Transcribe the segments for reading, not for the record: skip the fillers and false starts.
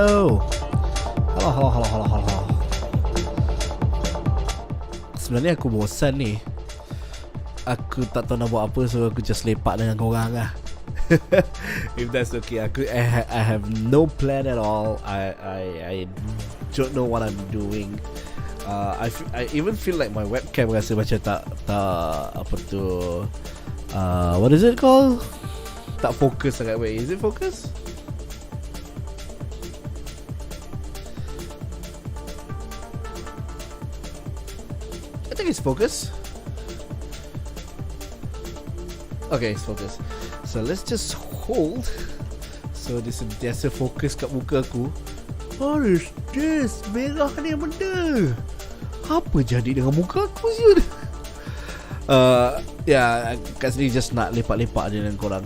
Halo. Halo. Sebenarnya aku bosan ni. Aku tak tahu nak buat apa, so aku just lepak dengan korang lah. If that's okay, I have no plan at all. I don't know what I'm doing. I even feel like my webcam rasa macam tak apa tu. What is it called? Tak fokus sangat. Wait, is it focus? I think it's focus. Okay, it's focus. So let's just hold. So dia sentiasa fokus kat muka aku. What is this? Merah ni benda. Apa jadi dengan muka aku siut? Yeah, kat sini just nak lepak-lepak je dengan korang.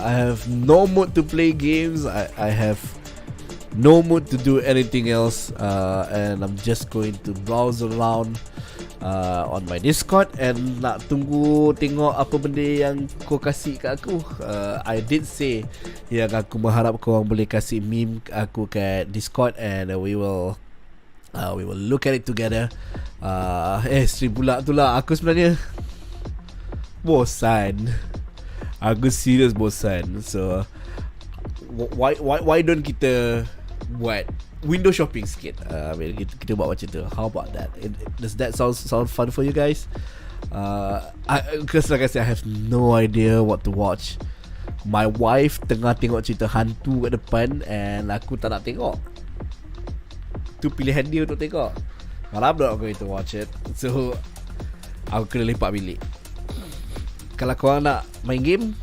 I have no mood to play games. I have no mood to do anything else. And I'm just going to browse around on my Discord and nak tunggu tengok apa benda yang kau kasih kat aku. I did say yang aku mengharap korang boleh kasih meme aku kat Discord, and we will look at it together. Stream pula tu lah. Aku sebenarnya bosan. Aku serius bosan. So why don't kita buat window shopping sikit. Kita buat macam tu. How about that? Does that sound fun for you guys? Because like I said, I have no idea what to watch. My wife tengah tengok cerita hantu kat depan, and aku tak nak tengok. Tu pilihan dia untuk tengok. But I'm not going to watch it. So aku kena lepak bilik. Kalau korang nak main game,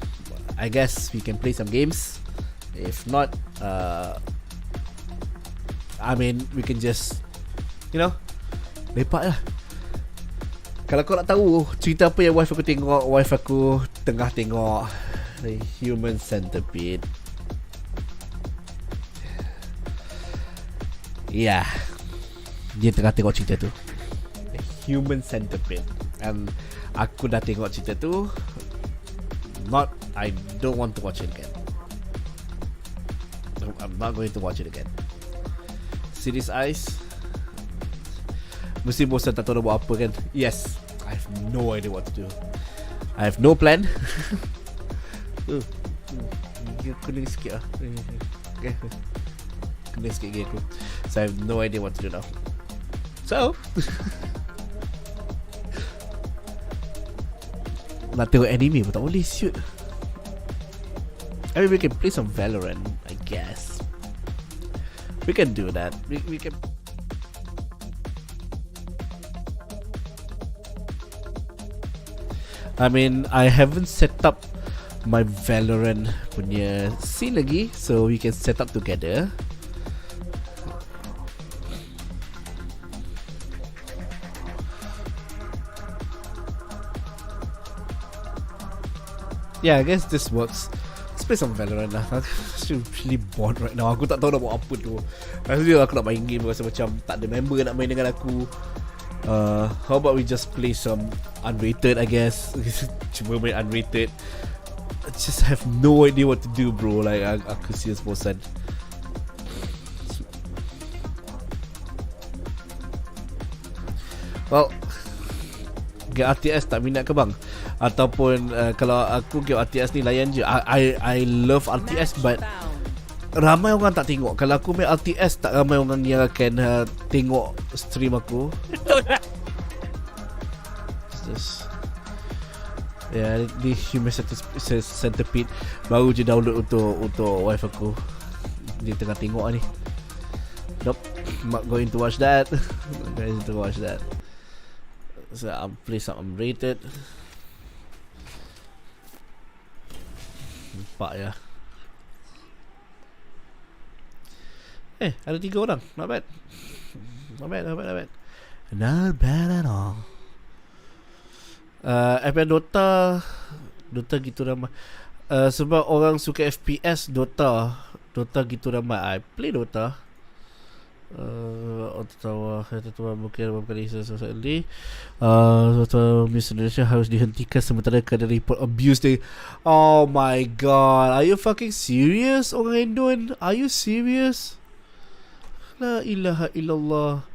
I guess we can play some games. If not, I mean, we can just, lepak lah. Kalau kau nak tahu cerita apa yang wife aku tengok, wife aku tengah tengok The Human Centipede. Yeah, dia tengah tengok cerita tu, The Human Centipede. And aku dah tengok cerita tu. I don't want to watch it again. I'm not going to watch it again. Series Eyes, mesti bosan tak tahu nak buat apa kan. Yes, I have no idea what to do. I have no plan. Kuning sikit lah. Okay. Kuning sikit gigi aku. So I have no idea what to do now. So nak tengok anime pun tak boleh, shoot. I mean, we can play some Valorant, I guess. We can do that. We can. I mean, I haven't set up my Valorant punya scene lagi, so we can set up together. Yeah, I guess this works. Let's play some Valorant lah. I'm really bored right now. Aku tak tahu nak buat apa tu. Rasanya aku nak main game, rasa macam tak ada member nak main dengan aku. How about we just play some unrated, I guess. Cuma main unrated. I just have no idea what to do, bro. Like, aku serius bosan. Well, game RTS tak minat ke bang? Ataupun kalau aku game RTS ni layan je. I love RTS, but ramai orang tak tengok. Kalau aku main RTS, tak ramai orang yang akan tengok stream aku. Ya, di Human Centipede baru je download untuk wife aku. Dia tengah tengok ni. Nope, not going to watch that. Not going to watch that. So I'll play some unrated. Nampak ya. Ada 3 orang. Not bad. Not bad at all. FPS Dota gitu ramai. Sebab orang suka FPS, Dota gitu ramai. I play Dota. Teman Borak beberapa kali sekali. Miss Indonesia harus dihentikan sementara kena report abuse dia. Oh my god, are you fucking serious, orang Indon? Are you serious? La ilaha illallah.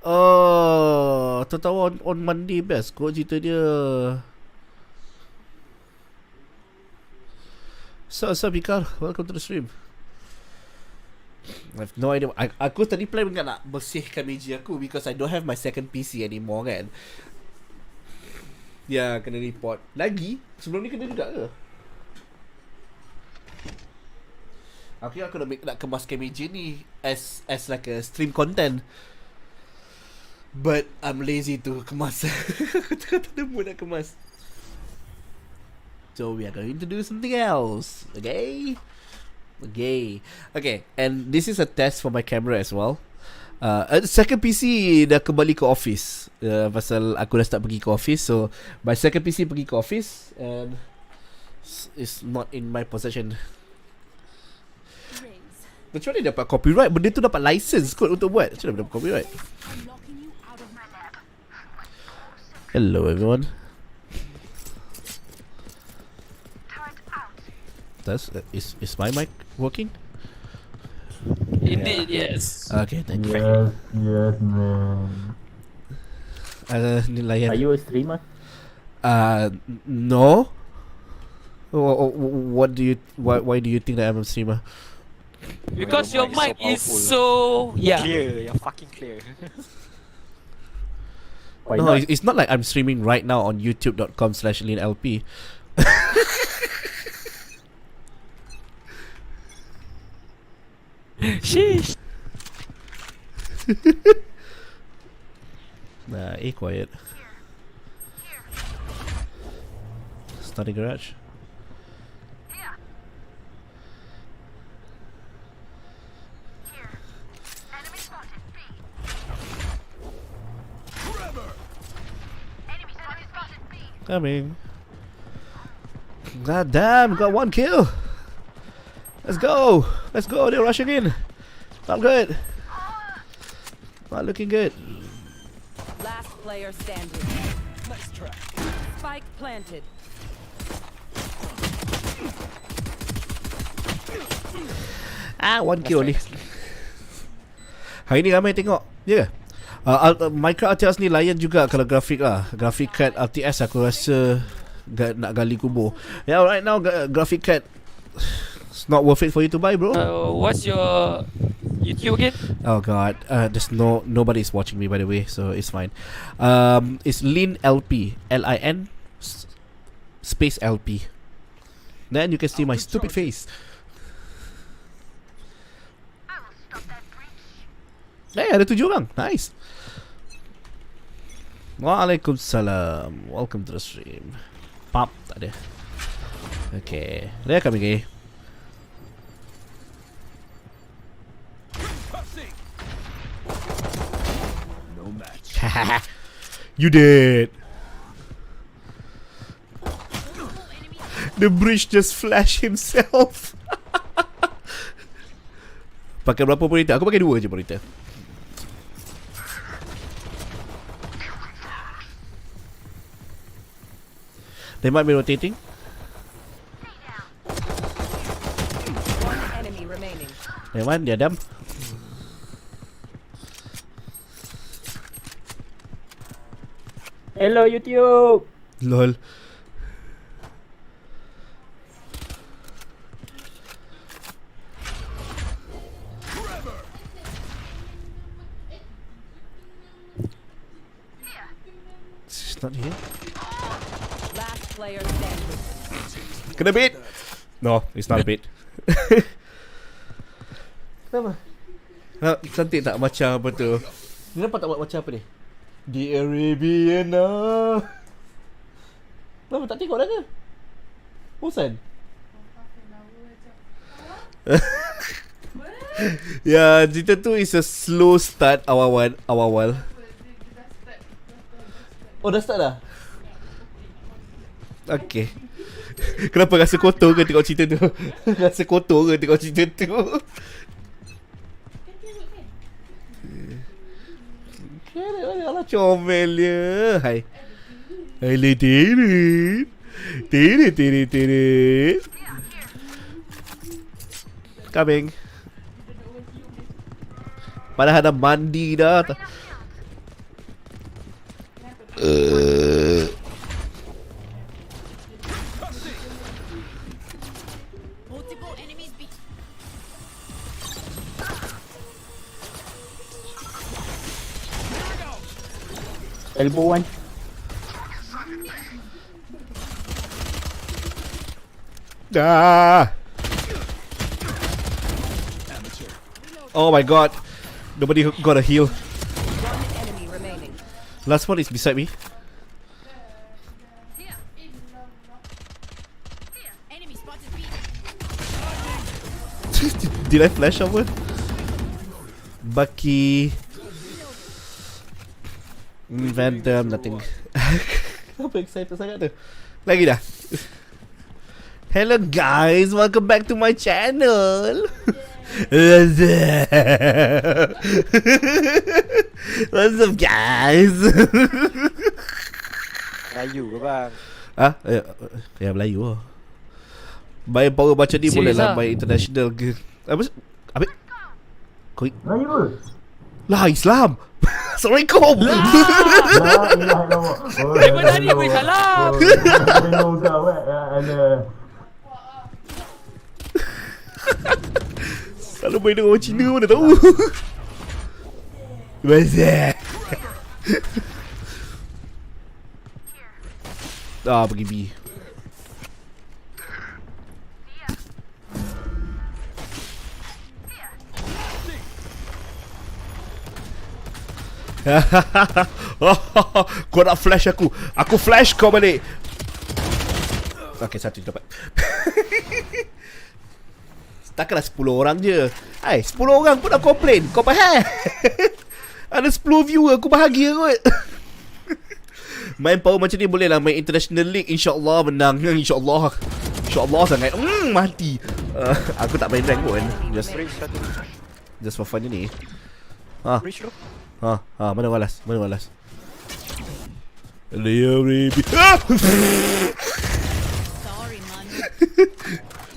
Oh, tertawa on Monday best kot cerita dia. So, Bikar, welcome to the stream. I have no idea. Aku tadi plan nak bersihkan meja aku because I don't have my second PC anymore kan. Ya, kena report. Lagi? Sebelum ni kena juga ke? Aku nak kemaskan meja ni as like a stream content. But I'm lazy to kemas. Aku tak ada mood nak kemas. So we are going to do something else. Okay, and this is a test for my camera as well. Second PC dah kembali ke office. Pasal aku dah start pergi ke office. So my second PC pergi ke office and it's not in my possession. Macam mana dapat copyright? Benda tu dapat license kot untuk buat. Macam mana dapat copyright? Hello everyone. Is my mic working? Indeed, yes. Okay, thank you. Yes, man. Nilaian. Are you a streamer? No. What do you? Why do you think that I'm a streamer? Because your mic is so clear. You're fucking clear. Why No, not? it's not like I'm streaming right now on youtube.com/LeanLP. Sheesh. Nah, quiet. Study garage. Coming. God damn, got one kill. Let's go. They're rushing in. Not good. Not looking good. Last player standing. Nice try. Spike planted. One kill only. Hari ni ramai tengok. Ya ke? Minecraft RTS ni layan juga kalau grafik lah. Grafik card RTS aku rasa nak gali kubur. Yeah, right now graphic card it's not worth it for you to buy, bro. What's your YouTube again? Oh god, there's nobody's watching me by the way, so it's fine. It's Lean LP, LIN space LP. Then you can see my stupid face. Hey, ada 7 orang. Nice. Waalaikumsalam. Welcome to the stream. Pop, tak ada. Okay, they're coming here. No match. You did. The bridge just flashed himself. Pakai berapa monitor? Aku pakai 2 je monitor. They might be rotating. One enemy remaining. Nevermind, dia diam. Hello YouTube. Lol. She's not here. Last player standing. Kena bait. No, it's not a bait. Kenapa? Cantik tak macam apa tu? Ni nampak tak macam apa ni? The Arabian. Kenapa tak tengok dah ke? Bosan? Ya, cerita tu is a slow start awal-awal. Oh, dah start dah? Okay. Kenapa rasa kotor ke tengok cerita tu? Rasa kotor ke tengok cerita tu? Alah comel dia. Hai. Hai tirit. Tirit. Coming. Padahal dah mandi dah. Elbow one. Ah. Oh my god. Nobody got a heal. One enemy remaining. Last one is beside me. Enemy spotted B. Did I flash over? Bucky. Vandam, nothing. Apa excited sangat tu? Lagi dah. Hello guys, welcome back to my channel. What's up guys? Melayu ke bang? Ah, ya Melayu lah. Main power macam ni boleh lah main international ke. Apa? Kau Melayu ke? lah Islam. Assalamualaikum. La ilaha illallah. Eh, mana ni weh salam. Selalu main dengan orang Cina mana tahu. What's pergi B. Kau nak flash aku. Aku flash kau balik. Okay, satu dapat. Takkanlah 10 orang je. Hai, 10 orang pun nak komplain. Kau faham? Ada 10 viewer, aku bahagia kot. Main power macam ni boleh lah. Main international league, InsyaAllah menang. InsyaAllah. InsyaAllah sangat. Mati. Aku tak main rank pun. Just for fun je ni. Mana walas? Mana walas? Leo baby. Sorry, man.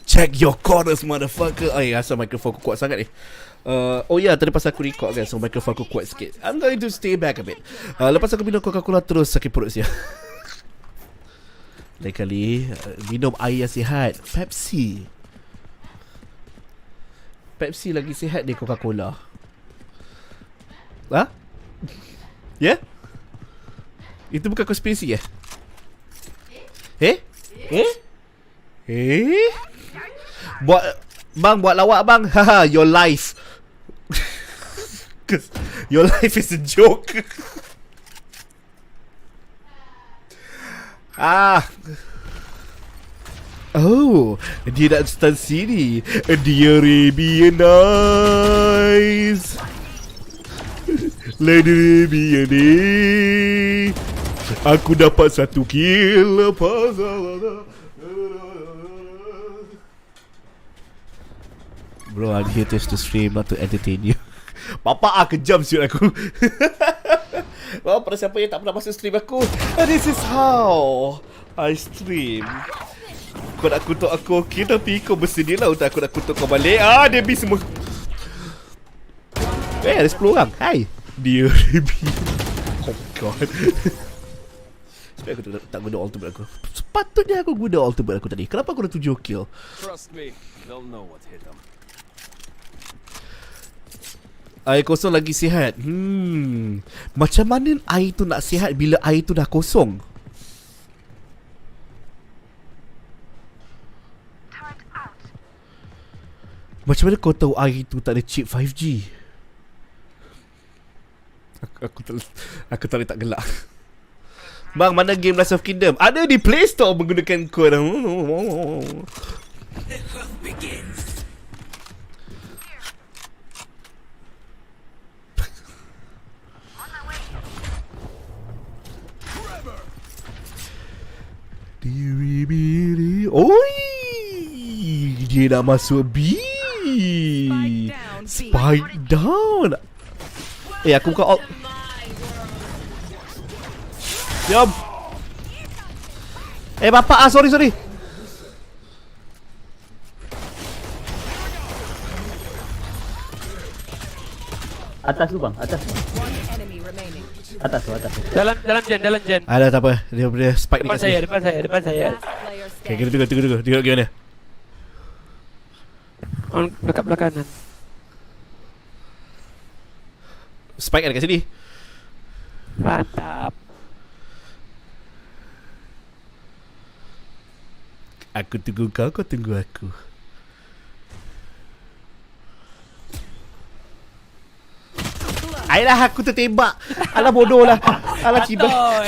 Check your corners, motherfucker. Ay, asal mikrofon aku kuat sangat ni. Oh ya, tadi pasal aku record kan, so mikrofon aku kuat sikit. I'm going to stay back a bit. Lepas aku minum Coca-Cola terus sakit perut sia. Lain kali minum air yang sihat. Pepsi lagi sihat dari Coca-Cola. Ha? Ya? Yeah? Itu bukan konspirasi ya? Buat lawak bang. Haha, your life. Cause your life is a joke. Oh, dia nak start sini. Dia Arabian nice. Lady Arabian ni. Aku dapat 1 kill. Bro, I'm here to stream, not to entertain you. Papa kejam siut aku. Oh, pada siapa yang tak pernah masuk stream aku, this is how I stream. Kau nak kutuk aku, okay, tapi kau bersedialah untuk aku nak kutuk kau balik. Dia habis semua. Ada 10 orang. Hai. Dia habis. Oh god. Sebab aku tak guna ultimate aku. Sepatutnya aku guna ultimate aku tadi. Kenapa aku dah 7 kill? Trust me, they'll know what hit them. Air kosong lagi sihat. Macam mana air tu nak sihat bila air tu dah kosong? Macam mana kau tahu air tu tak ada chip 5G? Aku tak gelak. Bang, mana game Rise of Kingdom? Ada di Play Store menggunakan kod. Oi, dia dah masuk B. Spike down. Aku buka alt. Jom. Bapak, sorry. Atas tu bang, atas. One enemy remaining. Atas tu, atas tu. Dalam jen. Ada tak apa. Dia spike Depan dekat saya, sini. depan saya. Last player Okay, standing. kita tunggu. Tengok gimana. On dekat belah kanan. Spike ada kat sini. Mantap. Aku tunggu kau, kau tunggu aku. Ayolah, aku tertembak. Alah bodoh lah. Alah cibai.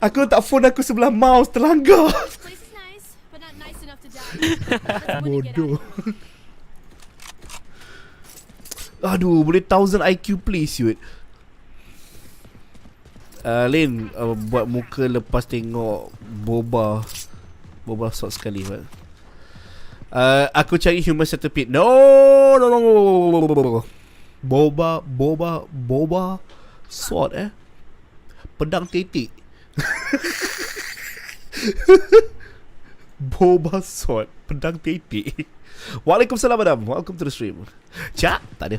Aku letak phone aku sebelah mouse, terlanggar. This place is nice, but not nice enough to die. Let's wanna get Bodoh. out. Aduh, boleh 1000 IQ please, Yud. Lin, buat muka lepas tengok Boba short sekali, Pak. Aku cari human centipede. No. Boba sword pedang titik. Boba sword pedang titik. Waalaikumsalam madam. Welcome to the stream. Cak, tak ada.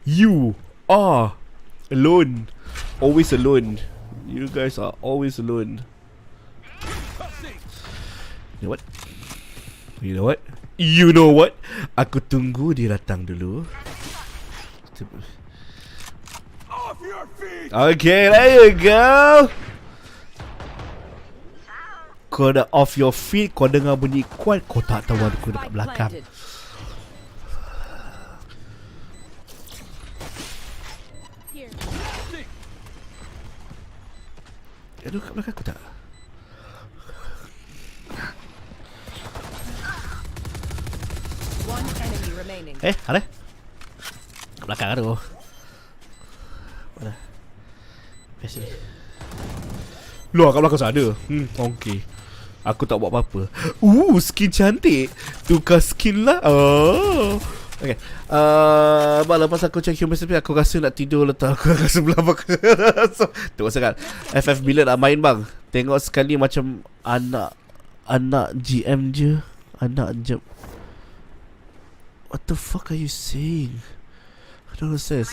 You are alone. Always alone. You guys are always alone. You know what? You know what? You know what? Aku tunggu dia datang dulu. Okay, there you go. Kau dah off your feet. Kau dengar bunyi kuat. Kau tak tahu aku dekat Spike belakang. planted. Here. Aduh, kat belakang aku tak. One enemy remaining. Ada? Kat belakang ada. Mana? Biasa ni. Luar kat belakang ada. Okay. Aku tak buat apa-apa. Skin cantik. Tukar skin lah. Oh. Okay. Lepas aku check human centipede, aku rasa nak tidur letak aku kat sebelah belakang. So, tengok sangat. FF bila nak main bang? Tengok sekali macam anak GM je. Anak je. What the fuck are you saying? I don't understand.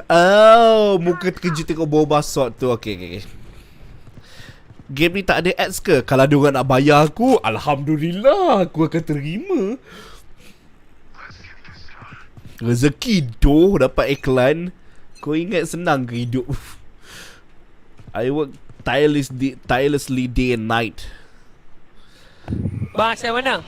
Oh, muka terkejut tengok Boba Sword tu. Okay. Game ni tak ada ads ke? Kalau diorang nak bayar aku, alhamdulillah, aku akan terima. Rezeki doh dapat iklan. Kau ingat senang ke hidup? I work tirelessly day and night. Bang, saya mana?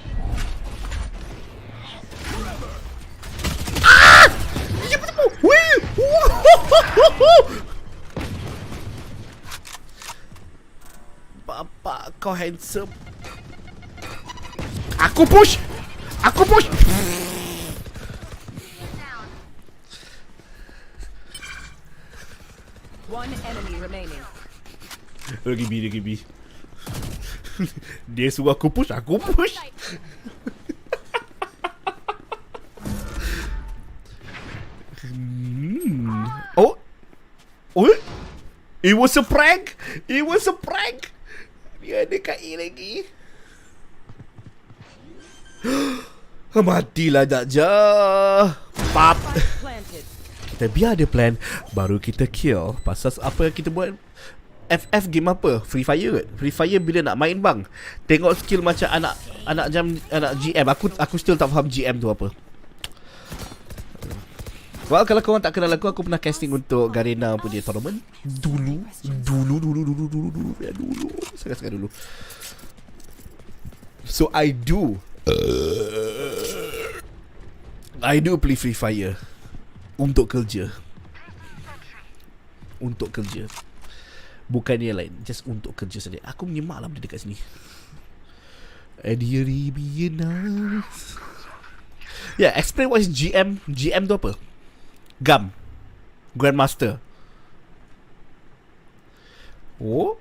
Bapak kau handsome. Aku push. One enemy remaining. Dia gibi. Dia suruh aku push. Oh. It was a prank. Dia ada KI lagi. Matilah Jaja. Pap. Planted. Kita biar dia plan, baru kita kill. Pasal apa yang kita buat? FF game apa? Free Fire. Free Fire bila nak main bang, tengok skill macam anak GM. Aku still tak faham GM tu apa. Well, kalau korang tak kenal aku pernah casting untuk Garena punya tournament dulu. Sangat dulu. So I do play Free Fire untuk kerja. Bukan yang lain, just untuk kerja saja. Aku menyemak lah benda dekat sini. Yeah, explain what is GM. GM tu apa? Grandmaster. Oh.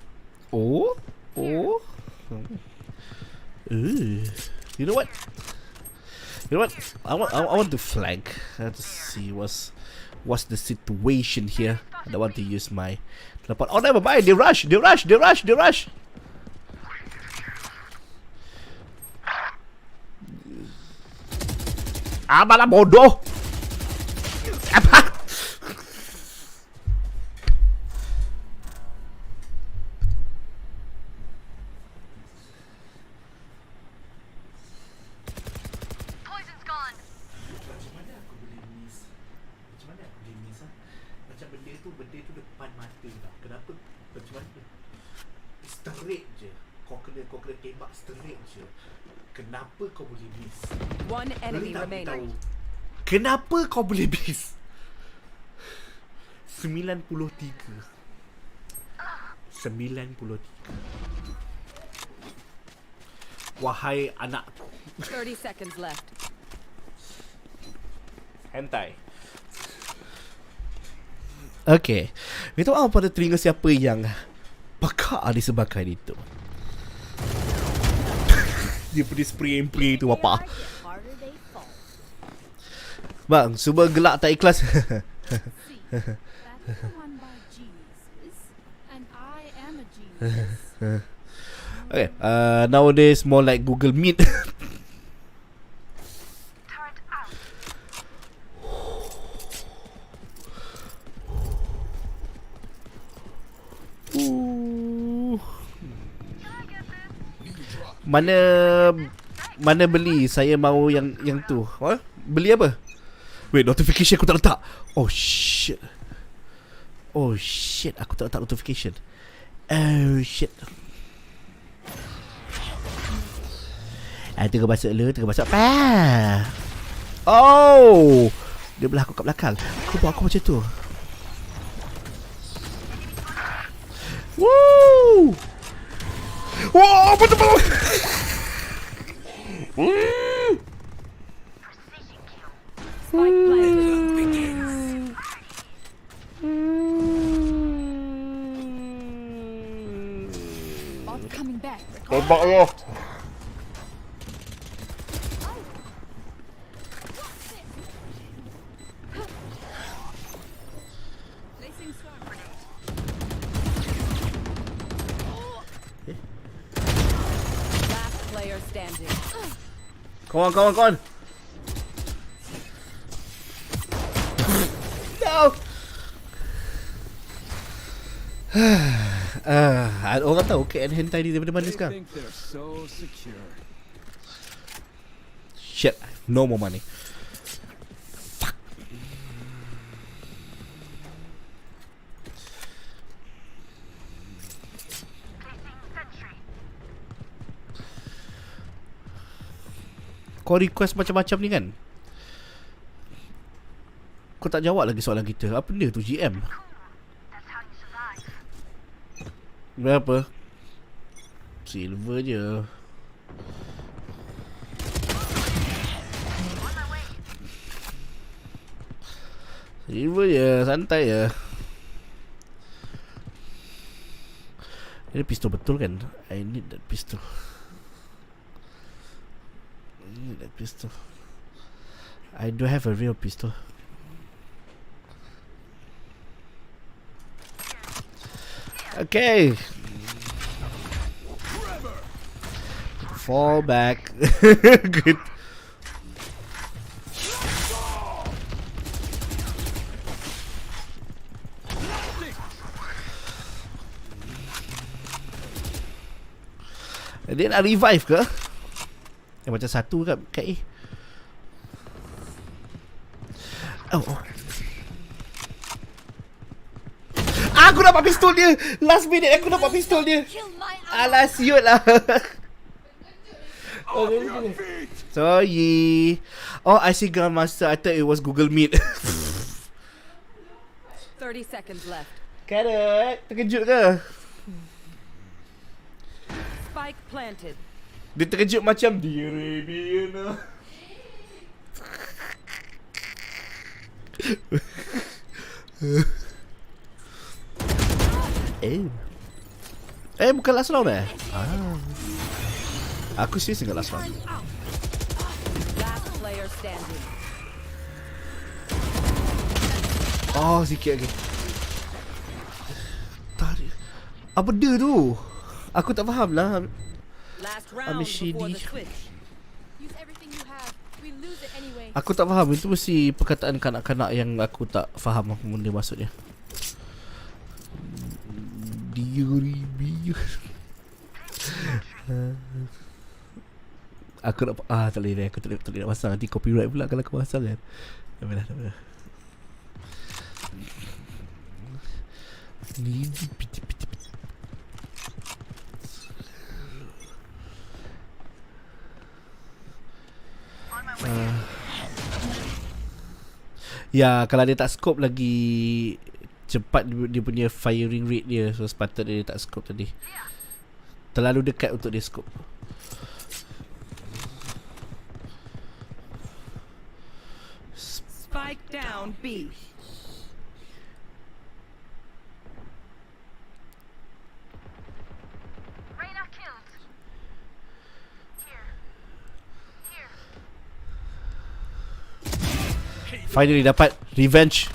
You know what? I want to flank. I have to see what's the situation here. I don't want to use my teleport. Oh, never mind. They rush. Malah bodoh. Apa? Macam benda tu depan mata tau. Kenapa? Macam mana? Straight je. Kau kena tembak straight je. Kenapa kau boleh miss? One enemy Boleh tak remaining. beritahu? Kenapa kau boleh miss? 93. Wahai anakku. 30 seconds left. Hentai. Okay. Minta maaf pada telinga siapa yang pekak disebabkan itu. Dia punya spray tu apa? Bang, cuba gelak tak ikhlas. Okay, nowadays more like Google Meet. Mana beli? Saya mahu yang tu. What? Beli apa? Wait, notification aku tak letak. Oh shit, aku tak letak notification. Oh shit. Tengah masuk apa? Oh, dia belah aku kat belakang. Kau buat aku macam tu. Woo! Wow, betul. Spike planted. Bot coming back. Tembak lo. Placing swarm. Last player standing. Come on. No. Orang tahu KN hentai ni daripada mana sekarang? Shit, no more money. Fuck. Kau request macam-macam ni kan? Kau tak jawab lagi soalan kita. Apa benda tu GM? Berapa? Silver je. Silver je, santai je. Ini pistol betul kan? I need that pistol. I do have a real pistol. Okay. Fall back. Good. Dia nak revive ke? Macam satu kat A. Oh. Aku dapat pistol dia. Last minute aku dapat pistol dia. Alah siut lah. Sorry. Oh, I see Grandmaster. I thought it was Google Meet. 30 seconds left. Carrot, terkejut ke? Spike planted. Dia terkejut macam Dear Rabiana. Bukan last round Aku serius dengan last round. Last player standing. Oh, sikit lagi. Tarik. Apa dia tu? Aku tak faham lah. Last round before the switch. Use everything you have. We lose it anyway. Aku tak faham. Itu mesti perkataan kanak-kanak yang aku tak faham apa benda maksudnya. Aku nak tak boleh. Aku tak boleh nak pasang. Nanti copyright pula kalau aku pasang kan. Tak boleh. Ya, kalau dia tak scope lagi cepat dia punya firing rate dia. So sepatutnya dia tak scope tadi. Terlalu dekat untuk dia scope. Spike down B. Finally dapat revenge.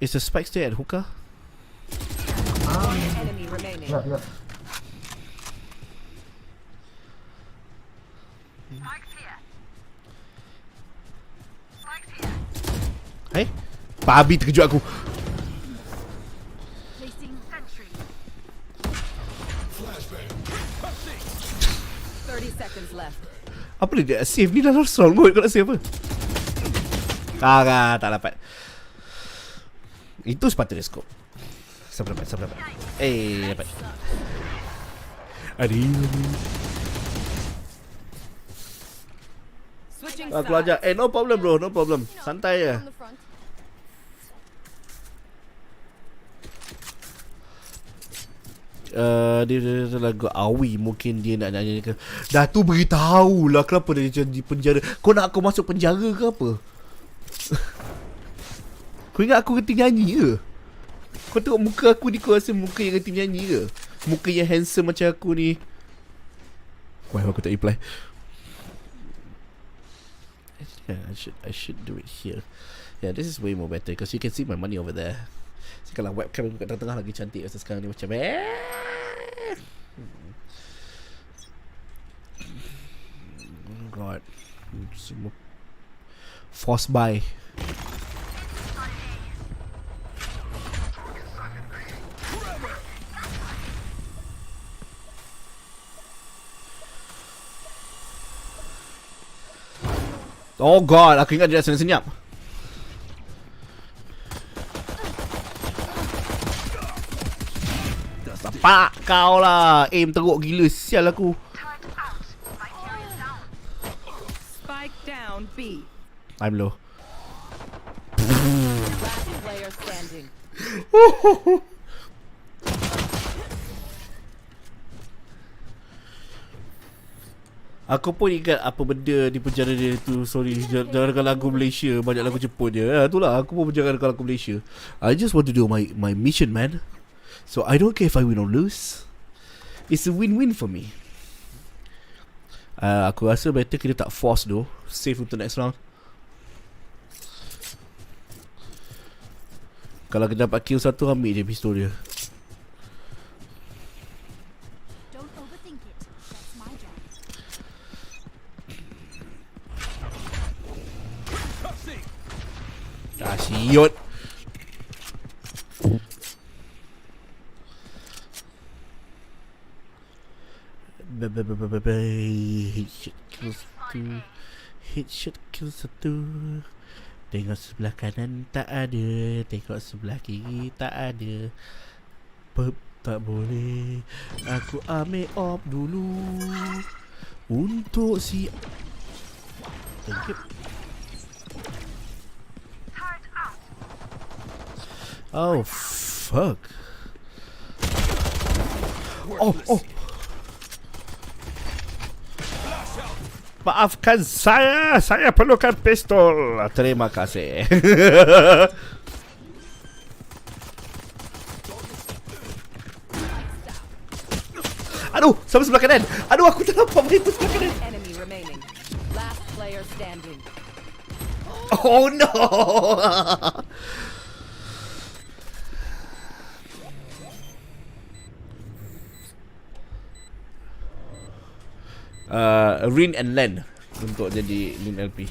Is the spike still at hookah? Enemy remaining. Ya. Hai? Babi terkejut aku. Placing sentry. 30 seconds left. Apa dia save ni dah strong mode. Kau nak save apa? Tak dapat. Itu sepatutnya scope. Siapa dapat? Dapat. Aduh. Switching Aku ajar. No problem bro, no problem. Santai je. On the front. Dia lagu Awi. Mungkin dia nak nyanyi ke. Dah tu beritahu lah kenapa dia di penjara. Kau nak aku masuk penjara ke apa? Kau ingat aku kerti nyanyi ke? Kau tengok muka aku ni, kau rasa muka yang kerti nyanyi ke? Muka yang handsome macam aku ni. Why aku tak reply? Yeah, I should do it here. Yeah, this is way more better because you can see my money over there. So, kalau webcam aku kat tengah lagi cantik macam sekarang ni macam oh god. Semua force buy. Oh god, aku ingat dia dah senyap. Dah sepak kau lah. Aim teruk gila, sial aku. Spike down B. I'm low. Last player standing. Aku pun ingat apa benda di penjara dia tu. Sorry, jangan lagu Malaysia. Banyak lagu Jepun dia. Itulah, aku pun jangan lagu Malaysia. I just want to do my mission, man. So I don't care if I win or lose. It's a win-win for me. Aku rasa better kita tak force though. Save untuk next round. Kalau kita dapat kill satu, ambil je pistol dia. Don't overthink it. That's my job. Siot. Headshot kill satu. Tengok sebelah kanan tak ada. Tengok sebelah kiri tak ada. Pep tak boleh. Aku ambil op dulu untuk si. Thank you. Oh fuck. Oh. Maafkan saya perlukan pistol. Terima kasih. Aduh, sampai sebelah kanan. Aduh, aku tak nampak itu sebelah kanan. Enemy remaining. Last player standing. Oh no. Rin and Len untuk jadi Lin LP.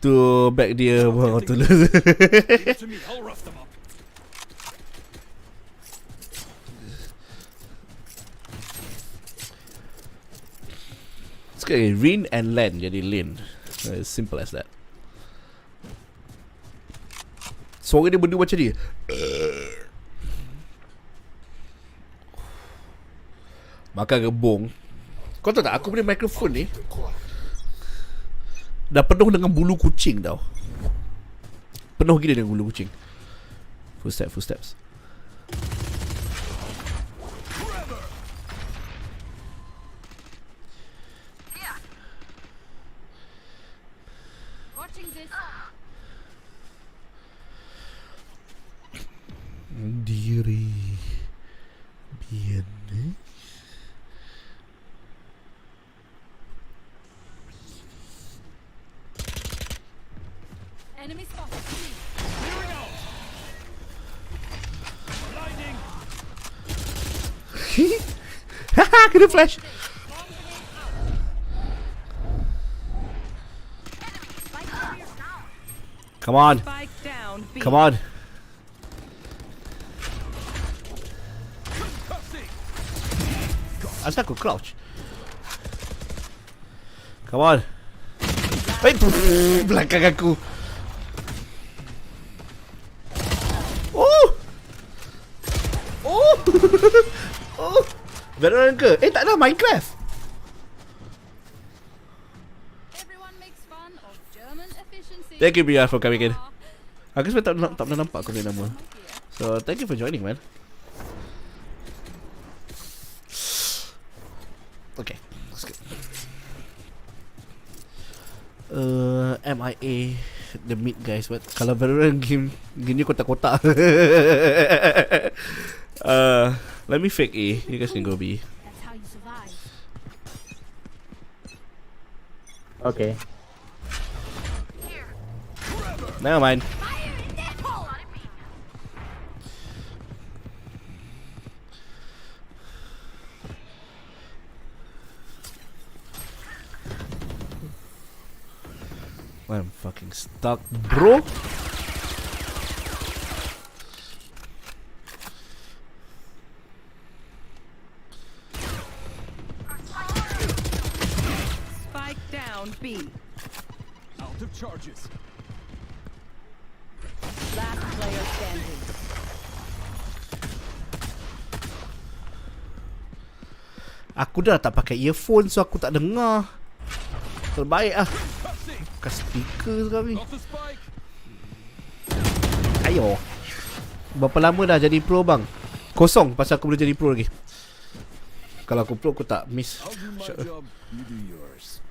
Tu back dia buang tu. Sekali Rin and Len jadi Lin. As simple as that. Suara dia berdua macam dia. Makan rebung. Kau tahu tak, aku punya mikrofon ni dah penuh dengan bulu kucing tau. Penuh gila dengan bulu kucing. Footsteps. Watching this. Diri biar Enemy spotted. haha, kena flash. Come on. Spike down B. Come on. Asal aku crouch. Come on. Hey, belakang aku. Oh. Oh. Veteran ke? Tak ada Minecraft. Everyone makes fun of German efficiency. Thank you BR for coming in. Aku sebenarnya tak pernah nampak kau punya nama. So thank you for joining, man. Okay, let's go. MIA the mid guys, but kalau Valorant game ni kotak-kotak. Let me fake A. You guys can go B. That's how you survive. Okay. Never mind. Fire in that hole. I'm fucking stuck, bro. Spike down B. Out of charges. Last player standing. Aku dah tak pakai earphone, so aku tak dengar. Terbaik ah. Bukan speaker sekarang ni. Off the spike. Ayo. Berapa lama dah jadi pro bang? Kosong pasal aku boleh jadi pro lagi. Kalau aku pro aku tak miss. I'll do my job, you do yours.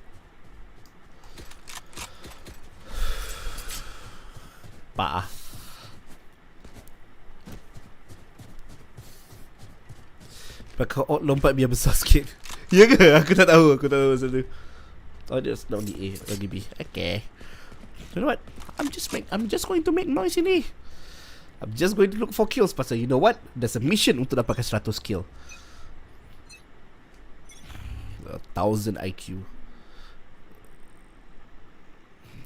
Pak ah. Pakai lompat biar besar sikit. Ya ke? Aku tak tahu pasal tu. Oh, dia nak pergi A, lagi B. Okay. You know what? I'm just going to make noise ini. I'm just going to look for kills pasal you know what? There's a mission untuk dapatkan 100 kill. 1000 IQ.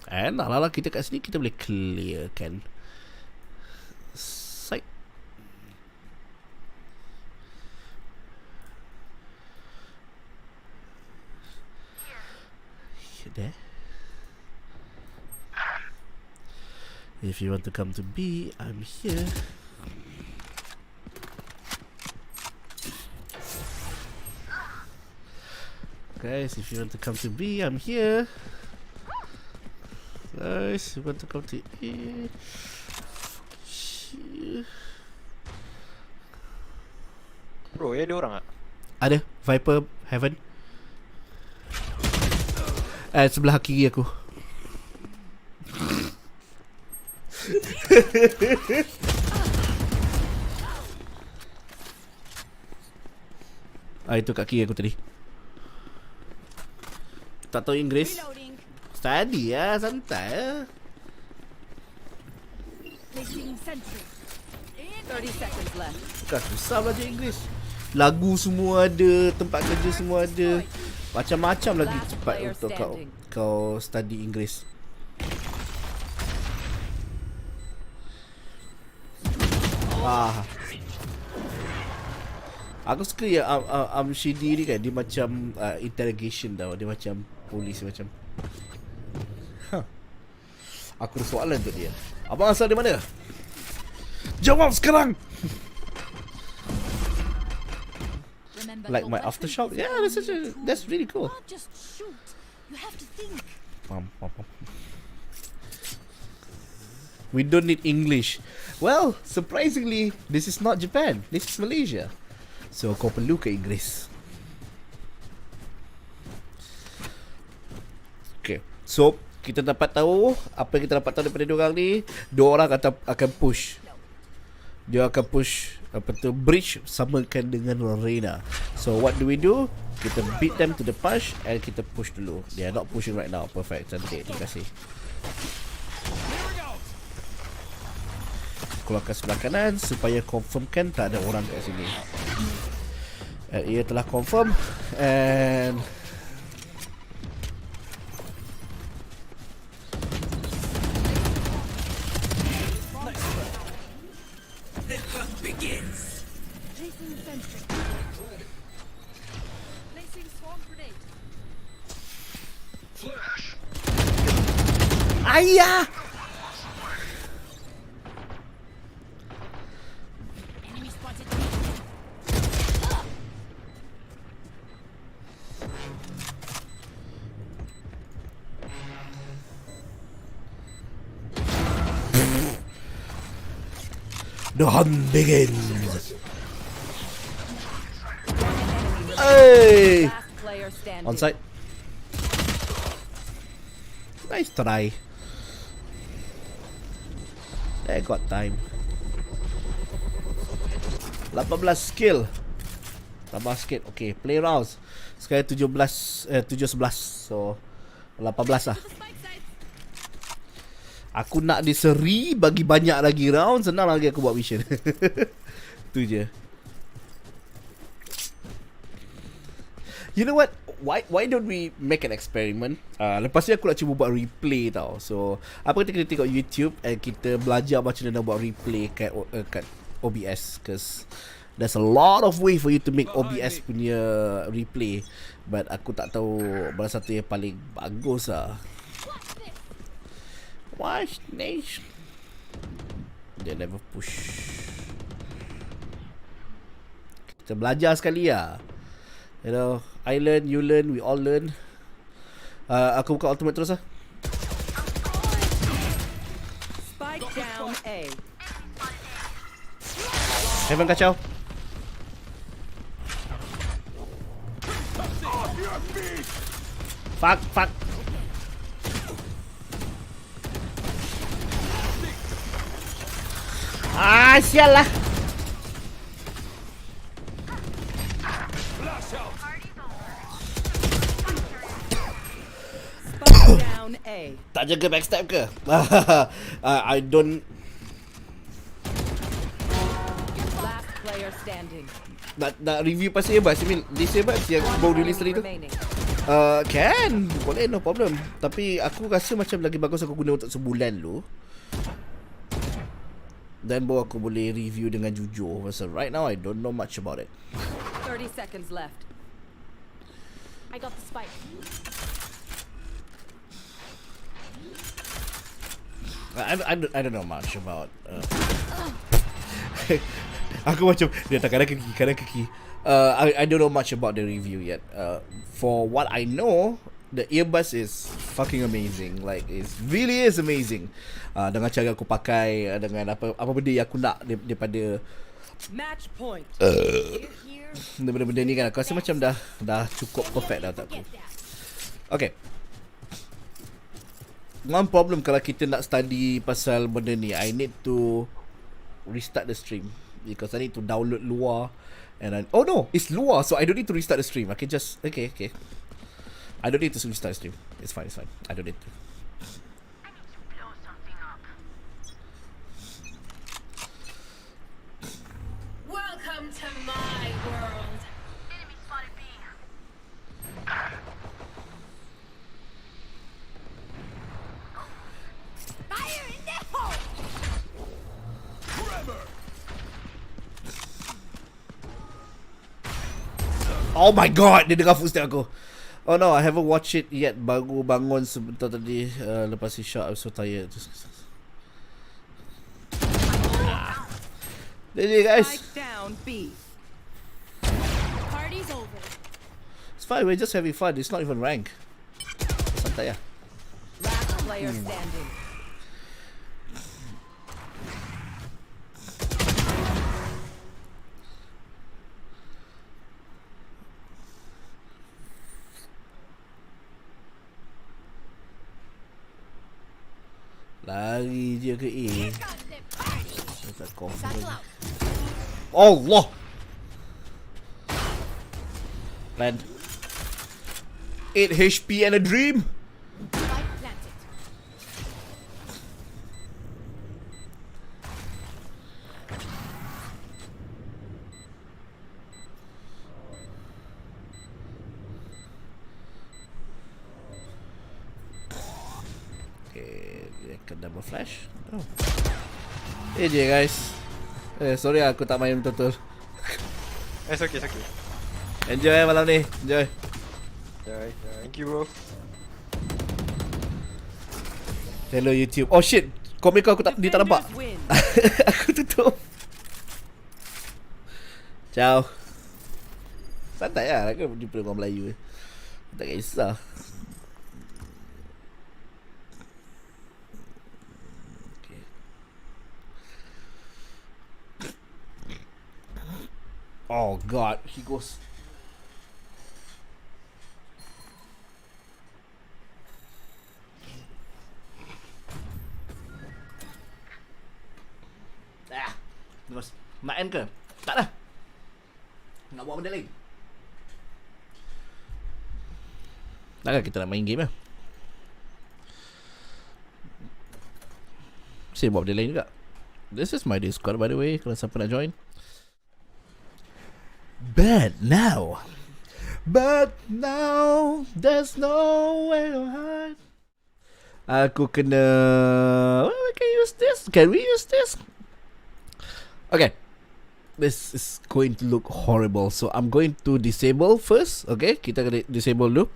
And ala-ala kita kat sini kita boleh clear kan. Site. There. If you want to come to B, I'm here. Guys, if you want to come to B, I'm here. Guys, you want to come to A? Bro, ya ada orang tak? Ada Viper Heaven. Sebelah kiri aku. Itu kat kiri aku tadi. Tak tahu Inggeris. Reloading. Tadi ya, santai ya. Placing sentry. In 30 seconds left. Bukan susah belajar Inggeris. Lagu semua ada, tempat kerja semua ada. Macam-macam lagi Last cepat player untuk standing. kau study Inggeris. Aku suka ya Shidi ni kan, dia macam interrogation tau. Dia macam polis macam. Aku ada soalan untuk dia. Abang asal dari mana? Jawab sekarang. Remember, Like your my weapon aftershock. is Yeah, only that's really a cool. tool. Not just shoot. You have to think. We don't need English. Well, surprisingly, this is not Japan. This is Malaysia. So kau perlu ke Inggeris. Okay. So kita dapat tahu apa yang kita dapat tahu daripada diorang ni. Diorang akan push. Dia akan push apa tu, bridge samakan dengan Reina. So what do? Kita beat them to the punch and kita push dulu. They are not pushing right now. Perfect. Cantik. Terima kasih. Keluarkan sebelah kanan supaya confirmkan tak ada orang kat sini. Ia telah confirm and Placing sentry. Placing swarm grenade. ayah. Enemy spotted. The hunt begins. Hey! Last player standing. Onside. Nice try. I got time. 18 skill. Tambah sikit. Okay, play rounds. Sekarang 7-11. So 18 lah. Aku nak dia seri, bagi banyak lagi round, senang lagi aku buat mission. Tu je. You know what? Why don't we make an experiment? Lepas ni aku nak cuba buat replay tau. So apa kita tengok YouTube and kita belajar macam mana buat replay kat OBS. Cause there's a lot of way for you to make OBS punya replay. But aku tak tahu mana satu yang paling bagus lah. Watch nation. They never push. Kita belajar sekali lah. You know, I learn, you learn, we all learn. Aku buka ultimate terus lah. Spike down A. Heaven kacau. Fuck. Sial lah. Spike down A. Tak jaga backstab ke? I don't. Last player standing. Nak review pasal earbbuds. I mean, this earbuds yang baru release tadi tu. Remaining. Can. Boleh, no problem. Tapi aku rasa macam lagi bagus aku guna untuk sebulan dulu. Dan baru aku boleh review dengan jujur. Pasal right now I don't know much about it. 30 seconds left. I got the spike. I don't know much about aku macam dia tak kanan kaki. I don't know much about the review yet. For what I know, the earbuds is fucking amazing. Like it really is amazing. Dengan cara aku pakai, dengan apa benda yang aku nak daripada Match point. benda-benda ni kan, aku rasa macam dah cukup perfect dah tak aku. Okay. One problem kalau kita nak study pasal benda ni, I need to restart the stream because I need to download luar and oh no, it's luar, so I don't need to restart the stream. I can just okay. I don't need to restart the stream. It's fine. I don't need to. Oh my god, dia dengar footstep aku. Oh no, I haven't watched it yet. Baru bangun sebentar tadi. Lepas si shot, I'm so tired. There guys. Spike down B. Party's over. It's fine, we're just having fun. It's not even rank. Santai lah. Last player standing. Lari je ke A. Got the party. Saya tak confident. Battle out. Allah. Land. 8 HP and a dream. Spike planted. Okay, dia akan double flash. Oh. je guys. Sorry aku tak main betul-betul. It's okay, it's okay. Enjoy malam ni. Enjoy. Alright, thank you bro. Hello YouTube. Oh shit. Komik aku tak nampak. Defenders win. Aku tutup. Ciao. Santai lah, aku jumpa orang Melayu. Tak kisah. Okay. Oh god, he goes. Terus main ke? Tak dah. Nak buat benda lain. Takkan kita nak main game lah. Saya buat benda lain juga. This is my Discord by the way, kalau siapa nak join. But now there's nowhere to hide. Aku kena. Well, we can use this. Can we use this? Okay. This is going to look horrible. So I'm going to disable first. Okay, kita kena disable dulu.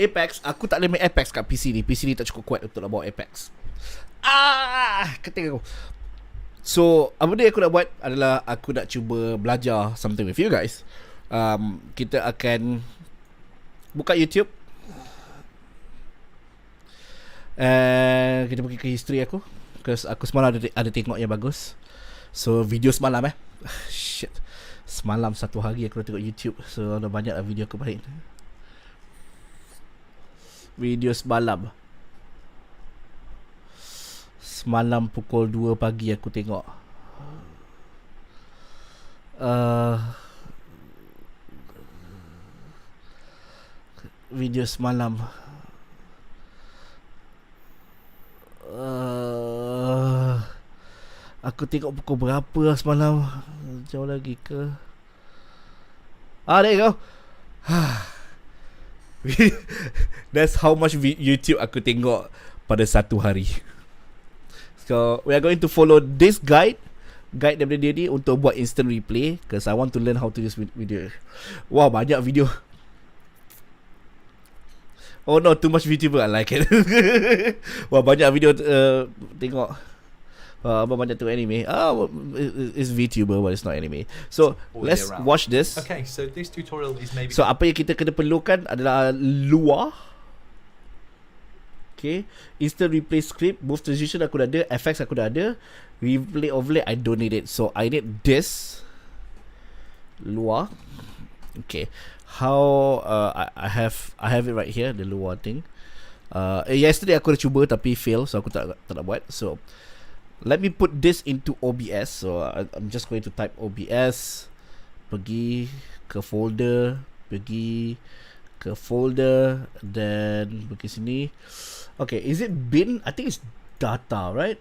Apex, aku tak boleh main Apex kat PC ni. PC ni tak cukup kuat untuk nak bawa Apex. Ketik aku. So, apa dia aku nak buat adalah aku nak cuba belajar something with you guys. Kita akan buka YouTube. Kita pergi ke history aku. Because aku semalam ada tengok yang bagus. So video semalam shit. Semalam satu hari aku dah tengok YouTube. So ada banyak lah video aku baik. Video semalam. Semalam pukul 2 pagi aku tengok. Video semalam. Aku tengok pukul berapa lah semalam. Jauh lagi ke? There you go. That's how much YouTube aku tengok pada satu hari. So we are going to follow this guide daripada dia ni untuk buat instant replay. Because I want to learn how to use video. Wow, banyak video. Oh no, too much VTuber, I like it. Wah, banyak video tengok. Banyak tengok anime. It's VTuber, but it's not anime. So let's watch this. Okay, so this tutorial is maybe. So apa yang kita kena perlukan adalah luar. Okay, instant replay script, move transition aku dah ada, effects aku dah ada, replay overlay I don't need it. So I need this luar. Okay, how I have it right here, the luar thing. Yesterday aku dah cuba tapi fail, so aku tak nak buat. So let me put this into OBS. So I'm just going to type OBS, pergi ke folder, then pergi sini. Okay, is it bin? I think it's data, right?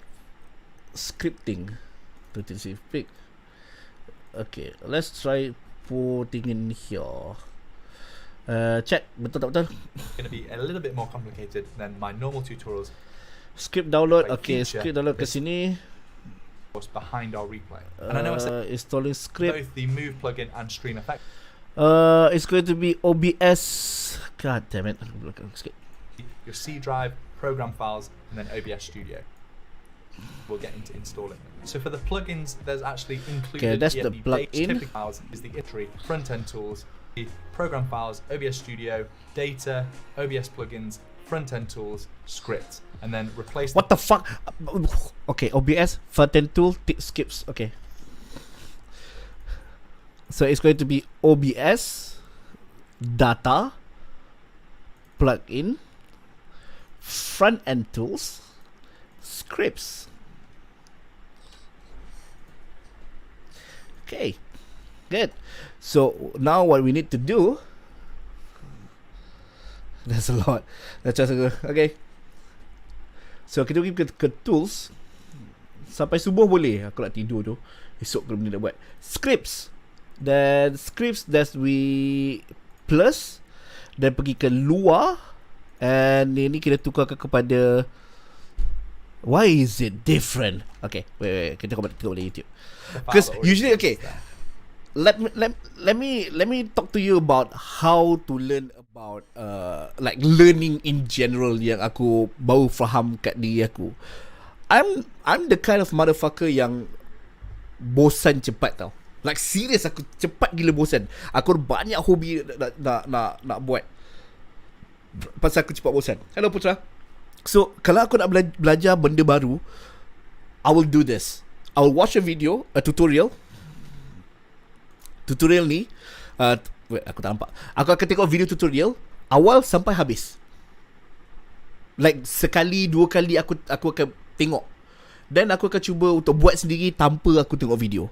Scripting. Pick. Okay, let's try putting in here. Check, betul tak betul? Going to be a little bit more complicated than my normal tutorials. Script download. Like Okay, feature script download ke sini. Behind our replay, and I know I said Installing script. both the move plugin and stream effect. It's going to be OBS. God damn it. Your C drive, program files, and then OBS Studio. We'll get into installing them. So for the plugins, there's actually included Okay, that's the base plugin. typical files is the entry, front-end tools, the program files, OBS Studio, data, OBS plugins, front-end tools, script, and then replace What the fuck? Okay, OBS, front-end tool, skips. Okay. So it's going to be OBS, data, plugin, front-end tools, scripts. Okay, good. So now what we need to do, that's a lot. Let's just okay. So kita pergi ke tools. Sampai subuh boleh. Aku nak tidur tu. Esok kena benda nak buat. Scripts. Dan scripts that's we plus. Dan pergi ke luar. And ini kita tukarkan kepada. Why is it different? Okay, wait. Kita tengok balik YouTube. Because usually, okay, let me talk to you about how to learn about like learning in general yang aku baru faham kat diri aku. I'm the kind of motherfucker yang bosan cepat tau. Like serious, aku cepat gila bosan. Aku ada banyak hobi nak buat. Pasal aku cepat bosan. Hello Putra. So kalau aku nak belajar benda baru, I will do this. I will watch a video, a tutorial ni, wait, aku tak nampak. Aku akan tengok video tutorial awal sampai habis. Like sekali, dua kali aku akan tengok. Then aku akan cuba untuk buat sendiri tanpa aku tengok video.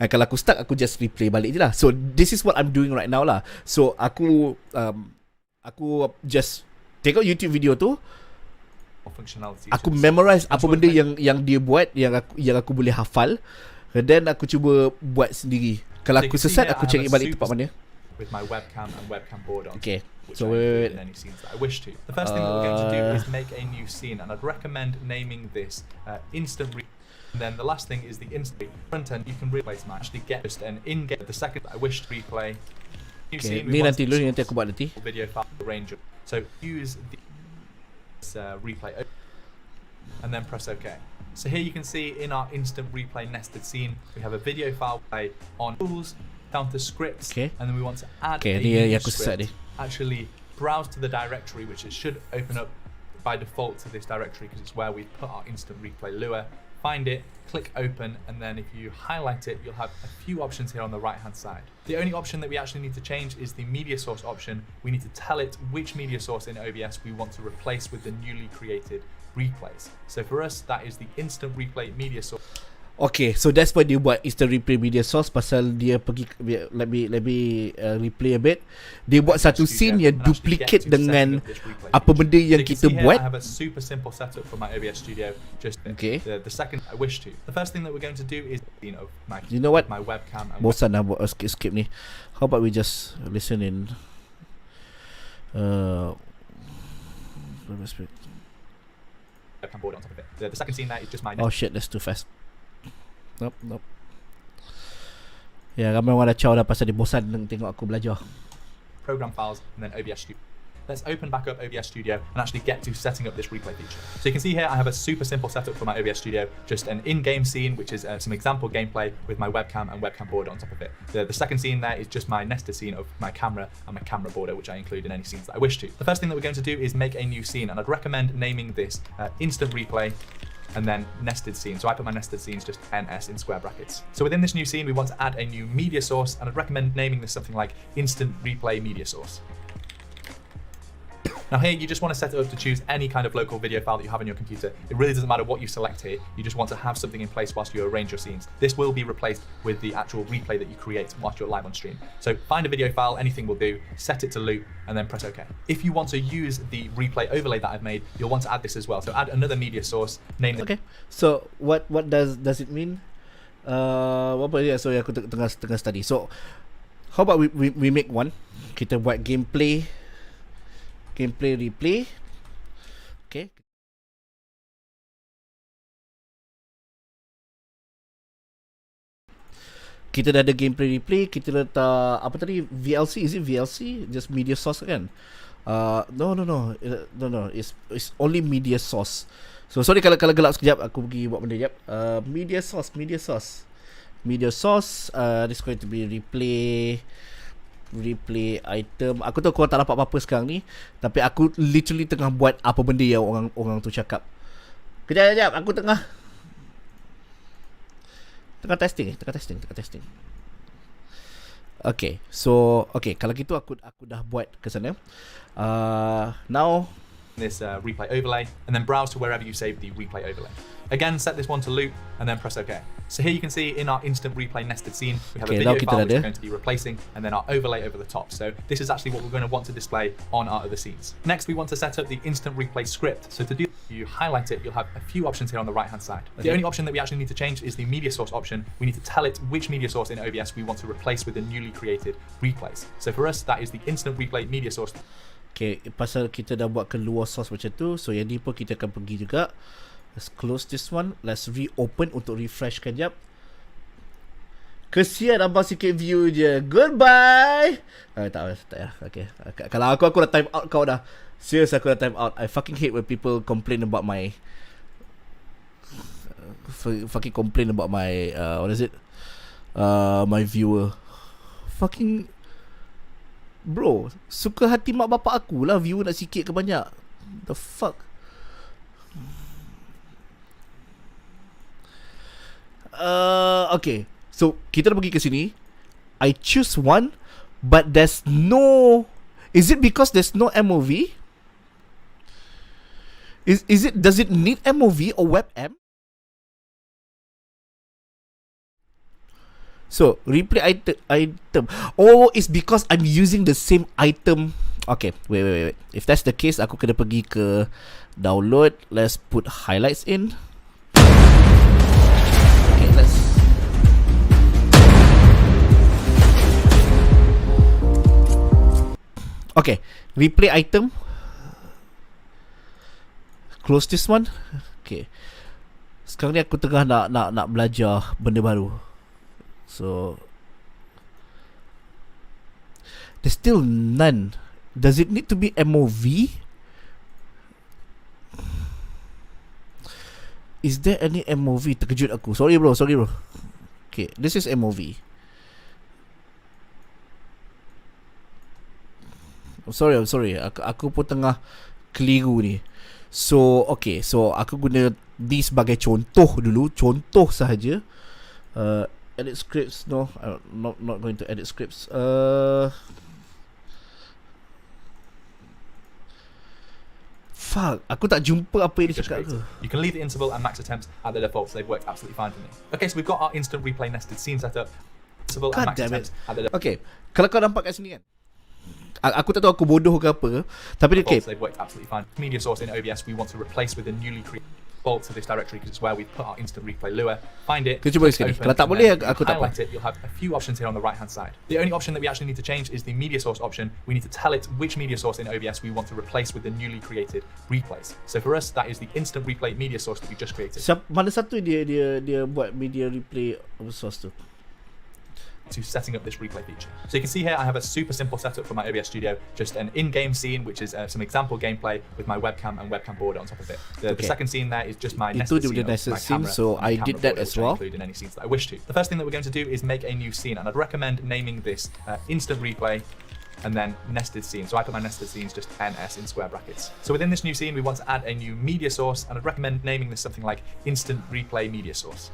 Kalau aku stuck, aku just replay balik je lah. So this is what I'm doing right now lah. So aku just tengok YouTube video tu. Aku memorize apa benda yang dia buat, yang aku boleh hafal, and then aku cuba buat sendiri. Kalau aku sesat, aku cari balik tempat mana. With my webcam and webcam board on. Okay. Which So I include wait. in any scenes that I wish to. The first thing that we're going to do is make a new scene, and I'd recommend naming this instant. And then the last thing is the instant front end. You can replace my actually get just an in-game. The second that I wish to replay. New Okay, scene. ni nanti aku buat nanti. Video file range. So use the replay and then press OK. So here you can see in our instant replay nested scene we have a video file play on tools down to scripts, okay. And then we want to add Okay, a ni new yang aku sesat ni. Actually browse to the directory, which it should open up by default to this directory because it's where we put our instant replay lure. Find it, click open, and then if you highlight it, you'll have a few options here on the right hand side. The only option that we actually need to change is the media source option. We need to tell it which media source in OBS we want to replace with the newly created replays. So for us, that is the instant replay media source. Okay, so that's why dia buat instant replay media source, pasal dia pergi, let me replay a bit. Dia buat satu scene yang duplicate dengan apa benda yang kita buat. I have a super simple setup for my OBS Studio. Just okay. The second I wish to. The first thing that we're going to do is my webcam. Bosan lah buat skip ni. How about we just listen in. Webcam board on top of it. The second scene there is just my. Oh shit, that's too fast. Nope. Ya, ramai orang dah caw dah pasal dia bosan tengok aku belajar. Program files and then OBS Studio. Let's open back up OBS Studio and actually get to setting up this replay feature. So you can see here I have a super simple setup for my OBS Studio, just an in-game scene which is some example gameplay with my webcam and webcam board on top of it. The second scene there is just my nested scene of my camera and my camera border, which I include in any scenes that I wish to. The first thing that we're going to do is make a new scene, and I'd recommend naming this instant replay and then nested scene. So I put my nested scenes just NS in square brackets. So within this new scene, we want to add a new media source, and I'd recommend naming this something like instant replay media source. Now here, you just want to set it up to choose any kind of local video file that you have on your computer. It really doesn't matter what you select here. You just want to have something in place whilst you arrange your scenes. This will be replaced with the actual replay that you create whilst you're live on stream. So find a video file, anything will do, set it to loop, and then press OK. If you want to use the replay overlay that I've made, you'll want to add this as well. So add another media source, name the... Okay. So what does it mean? Apa dia? So aku tengah study. So how about we make one? Kita buat gameplay replay. Okay. kita dah ada gameplay replay, kita letak apa tadi, VLC, is it VLC? Just media source kan? No, it's only media source. So sorry kalau gelap sekejap, aku pergi buat benda sekejap. Media source. This going to be replay item. Aku tahu korang tak dapat apa-apa sekarang ni, tapi aku literally tengah buat apa benda yang orang tu cakap. Kejap, aku tengah testing. Okay, so kalau gitu aku dah buat ke sana. Now this replay overlay, and then browse to wherever you save the replay overlay. Again, set this one to loop, and then press OK. So here you can see in our instant replay nested scene, we have a video file which we're going to be replacing, and then our overlay over the top. So this is actually what we're going to want to display on our other scenes. Next, we want to set up the instant replay script. So to do, you highlight it, you'll have a few options here on the right-hand side. The only option that we actually need to change is the media source option. We need to tell it which media source in OBS we want to replace with the newly created replays. So for us, that is the instant replay media source. Okay, pasal kita dah buat keluar source macam tu, so yang ni pun kita akan pergi juga. Let's close this one. Let's reopen untuk refresh kejap. Kesian abang sikit view je. Goodbye. Tak ya. Okay. Kalau aku dah time out kau dah. Serius aku dah time out. I fucking hate when people complain about my what is it? My viewer. Fucking bro, suka hati mak bapak aku lah viewer nak sikit ke banyak. The fuck. Okay, so kita dah pergi ke sini. I choose one, but there's no. Is it because there's no MOV? Is it? Does it need MOV or WebM? So replay item. Oh, it's because I'm using the same item. Okay, wait. If that's the case, aku kena pergi ke download. Let's put highlights in. Okay, let's. Okay, replay item. Close this one. Okay. Sekarang ni aku tengah nak belajar benda baru. So there's still none. Does it need to be MOV? Is there any MOV? Terkejut aku. Sorry bro. Okay, this is MOV. I'm sorry. Aku pun tengah keliru ni. So okay, so aku guna ni sebagai contoh dulu, contoh sahaja. Edit scripts, no, I'm not going to edit scripts. Fuck, aku tak jumpa apa yang dia cakap ke. You can leave the interval and max attempts at the defaults. They've worked absolutely fine for me. Okay, so we've got our instant replay nested scene set up. Interval and God max damn it. attempts at the Okay, kalau kau nampak kat sini kan, aku tak tahu aku bodoh ke apa, tapi okay. defaults. They've worked absolutely fine. Media source in OBS we want to replace with a newly created default to this directory because it's where we put our instant replay lure. Find it. Kita cuba sekali. Kalau tak boleh, aku tak apa. Highlight it. You'll have a few options here on the right hand side. The only option that we actually need to change is the media source option. We need to tell it which media source in OBS we want to replace with the newly created replays. So for us, that is the instant replay media source that we just created. Mana satu dia buat media replay source tu? To setting up this replay feature. So you can see here I have a super simple setup for my OBS Studio, just an in-game scene which is some example gameplay with my webcam and webcam border on top of it. The second scene there is just my nested scene, so I did that as well. Include in any scenes that I wish to. The first thing that we're going to do is make a new scene, and I'd recommend naming this instant replay and then nested scene. So I put my nested scenes just NS in square brackets. So within this new scene we want to add a new media source, and I'd recommend naming this something like instant replay media source.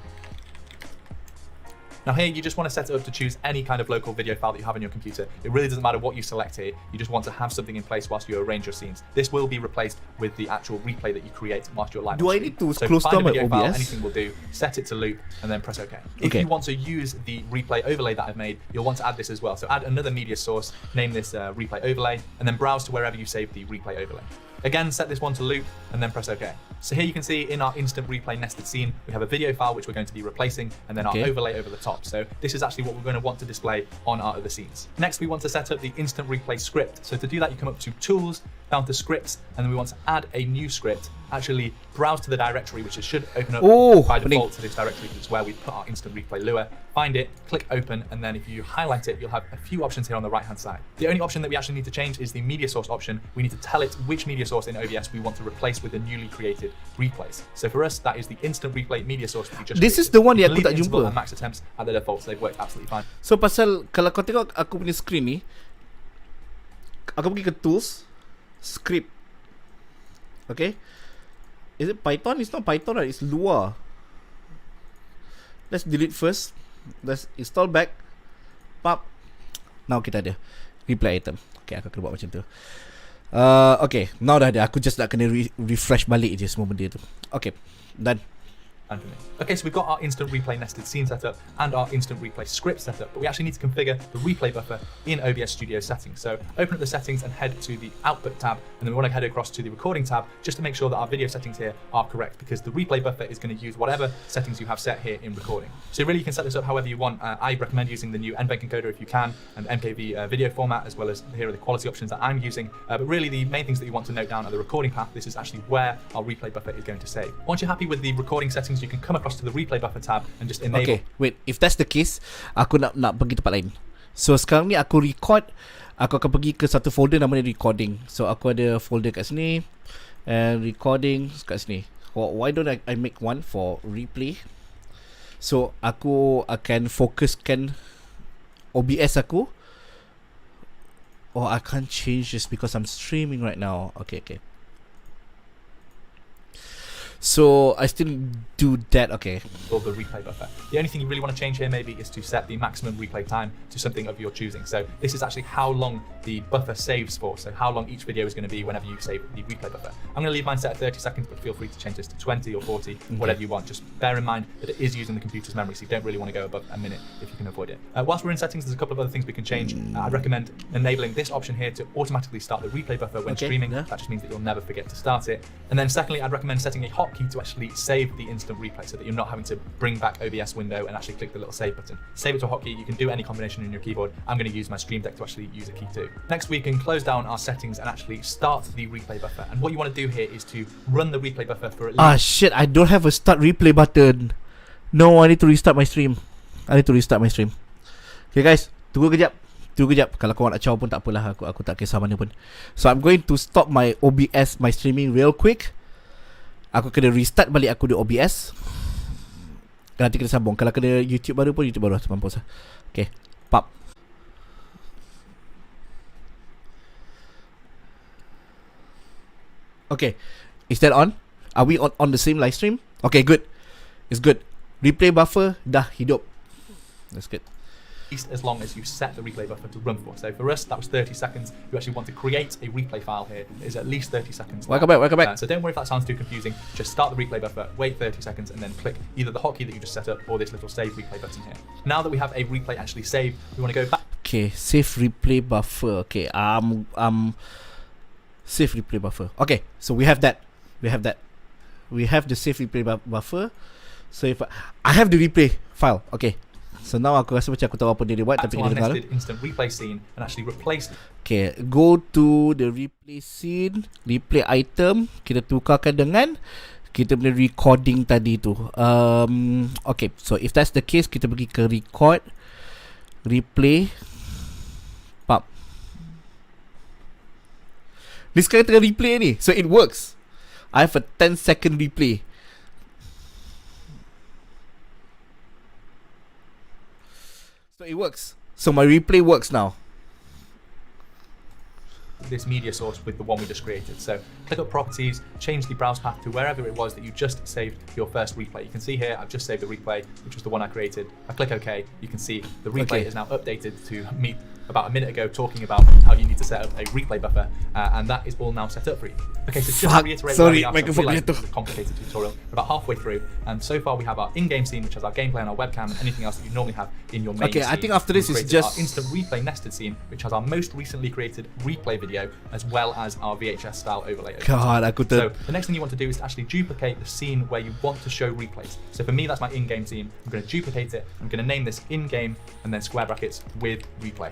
Now here you just want to set it up to choose any kind of local video file that you have on your computer. It really doesn't matter what you select here, you just want to have something in place whilst you arrange your scenes. This will be replaced with the actual replay that you create whilst you're live. Do I need to close down my OBS? File, anything will do, set it to loop and then press OK. If you want to use the replay overlay that I've made, you'll want to add this as well. So add another media source, name this replay overlay, and then browse to wherever you save the replay overlay. Again, set this one to loop and then press OK. So here you can see in our instant replay nested scene, we have a video file which we're going to be replacing and then our overlay over the top. So this is actually what we're going to want to display on our other scenes. Next, we want to set up the instant replay script. So to do that, you come up to Tools, down to Scripts, and then we want to add a new script actually browse to the directory, which it should open up Oh, by pening. default to this directory, which is where we put our instant replay lure. Find it, click open, and then if you highlight it, you'll have a few options here on the right-hand side. The only option that we actually need to change is the media source option. We need to tell it which media source in OBS we want to replace with the newly created replays. So for us, that is the instant replay media source that we just This is created. the one You yang can aku leave tak the interval jumpa. and max attempts at the default, so they've worked absolutely fine. So pasal kalau kau tengok aku punya screen ni, aku pergi ke tools, script. Okay? Is it Python? It's not Python, right? It's Lua. Let's delete first. Let's install back. Pop. Now kita ada replay item. Okay, aku kena buat macam tu. Okay, now dah ada. Aku just nak kena refresh balik je semua benda tu. Okay, done. And for me. Okay, so we've got our instant replay nested scene setup and our instant replay script setup, but we actually need to configure the replay buffer in OBS Studio settings. So open up the settings and head to the output tab, and then we want to head across to the recording tab just to make sure that our video settings here are correct, because the replay buffer is going to use whatever settings you have set here in recording. So really you can set this up however you want. I recommend using the new NVENC encoder if you can, and MKV video format, as well as here are the quality options that I'm using. But really the main things that you want to note down are the recording path. This is actually where our replay buffer is going to save. Once you're happy with the recording settings, you can come across to the replay buffer tab and just enable. Okay, wait. If that's the case, aku nak pergi tempat lain. So sekarang ni aku record, aku akan pergi ke satu folder namanya recording. So aku ada folder kat sini and recording kat sini. Why don't I make one for replay? So aku akan fokuskan OBS aku. Oh, I can't change this because I'm streaming right now. Okay. So I still do that, okay. Or the replay buffer. The only thing you really want to change here maybe is to set the maximum replay time to something of your choosing. So this is actually how long the buffer saves for, so how long each video is going to be whenever you save the replay buffer. I'm going to leave mine set at 30 seconds, but feel free to change this to 20 or 40, whatever you want. Just bear in mind that it is using the computer's memory, so you don't really want to go above a minute if you can avoid it. Whilst we're in settings, there's a couple of other things we can change. I'd recommend enabling this option here to automatically start the replay buffer when streaming. Yeah. That just means that you'll never forget to start it. And then secondly, I'd recommend setting a hotkey to actually save the instant replay so that you're not having to bring back OBS window and actually click the little save button. Save it to a hotkey. You can do any combination in your keyboard. I'm going to use my Stream Deck to actually use a key too. Next, we can close down our settings and actually start the replay buffer. And what you want to do here is to run the replay buffer for at least... Ah shit, I don't have a start replay button. No, I need to restart my stream. Okay guys, tunggu kejap. Kalau korang nak caw pun tak apalah, aku tak kisah mana pun. So I'm going to stop my OBS, my streaming real quick. Aku kena restart balik aku di OBS. Nanti kena sambung. Kalau kena YouTube baru pun YouTube baru mampus lah. Okay, pop. Okay, is that on? Are we on the same live stream? Okay, good. It's good. Replay buffer dah hidup. That's good. As long as you set the replay buffer to run for. So for us, that was 30 seconds. You actually want to create a replay file here that is at least 30 seconds long. Welcome back. So don't worry if that sounds too confusing. Just start the replay buffer, wait 30 seconds, and then click either the hotkey that you just set up or this little save replay button here. Now that we have a replay actually saved, we want to go back. Okay, save replay buffer. Okay, save replay buffer. Okay, so we have that. We have the save replay buffer. So if I have the replay file. Okay. So now aku rasa macam aku tahu apa dia buat, tapi kita dengar. Instant replay scene and actually replace. Okay, go to the replay scene, replay item, kita tukarkan dengan kita punya recording tadi tu. Okay, so if that's the case, kita pergi ke record, replay, pop. Ni sekarang tengah replay ni, so it works. I have a 10-second replay. So it works. So my replay works now. This media source with the one we just created. So click up properties, change the browse path to wherever it was that you just saved your first replay. You can see here I've just saved the replay, which was the one I created. I click OK, you can see the replay is now updated to me about a minute ago talking about how you need to set up a replay buffer, and that is all now set up for you. Okay, so just to reiterate, sorry, I realized this is a complicated tutorial. We're about halfway through, and so far we have our in-game scene, which has our gameplay and our webcam, and anything else that you normally have in your main scene. I think after this is just our instant replay nested scene, which has our most recently created replay video, as well as our VHS style overlay. God, So the next thing you want to do is to actually duplicate the scene where you want to show replays. So for me, that's my in-game scene. I'm going to duplicate it. I'm going to name this in-game and then square brackets with replay.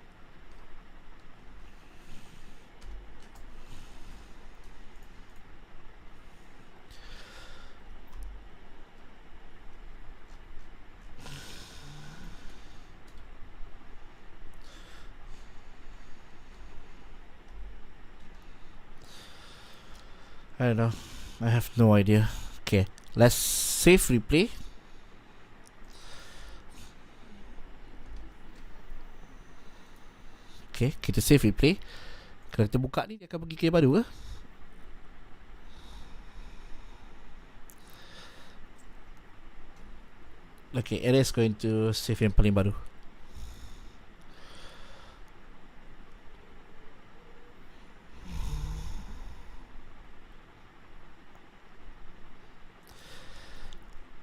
I don't know. I have no idea. Okay, let's save replay. Okay, kita save replay. Kalau kita buka ni, dia akan pergi ke baru ke? Okay, it is going to save yang paling baru.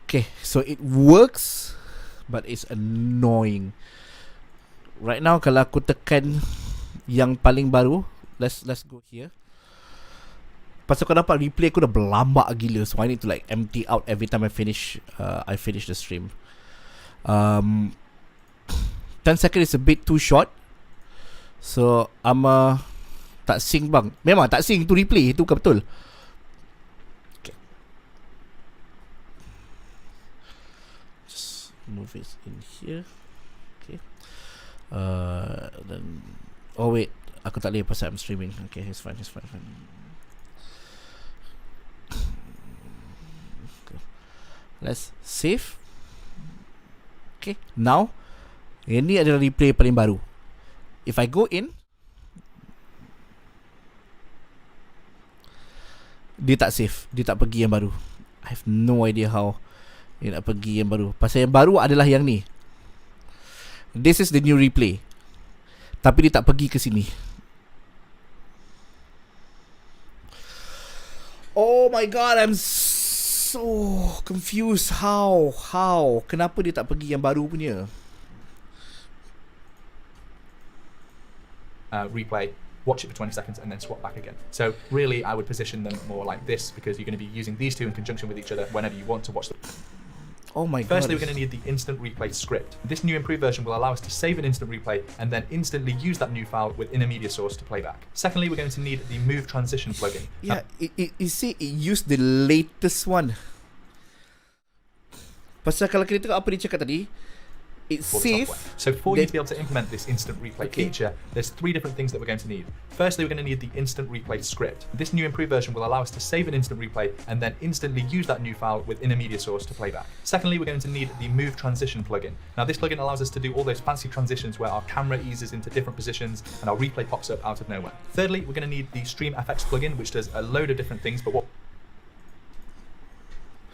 Okay, so it works, but it's annoying. Right now, kalau aku tekan yang paling baru, let's go here. Pasal kau dapat replay aku dah berlambak gila, so I need to like empty out every time I finish the stream. 10 seconds is a bit too short, so tak sync bang. Memang tak sync, tu replay, itu kan betul. Okay. Just move it in here. Okay. Then oh wait, aku tak boleh pasal I'm streaming. Okay, it's fine. Let's save. Okay, now ini adalah replay paling baru. If I go in, dia tak save, dia tak pergi yang baru. I have no idea how dia nak pergi yang baru. Pasal yang baru adalah yang ni. This is the new replay, tapi dia tak pergi ke sini. Oh my god, I'm so confused. How? Kenapa dia tak pergi yang baru punya? Replay, watch it for 20 seconds, and then swap back again. So really, I would position them more like this because you're going to be using these two in conjunction with each other whenever you want to watch them. Oh my god. Firstly, we're going to need the instant replay script. This new improved version will allow us to save an instant replay and then instantly use that new file within a media source to play back. Secondly, we're going to need the move transition plugin. Yeah, you see, it used the latest one. Pasal kalau kita tengok apa dia cakap tadi, it's For the safe. software. So for you to be able to implement this instant replay feature, there's 3 different things that we're going to need. Firstly, we're going to need the instant replay script. This new improved version will allow us to save an instant replay and then instantly use that new file within a media source to play back. Secondly, we're going to need the move transition plugin. Now this plugin allows us to do all those fancy transitions where our camera eases into different positions and our replay pops up out of nowhere. Thirdly, we're going to need the Stream FX plugin, which does a load of different things, but what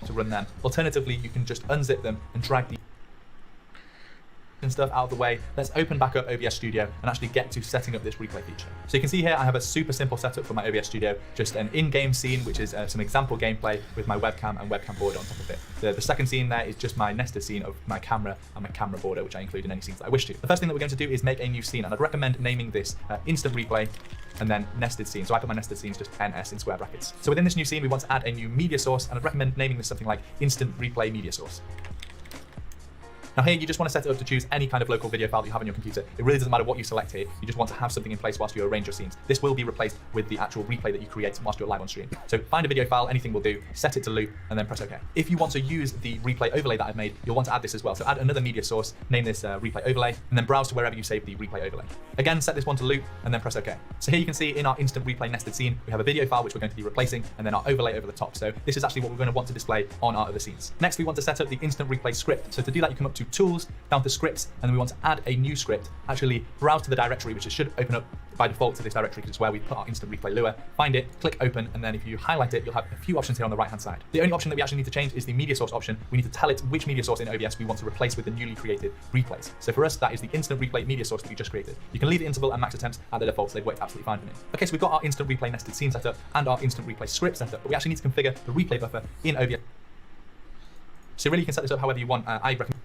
to run them. Alternatively, you can just unzip them and drag the and stuff out of the way. Let's open back up OBS Studio and actually get to setting up this replay feature. So you can see here I have a super simple setup for my OBS Studio, just an in-game scene which is some example gameplay with my webcam and webcam border on top of it. The second scene there is just my nested scene of my camera and my camera border, which I include in any scenes that I wish to. The first thing that we're going to do is make a new scene, and I'd recommend naming this instant replay and then nested scene. So I put my nested scenes just NS in square brackets. So within this new scene we want to add a new media source, and I'd recommend naming this something like instant replay media source. Now here you just want to set it up to choose any kind of local video file that you have on your computer. It really doesn't matter what you select here, you just want to have something in place whilst you arrange your scenes. This will be replaced with the actual replay that you create whilst you're live on stream. So find a video file, anything will do, set it to loop, and then press OK. If you want to use the replay overlay that I've made, you'll want to add this as well. So add another media source, name this replay overlay, and then browse to wherever you save the replay overlay. Again, set this one to loop, and then press OK. So here you can see in our instant replay nested scene, we have a video file which we're going to be replacing, and then our overlay over the top. So this is actually what we're going to want to display on our other scenes. Next, we want to set up the instant replay script. So to do that, you come up to Tools, down to Scripts, and then we want to add a new script. Actually, browse to the directory, which should open up by default to this directory, because it's where we put our instant replay lure. Find it, click open, and then if you highlight it, you'll have a few options here on the right hand side. The only option that we actually need to change is the media source option. We need to tell it which media source in OBS we want to replace with the newly created replays. So for us, that is the instant replay media source that we just created. You can leave the interval and max attempts at the defaults, they've worked absolutely fine for me. Okay, so we've got our instant replay nested scene set up and our instant replay script set up, but we actually need to configure the replay buffer in OBS. So really you can set this up however you want. I recommend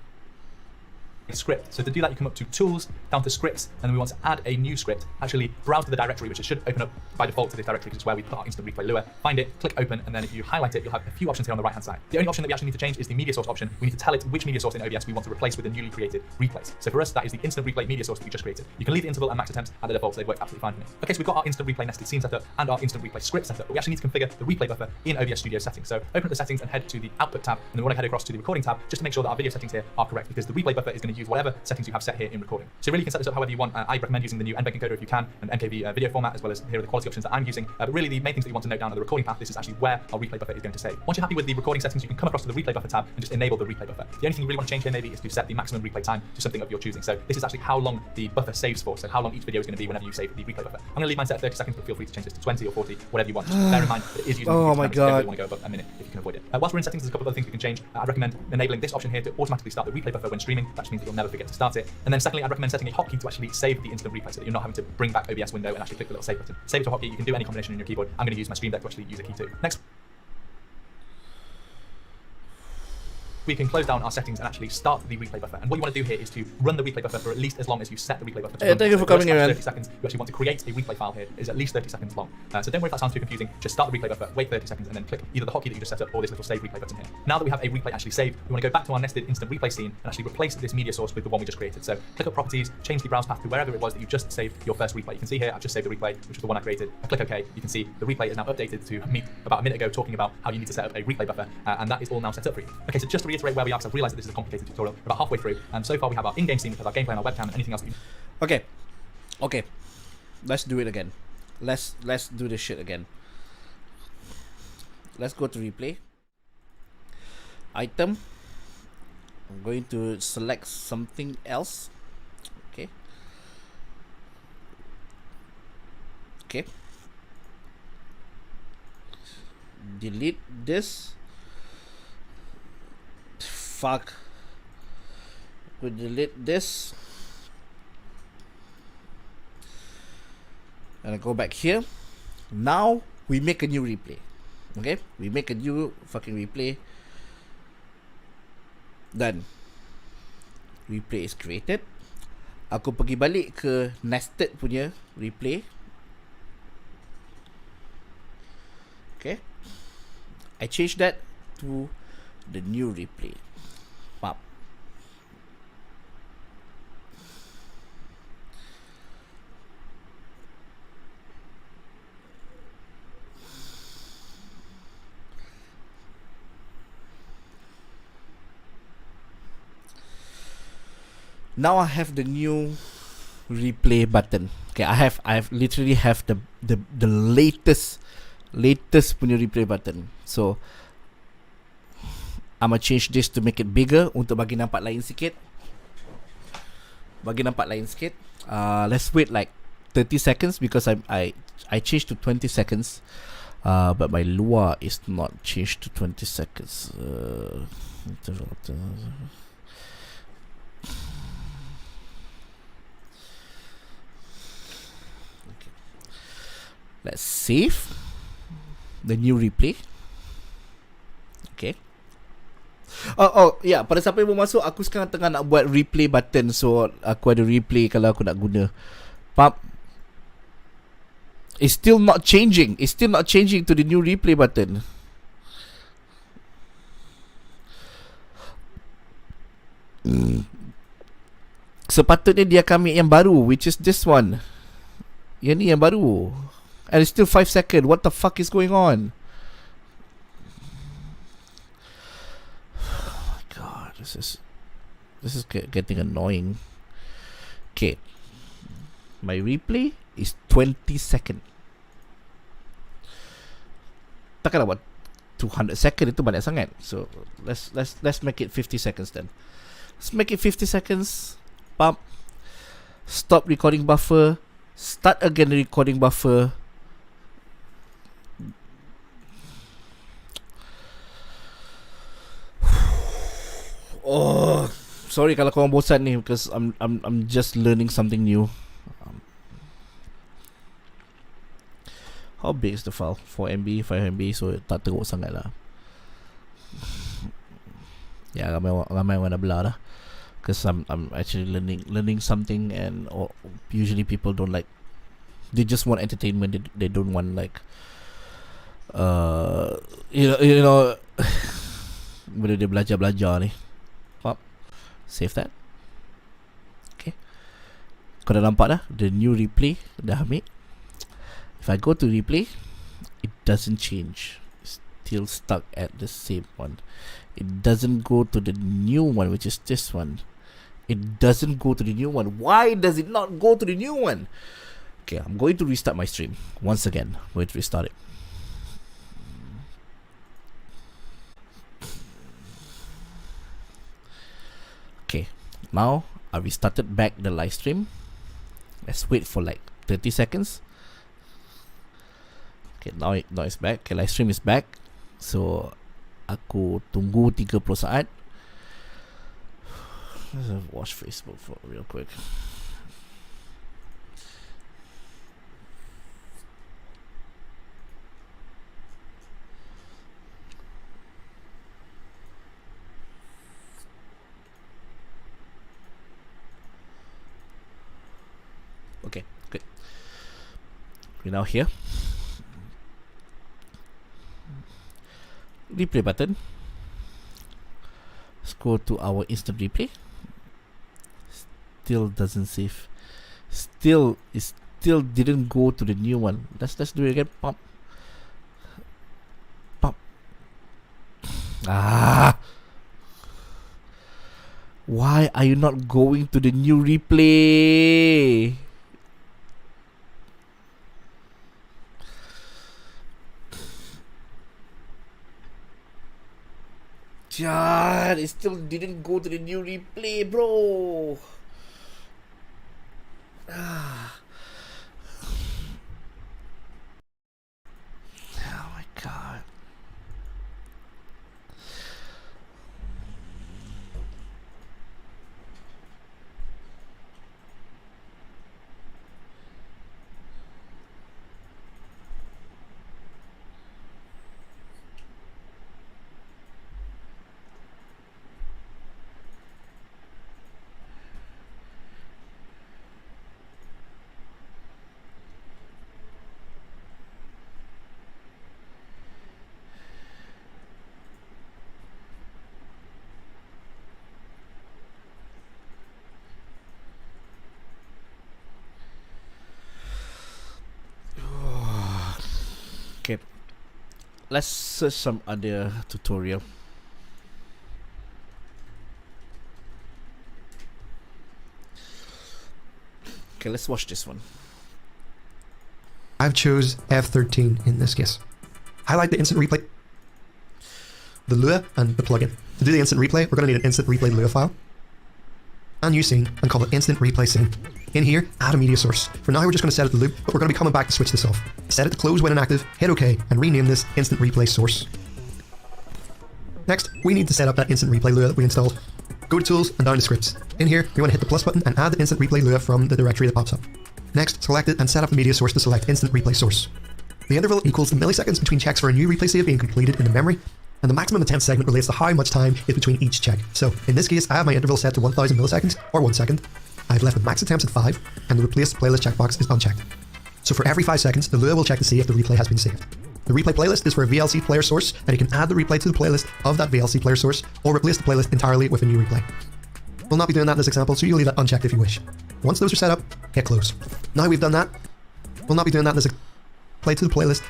script. So to do that, you come up to Tools, down to Scripts, and then we want to add a new script. Actually, browse to the directory, which it should open up by default to this directory, because it's where we put our instant replay lure. Find it, click open, and then if you highlight it, you'll have a few options here on the right hand side. The only option that we actually need to change is the media source option. We need to tell it which media source in OBS we want to replace with the newly created replays. So for us, that is the instant replay media source that we just created. You can leave the interval and max attempts at the defaults, they've worked absolutely fine for me. Okay, so we've got our instant replay nested scene set up and our instant replay script set up, but we actually need to configure the replay buffer in OBS Studio settings. So open up the settings and head to the output tab, and then we want to head across to the recording tab just to make sure that our video settings here are correct, because the replay buffer is going to use whatever settings you have set here in recording. So really you can set this up however you want. I recommend using the new NVENC encoder if you can, and MKV video format, as well as here are the quality options that I'm using. But really the main things that you want to note down are the recording path. This is actually where our replay buffer is going to save. Once you're happy with the recording settings, you can come across to the replay buffer tab and just enable the replay buffer. The only thing you really want to change here maybe is to set the maximum replay time to something of your choosing. So this is actually how long the buffer saves for, so how long each video is going to be whenever you save the replay buffer. I'm going to leave mine set at 30 seconds, but feel free to change this to 20 or 40, whatever you want. Just bear in mind that it is using Oh the my time, so you don't God. really want to go above a minute if you can avoid it. Whilst we're in settings, there's a couple of other things we can change. I'd recommend enabling this option here to automatically start the replay buffer when streaming. That just means that you'll never forget to start it. And then secondly, I'd recommend setting a hotkey to actually save the instant replay so that you're not having to bring back OBS window and actually click the little save button. Save it to a hotkey. You can do any combination on your keyboard. I'm going to use my Stream Deck to actually use a key too. Next, we can close down our settings and actually start the replay buffer. And what you want to do here is to run the replay buffer for at least as long as you set the replay buffer to run. thank you for So coming in, first man. 30 seconds, you actually want to create a replay file here. Is at least 30 seconds long. So don't worry if that sounds too confusing. Just start the replay buffer, wait 30 seconds, and then click either the hotkey that you just set up or this little save replay button here. Now that we have a replay actually saved, we want to go back to our nested instant replay scene and actually replace this media source with the one we just created. So click up properties, change the browse path to wherever it was that you just saved your first replay. You can see here I've just saved the replay, which is the one I created. I click OK. You can see the replay is now updated to me about a minute ago talking about how you need to set up a replay buffer, and that is all now set up for you. Okay, so just to reiterate where we are, because I've realized that this is a complicated tutorial. We're about halfway through, and so far we have our in-game scene, which has our gameplay and our webcam, and anything else that you... Okay, let's do it again. Let's do this shit again. Let's go to replay. Item. I'm going to select something else. Okay. Delete this. Fuck. We delete this. And I go back here. Now we make a new replay. Okay, we make a new fucking replay. Done. Replay is created. Aku pergi balik ke nested punya replay. Okay, I change that to the new replay. Pop. Now I have the new replay button. Okay, I have literally have the latest punya replay button. So I'ma change this to make it bigger untuk bagi nampak lain sikit. Let's wait like 30 seconds because I changed to 20 seconds. But my luar is not changed to 20 seconds. Let's save the new replay. Okay. Yeah, pada siapa yang mau masuk, aku sekarang tengah nak buat replay button. So aku ada replay kalau aku nak guna. Pap. It's still not changing to the new replay button. Sepatutnya dia akan ambil yang baru, which is this one. Yang ni yang baru. And it's still 5 seconds. What the fuck is going on? Oh my god, this is getting annoying. Okay, my replay is 20 seconds. Takkanlah buat 200 seconds, itu banyak sangat. So let's make it 50 seconds then. Let's make it 50 seconds. Pump. Stop recording buffer. Start again the recording buffer. Oh, sorry kalau korang bosan ni because I'm just learning something new. How big is the file? 4 MB, 5 MB, so tak teruk sangat lah. Ya, ramai orang dah belah dah. Because I'm actually learning something, and usually people don't like. They just want entertainment. They don't want like. You know. Bila dia belajar ni. Pop. Save that. Okay. Kau dah nampak dah the new replay dah ambil. If I go to replay, it doesn't change. It's still stuck at the same one. It doesn't go to the new one, which is this one. It doesn't go to the new one. Why does it not go to the new one? Okay, I'm going to restart my stream once again. I'm going to restart it. Okay, now I restarted back the live stream. Let's wait for like 30 seconds. Okay, now it's back. Okay, live stream is back. So aku tunggu 30 saat. Let's watch Facebook for real quick. Okay, good. We're now here. Replay button. Let's go to our instant replay. Still doesn't save. Still didn't go to the new one. Let's do it again. Pump. Pump. Ah. Why are you not going to the new replay? God, it still didn't go to the new replay, bro. Ah. Oh my God. Okay, let's search some other tutorial. Okay, let's watch this one. I've chose F13 in this case. Highlight the instant replay, the Lua, and the plugin. To do the instant replay, we're going to need an instant replay Lua file. And new scene, and call it instant replay scene. In here, add a media source. For now, we're just going to set it to loop, but we're going to be coming back to switch this off. Set it to close when inactive, hit OK, and rename this instant replay source. Next, we need to set up that instant replay Lua that we installed. Go to Tools and down to Scripts. In here, we want to hit the plus button and add the instant replay Lua from the directory that pops up. Next, select it and set up the media source to select instant replay source. The interval equals the milliseconds between checks for a new replay save being completed in the memory, and the maximum attempt segment relates to how much time is between each check. So, in this case, I have my interval set to 1000 milliseconds, or 1 second. I've left the max attempts at 5, and the replace playlist checkbox is unchecked. So for every 5 seconds, the Lua will check to see if the replay has been saved. The replay playlist is for a VLC player source, and you can add the replay to the playlist of that VLC player source, or replace the playlist entirely with a new replay. We'll not be doing that in this example, so you'll leave that unchecked if you wish. Once those are set up, hit close. Now we've done that, we'll not be doing that in this play to the playlist.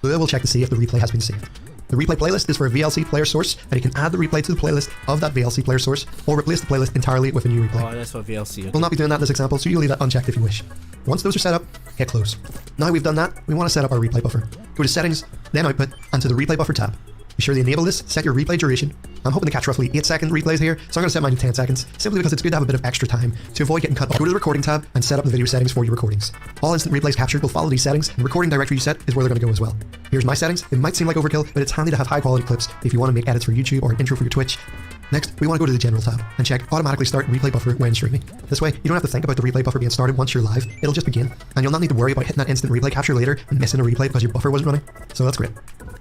Lua will check to see if the replay has been saved. The replay playlist is for a VLC player source, and you can add the replay to the playlist of that VLC player source, or replace the playlist entirely with a new replay. Oh, that's for VLC. Okay. We'll not be doing that in this example, so you'll leave that unchecked if you wish. Once those are set up, hit close. Now we've done that, we want to set up our replay buffer. Go to Settings, then Output, and to the Replay Buffer tab. Be sure to enable this, set your replay duration. I'm hoping to catch roughly 8-second replays here, so I'm going to set mine to 10 seconds, simply because it's good to have a bit of extra time to avoid getting cut off. Go to the Recording tab and set up the video settings for your recordings. All instant replays captured will follow these settings, and the recording directory you set is where they're going to go as well. Here's my settings. It might seem like overkill, but it's handy to have high quality clips if you want to make edits for YouTube or an intro for your Twitch. Next, we want to go to the General tab and check Automatically Start Replay Buffer when streaming. This way, you don't have to think about the replay buffer being started once you're live. It'll just begin, and you'll not need to worry about hitting that instant replay capture later and missing a replay because your buffer wasn't running. So that's great.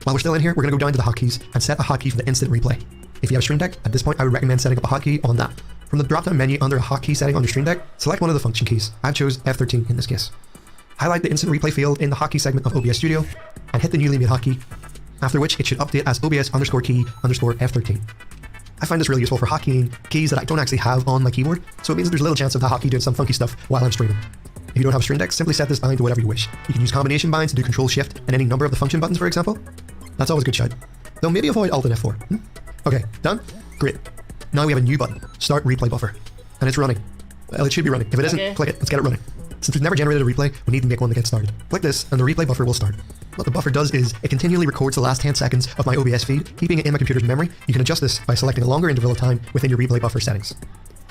While we're still in here, we're going to go down to the hotkeys and set a hotkey for the instant replay. If you have Stream Deck, at this point I would recommend setting up a hotkey on that. From the drop-down menu under a hotkey setting on your Stream Deck, select one of the function keys. I chose F13 in this case. Highlight the instant replay field in the hotkey segment of OBS Studio, and hit the newly made hotkey, after which it should update as OBS_key_F13. I find this really useful for hotkeying keys that I don't actually have on my keyboard, so it means there's little chance of that hotkey doing some funky stuff while I'm streaming. If you don't have a Stream Deck, simply set this bind to whatever you wish. You can use combination binds to do Control-Shift and any number of the function buttons, for example. That's always a good shout. Though maybe avoid Alt and F4. Okay, done? Great. Now we have a new button, Start Replay Buffer. And it's running. Well, it should be running. If it isn't, Okay. click it. Let's get it running. Since we've never generated a replay, we need to make one that gets started. Click this, and the replay buffer will start. What the buffer does is, it continually records the last 10 seconds of my OBS feed, keeping it in my computer's memory. You can adjust this by selecting a longer interval of time within your replay buffer settings.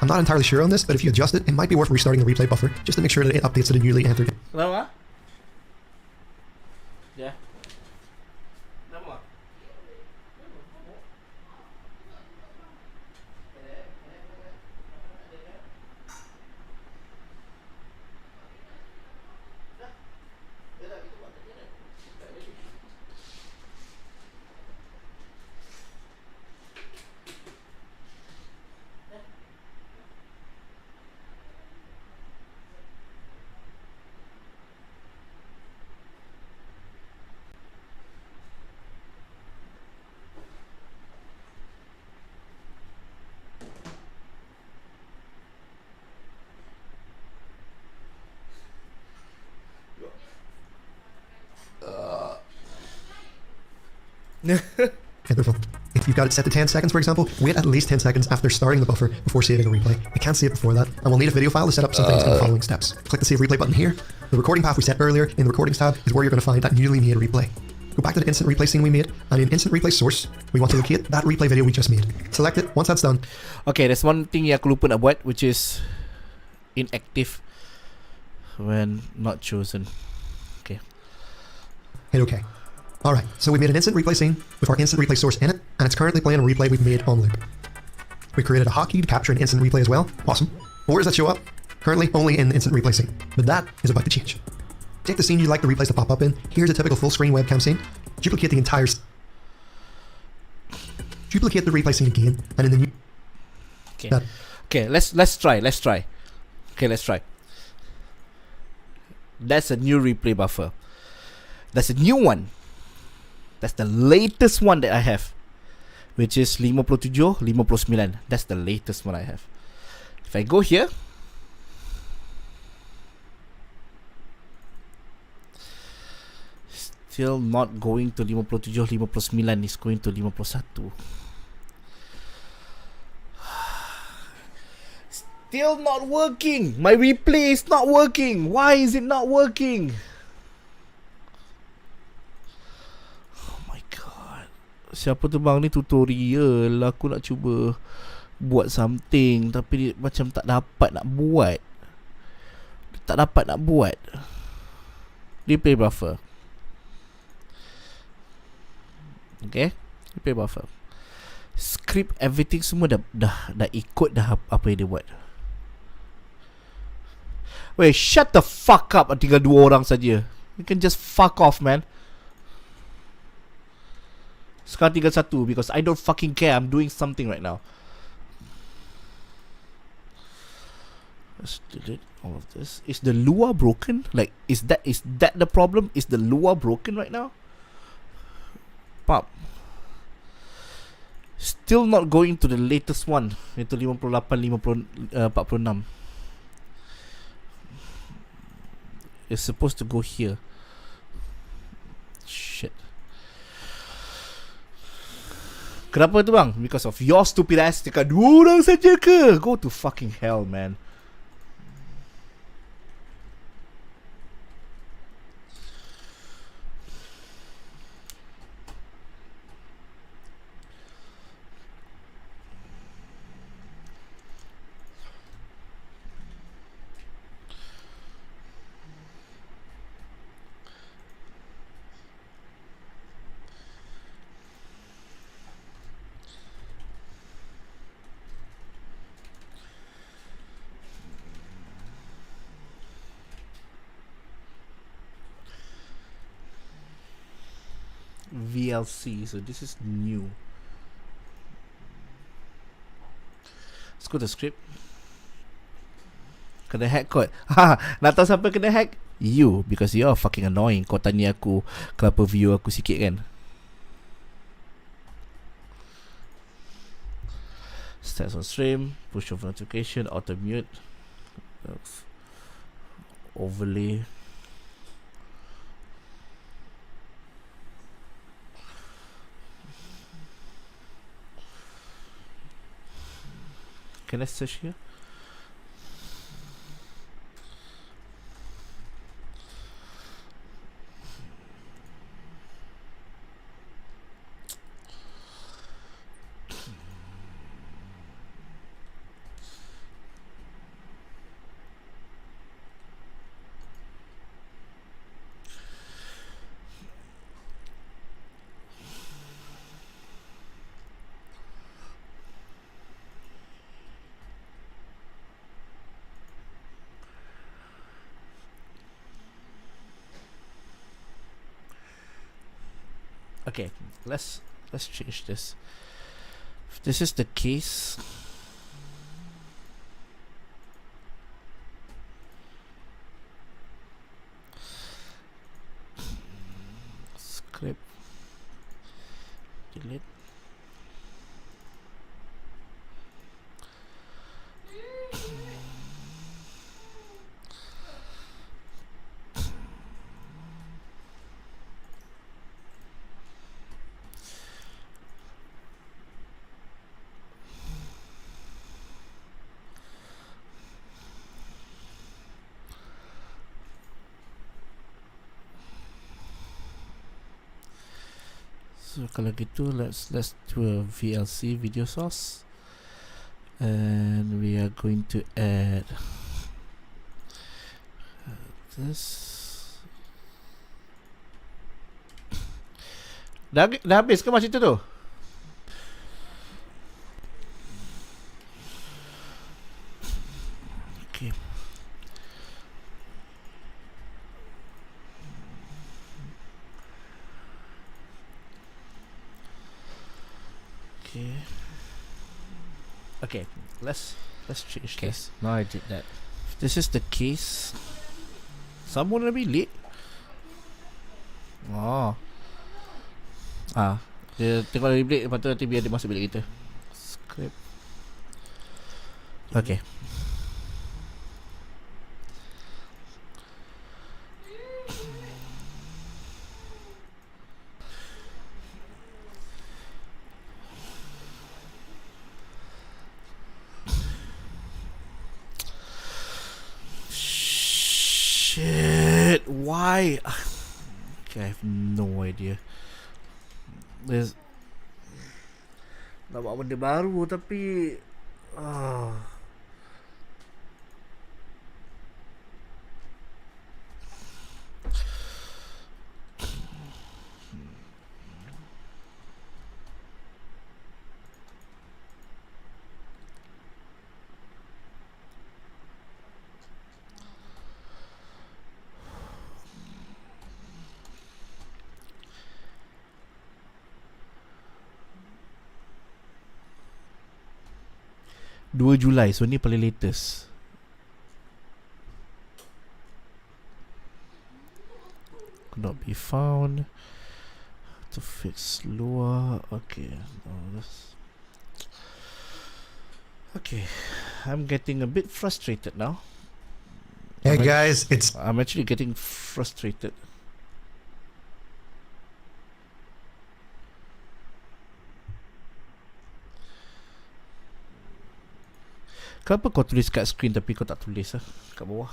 I'm not entirely sure on this, but if you adjust it, it might be worth restarting the replay buffer, just to make sure that it updates to the newly entered. Kenapa? Ya. Kenapa? Interval. If you've got it set to 10 seconds, for example, wait at least 10 seconds after starting the buffer before saving a replay. I can't save before that, and we'll need a video file to set up some things in the following steps. Click the Save Replay button here. The recording path we set earlier in the Recordings tab is where you're going to find that newly made replay. Go back to the instant replay scene we made, and in instant replay source, we want to locate that replay video we just made. Select it. Once that's done, Okay, there's one thing yang aku lupa nak buat, which is inactive when not chosen. Okay. hit OK. Alright, so we made an instant replay scene with our instant replay source in it, and it's currently playing a replay we've made on loop. We created a hotkey to capture an instant replay as well. Awesome. But where does that show up? Currently only in the instant replay scene, but that is about to change. Take the scene you'd like the replays to pop up in. Here's a typical full screen webcam scene. Duplicate the entire duplicate the replay scene again, and in the new Okay. Okay, let's try. Okay, let's try. That's a new replay buffer. That's a new one. That's the latest one that I have, which is 57, 59. That's the latest one I have. If I go here, still not going to 57, 59. It's going to 51. Still not working. My replay is not working. Why is it not working? Oh my god. Siapa tu bang ni tutorial. Aku nak cuba buat something tapi dia macam tak dapat nak buat. Tak dapat nak buat. Replay buffer. Okay. Replay buffer. Script everything semua dah ikut dah apa yang dia buat. Wait, shut the fuck up. Tinggal 2 orang saja. You can just fuck off, man. Sekarang tinggal 1 because I don't fucking care. I'm doing something right now. Let's delete all of this. Is the lure broken? Like, is that the problem? Is the lure broken right now? Pop. Still not going to the latest one. Itu 58, 46. It's supposed to go here. Shit. Kenapa tu bang? Because of your stupid ass. Dekat 2 orang saja ke? Go to fucking hell, man. VLC, so this is new. Let's go to script. Kena hack kot. Ha, nak tahu siapa kena hack? You, because you're fucking annoying. Kau tanya aku kenapa view aku sikit kan. Stats on stream, push off notification, auto mute, overlay. Can I search here? Okay, let's change this. If this is the case, script delete. So kalau gitu, let's do a VLC video source, and we are going to add this. Dah habis ke macam tu? Okay. Okay, let's change this. Now I did that. If this is the case, someone will be late. Oh. Dia tengok dari bilik, lepas tu nanti biar dia masuk bilik kita. Script. Okay. Shit, why? Okay, I have no idea. There's nak buat benda baru tapi Julai, so ni paling latest. Could not be found. To fix lower. Okay. Okay. I'm getting a bit frustrated now. Hey guys, I'm actually getting frustrated. Kenapa kau tulis kat screen tapi kau tak tulis kat bawah?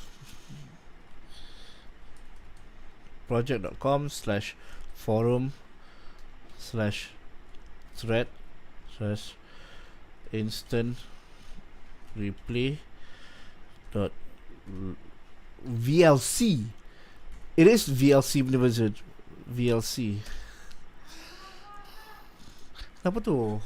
project.com/forum/thread/instant replay .vlc. It is VLC bener-bener VLC. Kenapa tu?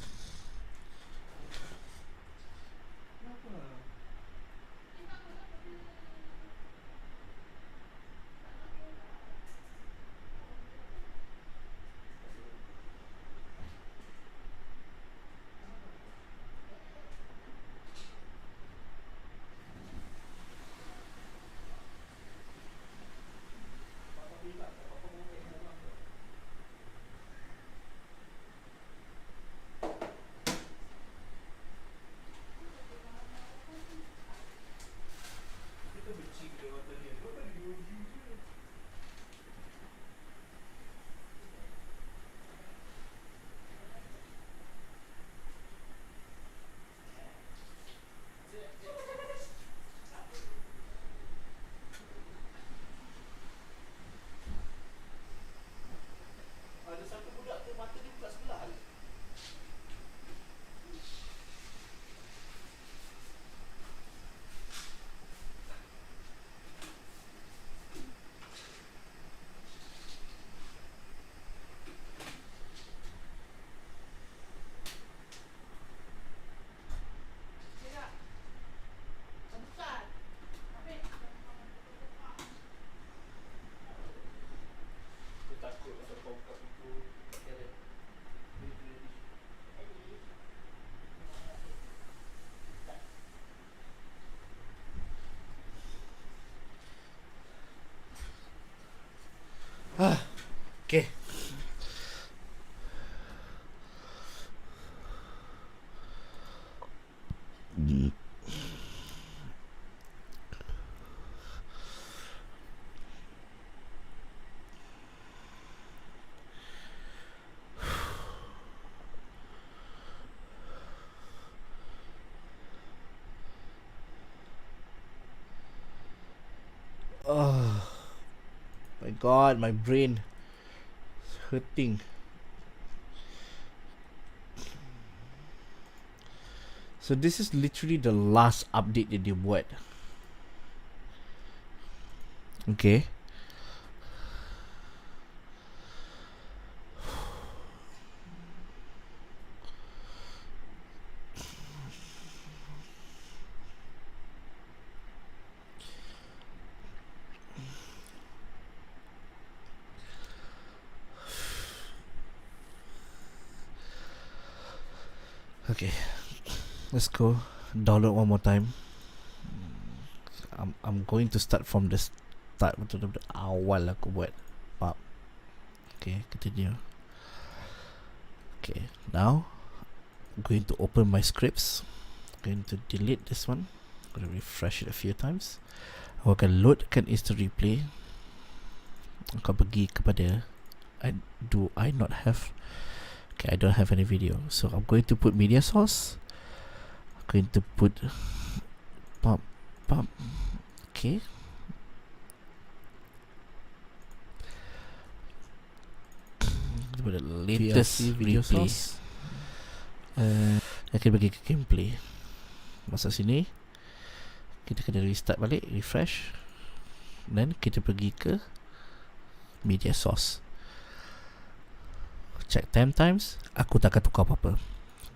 Okay. Oh my god, my brain is hurting. So this is literally the last update that they buat. Okay. Okay, let's go download one more time. I'm going to start from the start. Betul-betul awal aku buat. Pap. Okay, continue. Okay, now I'm going to open my scripts. I'm going to delete this one. I'm going to refresh it a few times. Aku akan loadkan instant replay. Aku pergi kepada do I not have. Okay, I don't have any video, so I'm going to put media source. I'm going to put pump. Okay. Put the latest video source. Akan bagi ke gameplay. Masuk sini. Kita kena restart balik, refresh. Dan kita pergi ke media source. Check 10 times. Aku tak akan tukar apa-apa.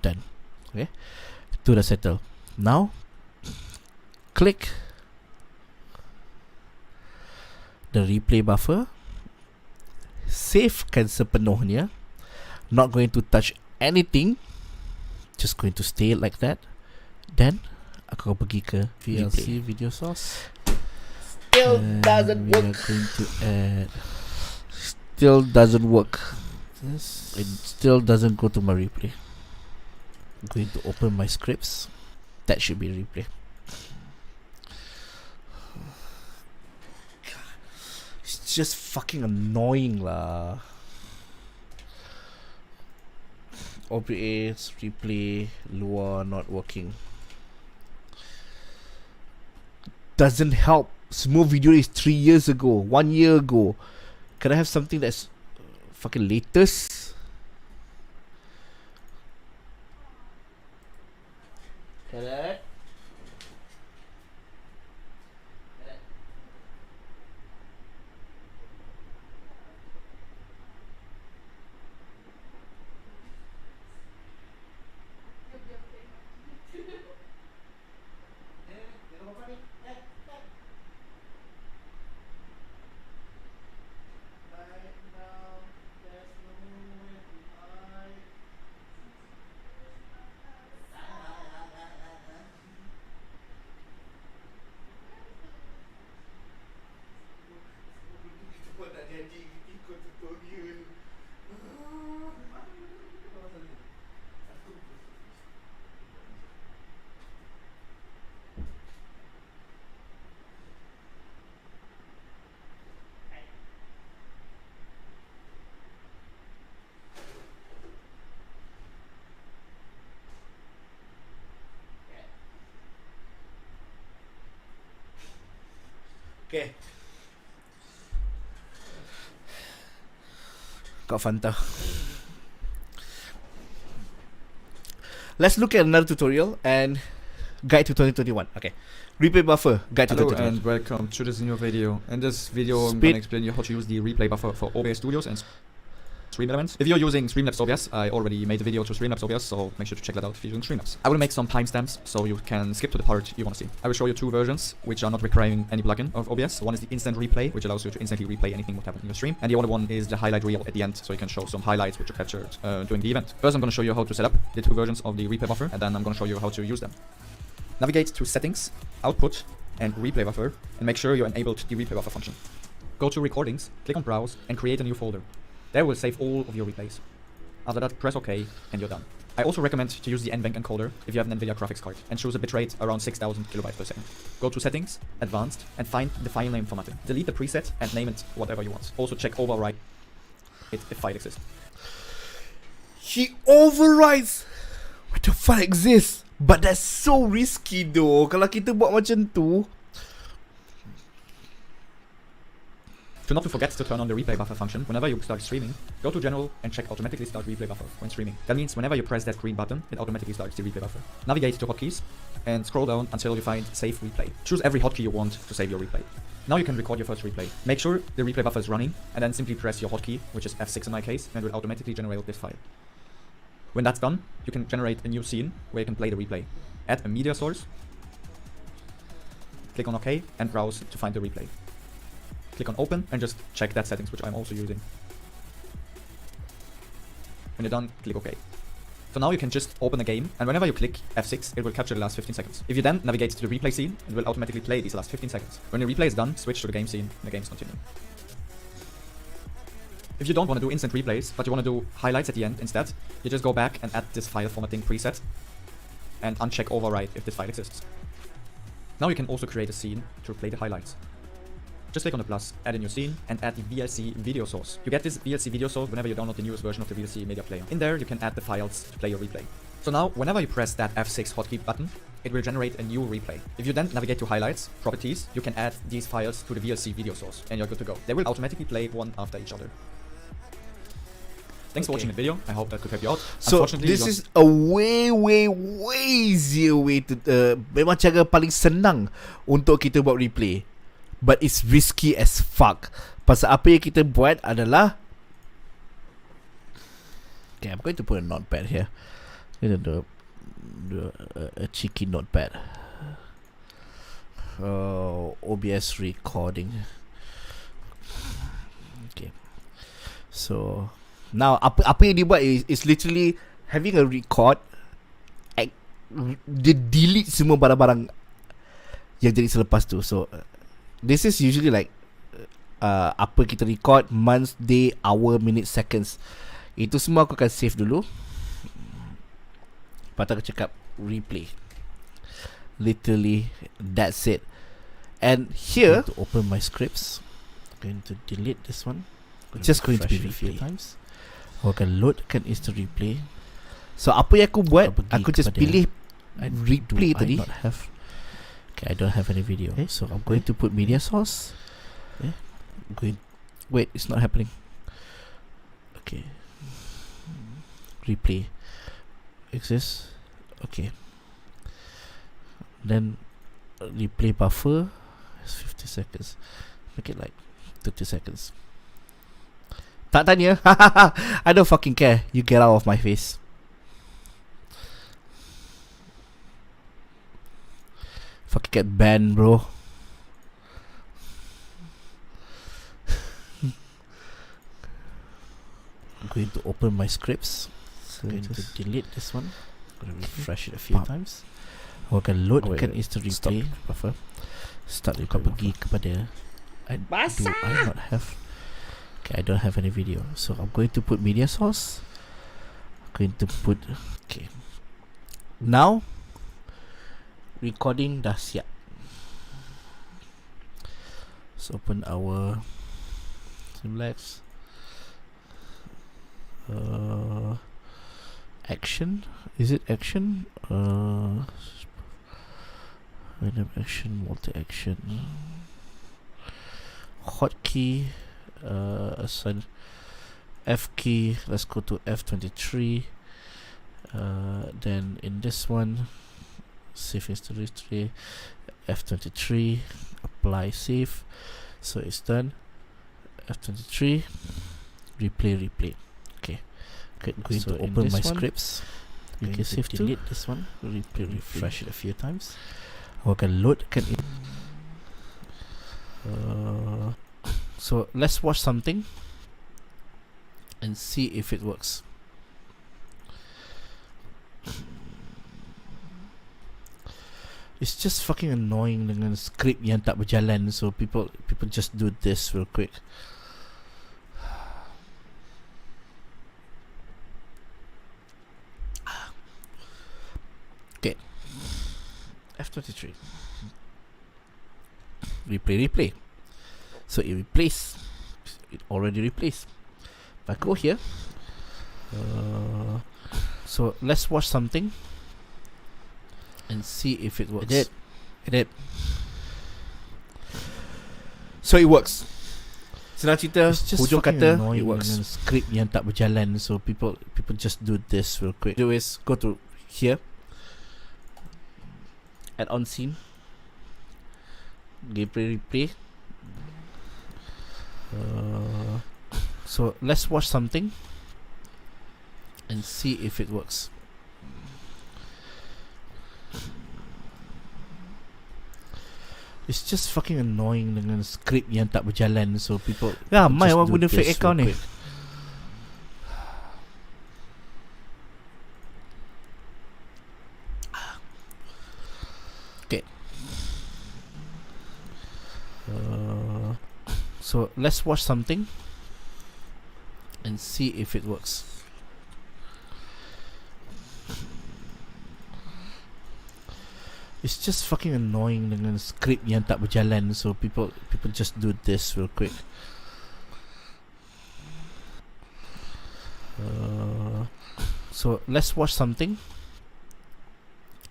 Done. Okay. Itu dah settle. Now click the replay buffer. Savekan sepenuhnya. Not going to touch anything. Just going to stay like that. Then aku akan pergi ke VLC video source. Still doesn't work. Going to add. Still doesn't work. It still doesn't go to my replay. I'm going to open my scripts. That should be replay. It's just fucking annoying lah. OBS replay luar not working. Doesn't help. Semua video is 3 years ago, 1 year ago. Can I have something that's fucking latest? Correct. Okay. Got Fanta. Let's look at another tutorial and guide to 2021. Okay. Replay buffer, guide to Hello 2021. and welcome to this new video. In this video I'm going to explain you how to use the replay buffer for OBS Studios and Stream Elements. If you're using Streamlabs OBS, I already made a video to Streamlabs OBS, so make sure to check that out if you're using Streamlabs. I will make some timestamps so you can skip to the part you want to see. I will show you two versions which are not requiring any plugin of OBS. One is the instant replay, which allows you to instantly replay anything what happened in your stream, and the other one is the highlight reel at the end, so you can show some highlights which are captured during the event. First I'm going to show you how to set up the two versions of the replay buffer, and then I'm going to show you how to use them. Navigate to Settings, Output, and Replay Buffer, and make sure you enabled the Replay Buffer function. Go to Recordings, click on Browse, and create a new folder. That will save all of your replays. After that, press OK, and you're done. I also recommend to use the NVENC encoder if you have an NVIDIA graphics card and choose a bitrate around 6000 kilobytes per second. Go to Settings, Advanced, and find the file name formatting. Delete the preset and name it whatever you want. Also check override it if file exists. He overrides what the fuck exists. But that's so risky though. Kalau kita buat macam tu. To not to forget to turn on the replay buffer function whenever you start streaming, go to General and check Automatically Start Replay Buffer when streaming. That means whenever you press that green button, it automatically starts the replay buffer. Navigate to hotkeys and scroll down until you find Save Replay. Choose every hotkey you want to save your replay. Now you can record your first replay. Make sure the replay buffer is running and then simply press your hotkey, which is F6 in my case, and it will automatically generate this file. When that's done, you can generate a new scene where you can play the replay. Add a media source, click on OK, and browse to find the replay. Click on Open and just check that settings, which I'm also using. When you're done, click OK. So now you can just open a game, and whenever you click F6, it will capture the last 15 seconds. If you then navigate to the replay scene, it will automatically play these last 15 seconds. When the replay is done, switch to the game scene, and the game is continuing. If you don't want to do instant replays, but you want to do highlights at the end instead, you just go back and add this file formatting preset, and uncheck override if this file exists. Now you can also create a scene to play the highlights. Just click on the plus, add a new scene, and add the VLC video source. You get this VLC video source whenever you download the newest version of the VLC media player. In there, you can add the files to play your replay. So now, whenever you press that F6 hotkey button, it will generate a new replay. If you then navigate to Highlights, Properties, you can add these files to the VLC video source, and you're good to go. They will automatically play one after each other. Thanks for watching the video. I hope that could help you out. So this is a way easier way to memang cara paling senang untuk kita buat replay. But it's risky as fuck. Pasal apa yang kita buat adalah, okay, I'm going to put a notepad here. Do a cheeky notepad. OBS recording. Okay. So now apa yang dia buat is literally having a record. Dia delete semua barang-barang yang jadi selepas tu. So this is usually like apa kita record, months, day, hour, minute, seconds. Itu semua aku akan save dulu. Lepas tu aku cakap replay. Literally that's it. And here, to open my scripts, I'm going to delete this one. Just going to be a few times. Aku akan loadkan instant replay. So apa yang aku buat, aku just pilih replay tadi. Okay, I don't have any video. So I'm going to put media source. Wait, it's not happening. Okay. Replay. Exists. Okay. Then replay buffer is 50 seconds. Make it like 30 seconds. Tak tanya. I don't fucking care. You get out of my face. Fucking get banned, bro. I'm going to open my scripts. So I'm going to delete this one. I'm going to refresh it a few times. Aku akan loadkan instant replay buffer. Start kau pergi kepada I not have. Okay, I don't have any video. So I'm going to put media source. I'm going to put, okay. Now recording dah siap. So open our Simlex. Action. Is it action? Random action, multi-action. Hotkey. Assign F key. Let's go to F23. Then in this one, save instant history. F23. Apply save. So it's done. F23. Replay. Okay. Going to open my scripts. You can save to delete this one. Replay, refresh it a few times. Aku akan loadkan it. So let's watch something and see if it works. It's just fucking annoying dengan script yang tak berjalan. So people just do this real quick. Okay. F23. Replay. So it replace. It already replaced. If I go here. So let's watch something and see if it works. It did. So it works. Senang cerita, hujung kata it works. Script yang tak berjalan, so people just do this real quick. Do is go to here, add on scene, gameplay replay. So let's watch something and see if it works. It's just fucking annoying dengan script yang tak berjalan, so people Mai orang guna fake account ni. Okay. So let's watch something and see if it works. It's just fucking annoying dengan script yang tak berjalan, so people just do this real quick. So let's watch something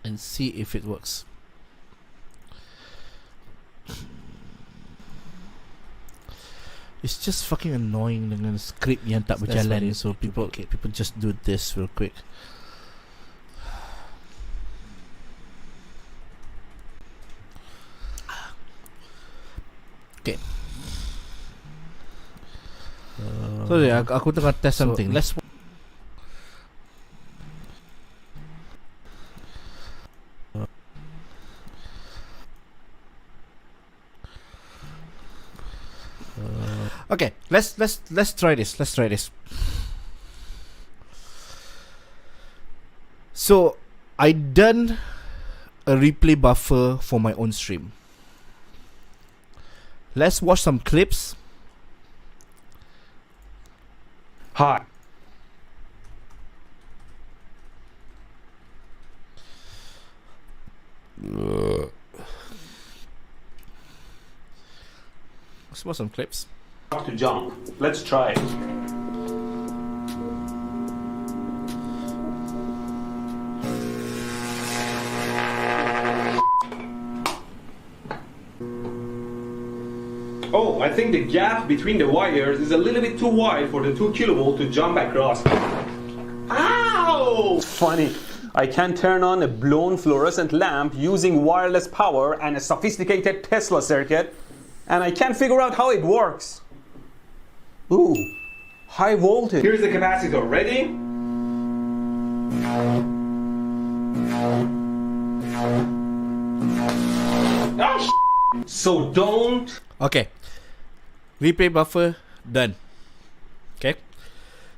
and see if it works. It's just fucking annoying dengan script yang tak berjalan, so people just do this real quick. Okay. So yeah, aku tengah test something. Let's okay, let's try this. Let's try this. So I done a replay buffer for my own stream. Let's watch some clips. Hi. Let's watch some clips. To jump. Let's try it. Oh, I think the gap between the wires is a little bit too wide for the 2 kilovolt to jump across. Ow! Funny. I can turn on a blown fluorescent lamp using wireless power and a sophisticated Tesla circuit, and I can't figure out how it works. Ooh, high voltage. Here's the capacitor. Ready? Oh, so don't. Okay. Replay buffer done. Okay.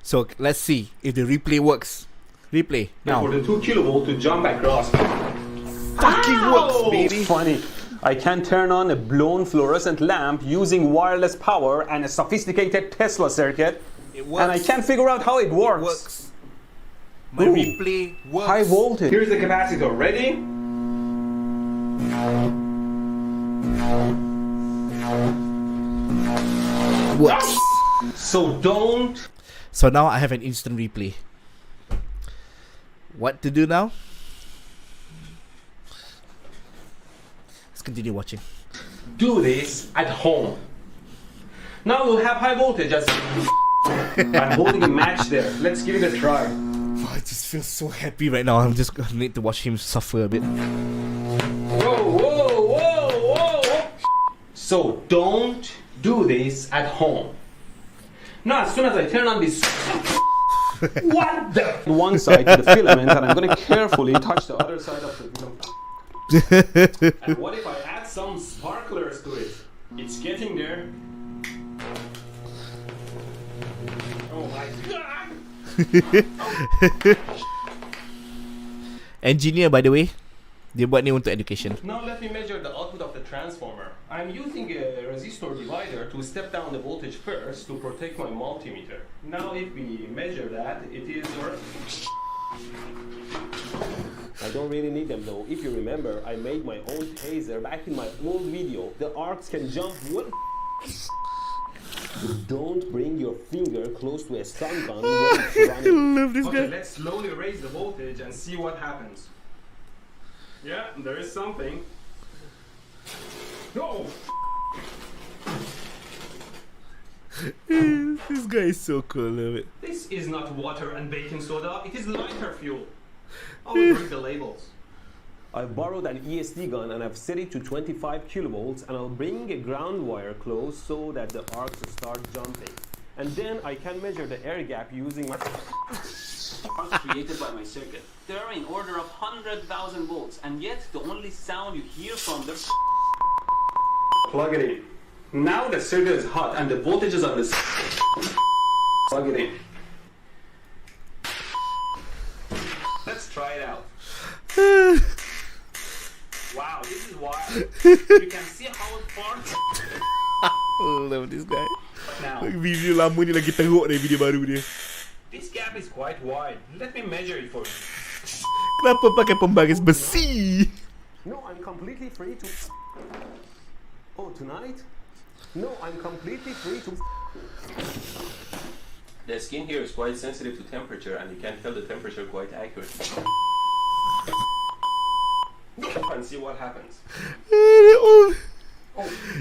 So let's see if the replay works. Replay now. For the 2 kilovolt to jump across. Fucking works, baby. Funny. I can turn on a blown fluorescent lamp using wireless power and a sophisticated Tesla circuit, and I can't figure out how it works. My replay works. High voltage. Here's the capacitor. Ready? Works. So don't. So now I have an instant replay. What to do now? Let's continue watching. Do this at home. Now we'll have high voltage as I'm holding a match there. Let's give it a try. Oh, I just feel so happy right now. I'm just gonna need to watch him suffer a bit. Whoa, whoa, whoa, whoa. So don't do this at home. Now as soon as I turn on this what the one side to the filament, and I'm gonna carefully touch the other side of the filament. And what if I add some sparklers to it? It's getting there. Oh my god! Engineer, by the way. Dia buat ni untuk education. Now let me measure the output of the transformer. I'm using a resistor divider to step down the voltage first to protect my multimeter. Now if we measure that, it is... I don't really need them though. If you remember, I made my own taser back in my old video. The arcs can jump. What? Don't bring your finger close to a stun gun when it's running. Love this Okay, guy. let's slowly raise the voltage and see what happens. Yeah, there is something. No! This guy is so cool. Love it. This is not water and baking soda, it is lighter fuel. I will read the labels. I borrowed an ESD gun and I've set it to 25 kilovolts, and I'll bring a ground wire close so that the arcs start jumping. And then I can measure the air gap using my arcs created by my circuit. They're in order of 100,000 volts, and yet the only sound you hear from the plug it in. Now the circuit is hot and the voltage is on this. Plug it in. Let's try it out. Wow, this is wild. You can see how far Love this guy. now. Video lama ni lagi teruk dari video baru dia. This gap is quite wide. Let me measure it for you. Kenapa pakai pembaris besi? No, I'm completely free to. Oh, tonight? No, I'm completely free to. The skin here is quite sensitive to temperature, and you can tell the temperature quite accurately. And see what happens.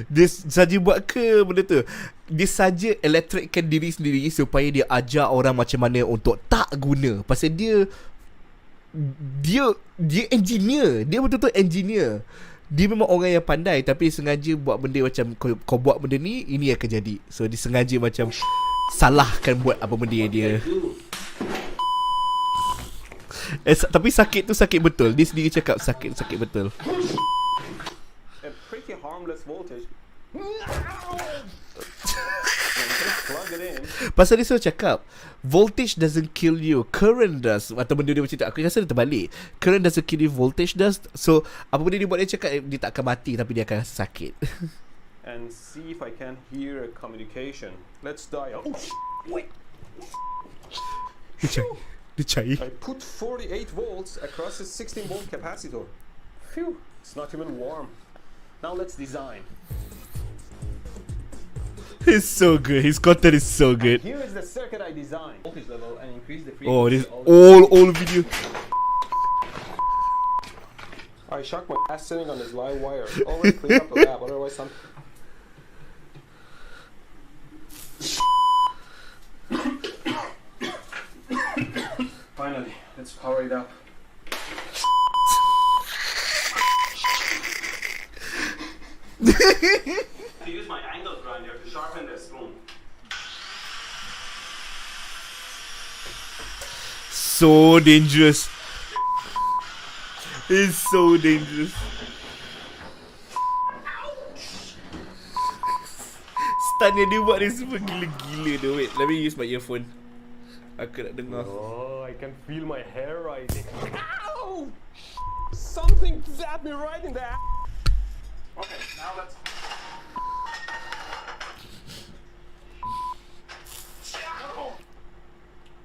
Dia saja buat ke benda tu? Dia saja electrickan diri sendiri supaya dia ajar orang macam mana untuk tak guna. Pasal dia engineer. Dia betul-betul engineer. Dia memang orang yang pandai, tapi dia sengaja buat benda macam kau buat benda ni, ini akan jadi. So dia sengaja macam salahkan buat apa benda dia. Tapi sakit tu sakit betul. Dia sendiri cakap sakit betul. A pretty harmless voltage. Plug it in. Pasal dia selalu cakap voltage doesn't kill you, current does. Atau benda dia macam tu. Aku rasa dia terbalik. Current doesn't kill you, voltage does. So apa benda dia buat, dia cakap dia tak akan mati, tapi dia akan rasa sakit. And see if I can hear a communication. Let's dial. Oh, wait. Dia cair. I put 48 volts across a 16 volt capacitor. Phew, it's not even warm. Now let's design. He's so good. His content is so good. Here is the circuit I designed. Voltage level and increase the frequency. Oh, this all video. I shocked my ass sitting on this live wire. Always clean up the lab, otherwise some. Finally, let's power it up. I use my angle grinder to sharpen the spoon. So dangerous. It's so dangerous. Stun yang dia buat ni semua gila-gila tu. Wait, let me use my earphone. Aku nak dengar. Oh, I can feel my hair rising. Ow! Something zapped me right in the ass. Okay, now let's.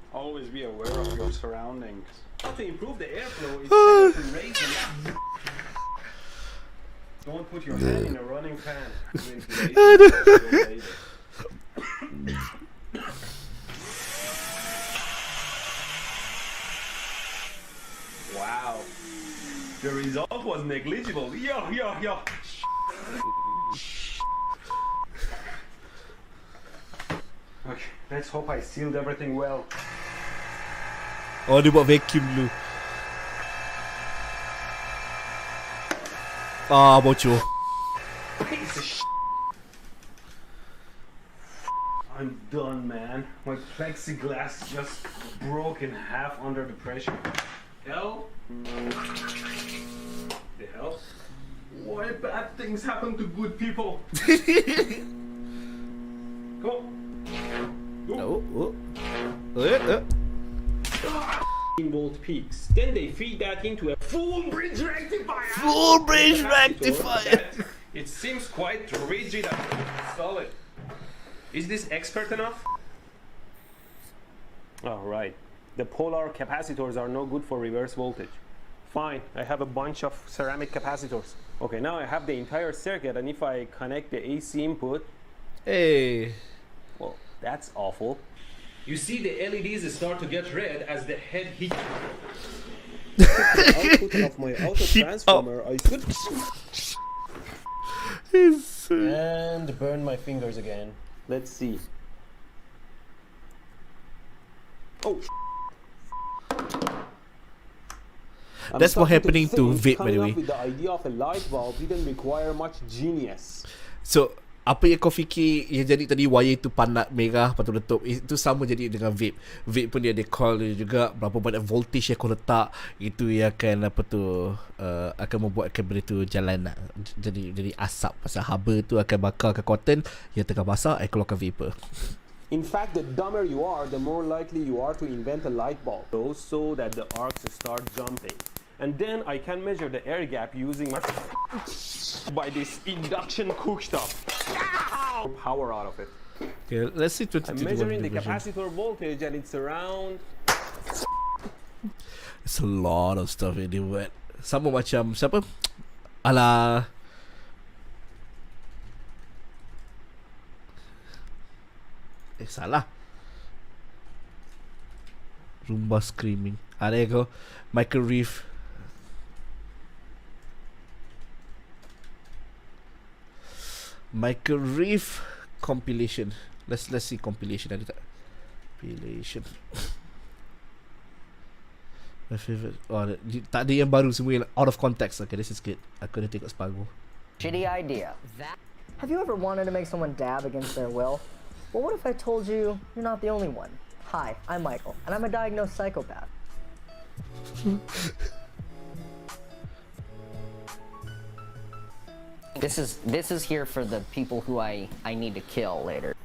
Always be aware of your surroundings. How to improve the airflow is better to raise the lab. Don't put your hand in a running fan. Wow. The result was negligible. Yo. Okay, let's hope I sealed everything well. Oh, dia buat vacuum dulu. Ah, bocor. Piece of shit. I'm done, man. My plexiglass just broke in half under the pressure. Hell? The hell? Why bad things happen to good people? Go. Oh. 15-volt peaks. Then they feed that into a full bridge rectifier. Full bridge rectifier. It seems quite rigid and solid. Is this expert enough? Oh, right. The polar capacitors are no good for reverse voltage. Fine, I have a bunch of ceramic capacitors. Okay, now I have the entire circuit, and if I connect the AC input, Hey. well, that's awful. You see the LEDs start to get red as the head heat. The output of my auto transformer, I should and burn my fingers again. Let's see. Oh. That's what happening to vape, by the way. With the idea of a light bulb didn't require much genius. So, apa yang kau fikir yang jadi tadi wire tu panat merah lepas tu letup, itu sama jadi dengan vape. Vape pun dia ada coil dia juga, berapa banyak voltage yang kau letak, itu yang akan apa tu akan membuatkan benda tu jalan, jadi asap. Pasal haba tu akan bakar ke cotton yang tengah basah, keluarkan vapor. In fact, the dumber you are, the more likely you are to invent a light bulb, so that the arcs start jumping. And then I can measure the air gap using my by this induction cooktop. Power out of it. Okay, let's see I'm 2021 measuring the version. capacitor voltage, and it's around. It's a lot of stuff yang dia buat. Sama macam siapa? Alah, salah. Roomba screaming. There you go. Michael Reeve. Michael Reeve compilation. Let's see compilation ada tak? Compilation. My favorite. Oh, tak ada yang baru, semua yang out of context. Okay, this is good. Aku dah tengok separuh. Shitty idea. Have you ever wanted to make someone dab against their will? Well, what if I told you you're not the only one? Hi, I'm Michael, and I'm a diagnosed psychopath. This is here for the people who I need to kill later.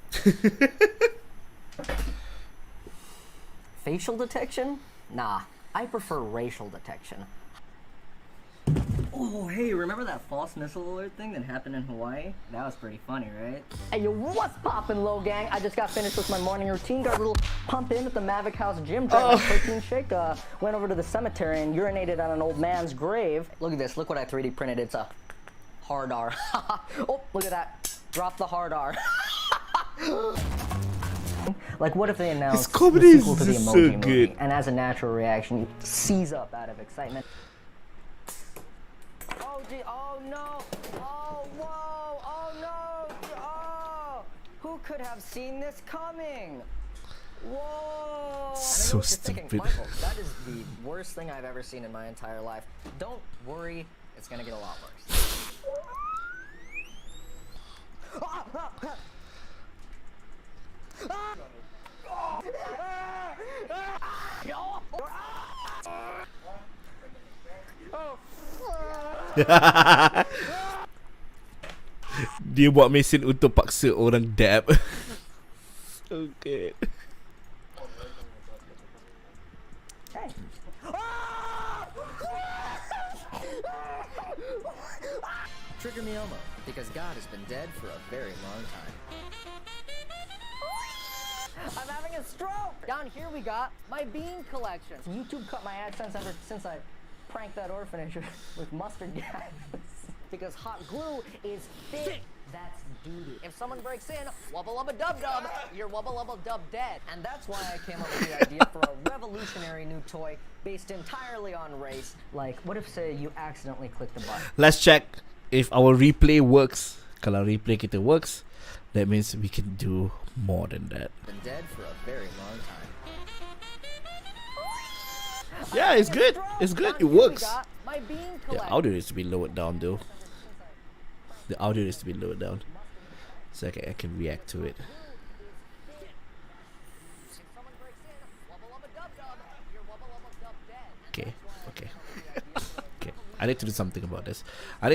Facial detection? Nah, I prefer racial detection. Oh, hey, remember that false missile alert thing that happened in Hawaii? That was pretty funny, right? Hey, yo, what's poppin', low gang? I just got finished with my morning routine, got a little pump in at the Mavic House gym, drank a protein shake, went over to the cemetery and urinated on an old man's grave. Look at this, look what I 3D printed. It's a hard R. Oh, look at that. Drop the hard R. Like, what if they announced the sequel to the Emoji Movie, and as a natural reaction, you seize up out of excitement. Oh, gee, oh no, oh, whoa, oh no, oh, who could have seen this coming? Whoa. So thinking, stupid. Michael, that is the worst thing I've ever seen in my entire life. Don't worry, it's gonna get a lot worse. Dia buat mesin untuk paksa orang dab. Okay. Trigger me Elmo, because God has been dead for a very long time. I'm having a stroke! Down here we got my bean collection. YouTube cut my AdSense ever since I pranked that orphanage with mustard gas. Because hot glue is thick. That's doo-doo. If someone breaks in, wubba lubba dub dub, you're wubba lubba dub dead. And that's why I came up with the idea for a revolutionary new toy based entirely on race. Like, what if, say, you accidentally click the button? Let's check if our replay works. Kalau replay kita works, that means we can do more than that. Been dead for a very long time. Yeah, it's good. It's good. It works. The audio needs to be lowered down though. The audio needs to be lowered down so I can react to it. Okay. Okay. I need to do something about this. I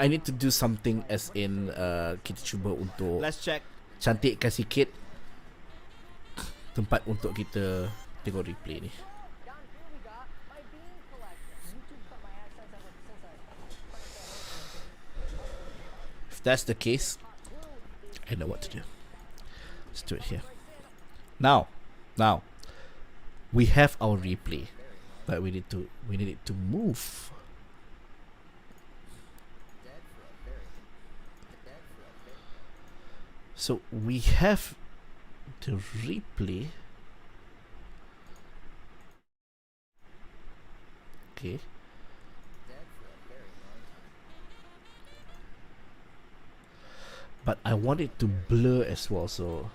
need to do something as in kita cuba untuk let's check cantikkan sikit tempat untuk kita tengok replay ni. If that's the case, I know what to do. Let's do it here. Now, we have our replay. but we need it to move. So we have the replay. Okay. But I want it to blur as well, so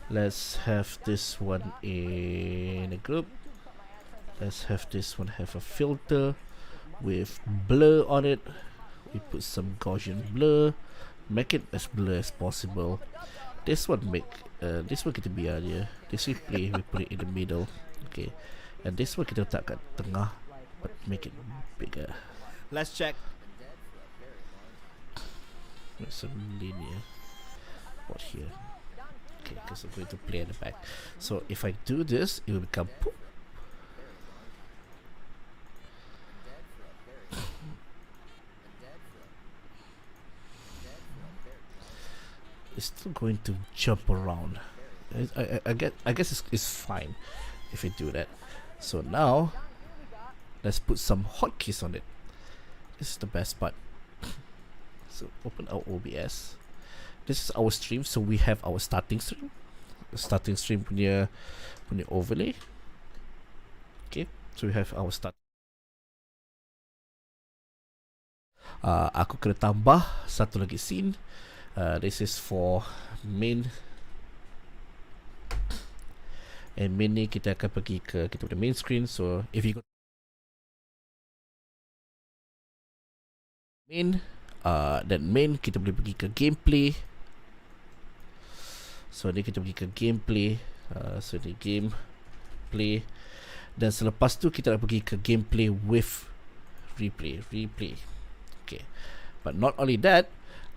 let's have this one in a group. Let's have this one have a filter with blur on it. We put some Gaussian blur, make it as blur as possible. This one kita biar je. This replay we put it in the middle. Okay. And this one kita letak kat tengah, but make it bigger. Let's check. Make some linear. What here? Okay, because I'm going to play at the back. So if I do this, it will become poop. It's still going to jump around. I guess it's fine if we do that. So now let's put some hotkeys on it. This is the best part. So open our OBS. This is our stream, so we have our starting stream. Starting stream punya overlay. Okay, so we have our start. Aku kena tambah satu lagi scene. This is for main. And main ni kita akan pergi ke kita punya main screen. So if you go main, dan main kita boleh pergi ke gameplay. So ni kita pergi ke gameplay. So ni gameplay. Dan selepas tu kita nak pergi ke gameplay with replay. Okay. But not only that,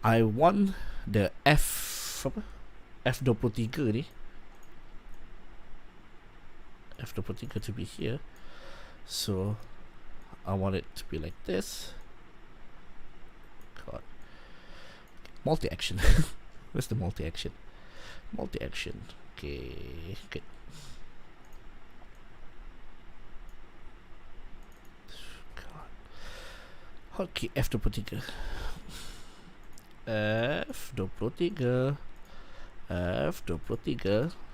I want the F23 ni. F23 to be here. So I want it to be like this. God. Multi-action. Where's the multi-action? Multi-action. Okay. Good. God. Okay, F23. F23.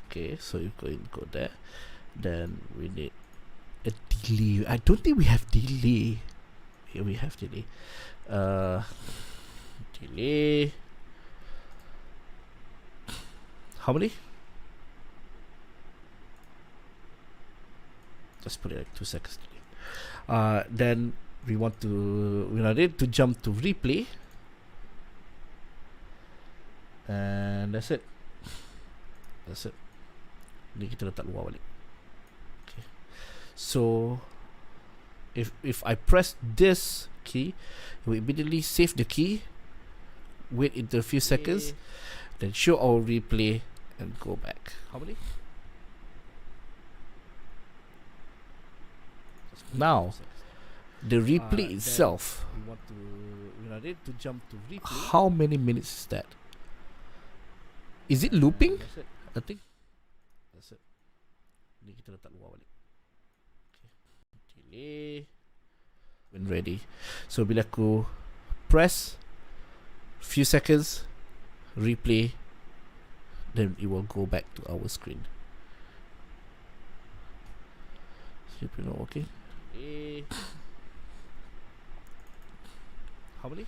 Okay, so you go there. Then we need a delay. I don't think we have delay. Here we have delay. Delay. How many? Just put it like 2 seconds delay. Then we want to ready to jump to replay. And that's it. Ni kita letak luar balik. Okay. So if I press this key, it will immediately save the key, wait into a few seconds, then show our replay and go back. How many? Now the replay itself, we want to jump to replay. How many minutes is that? Is it looping? I think that's it. Ni kita letak luar balik. Okay. Delay. When ready. So bila aku press few seconds, replay, then it will go back to our screen. So you know, okay. How many?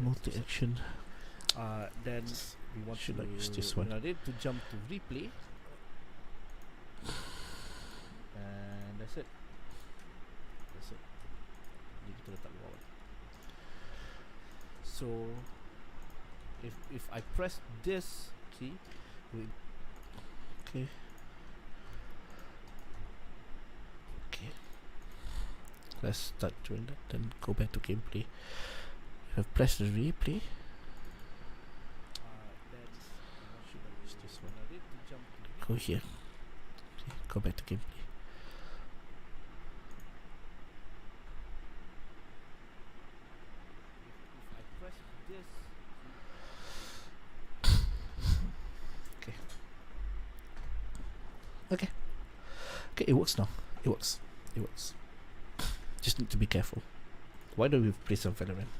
Multi-action. Then we want to use this one. Ready to jump to replay. And that's it. Ni kita letak luar balik. So if I press this key, okay. Let's start doing that, then go back to gameplay. I've pressed the replay. This one. Go here. Okay, go back to gameplay. If I press this. Okay. Okay. Okay, it works now. It works. It works. Just need to be careful. Why don't we play some Valorant?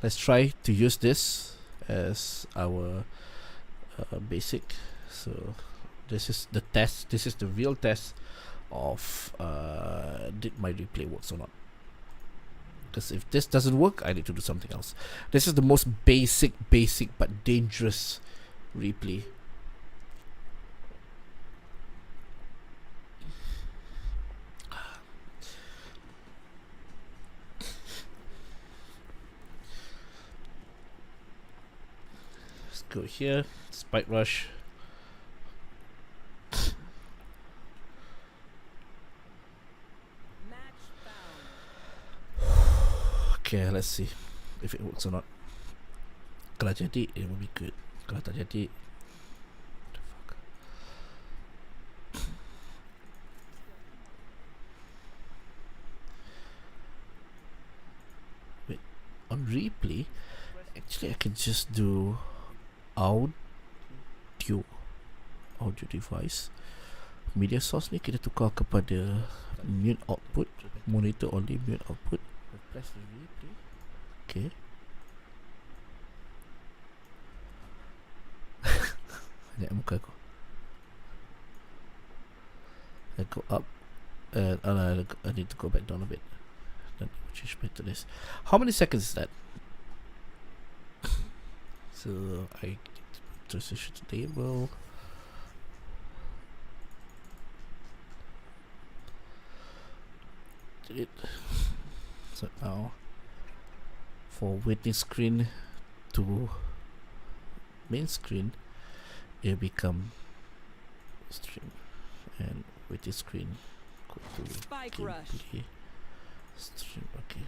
Let's try to use this as our basic. So this is the test. This is the real test of did my replay works or not. Because if this doesn't work, I need to do something else. This is the most basic but dangerous replay. Let's go here, spike rush. Okay, let's see if it works or not. Kalau jadi, it will be good. Kalau tak jadi, what the fuck? Wait, on replay, actually I can just do audio device. Media source ni kita tukar kepada mute output, monitor only mute output. Press the replay. Okay. Banyak muka aku. I go up and I need to go back down a bit. Then change back to this. How many seconds is that? So I transition to table. Did it. So now for waiting screen to main screen, it become stream, and waiting screen go to Spike rush. gameplay stream. Okay.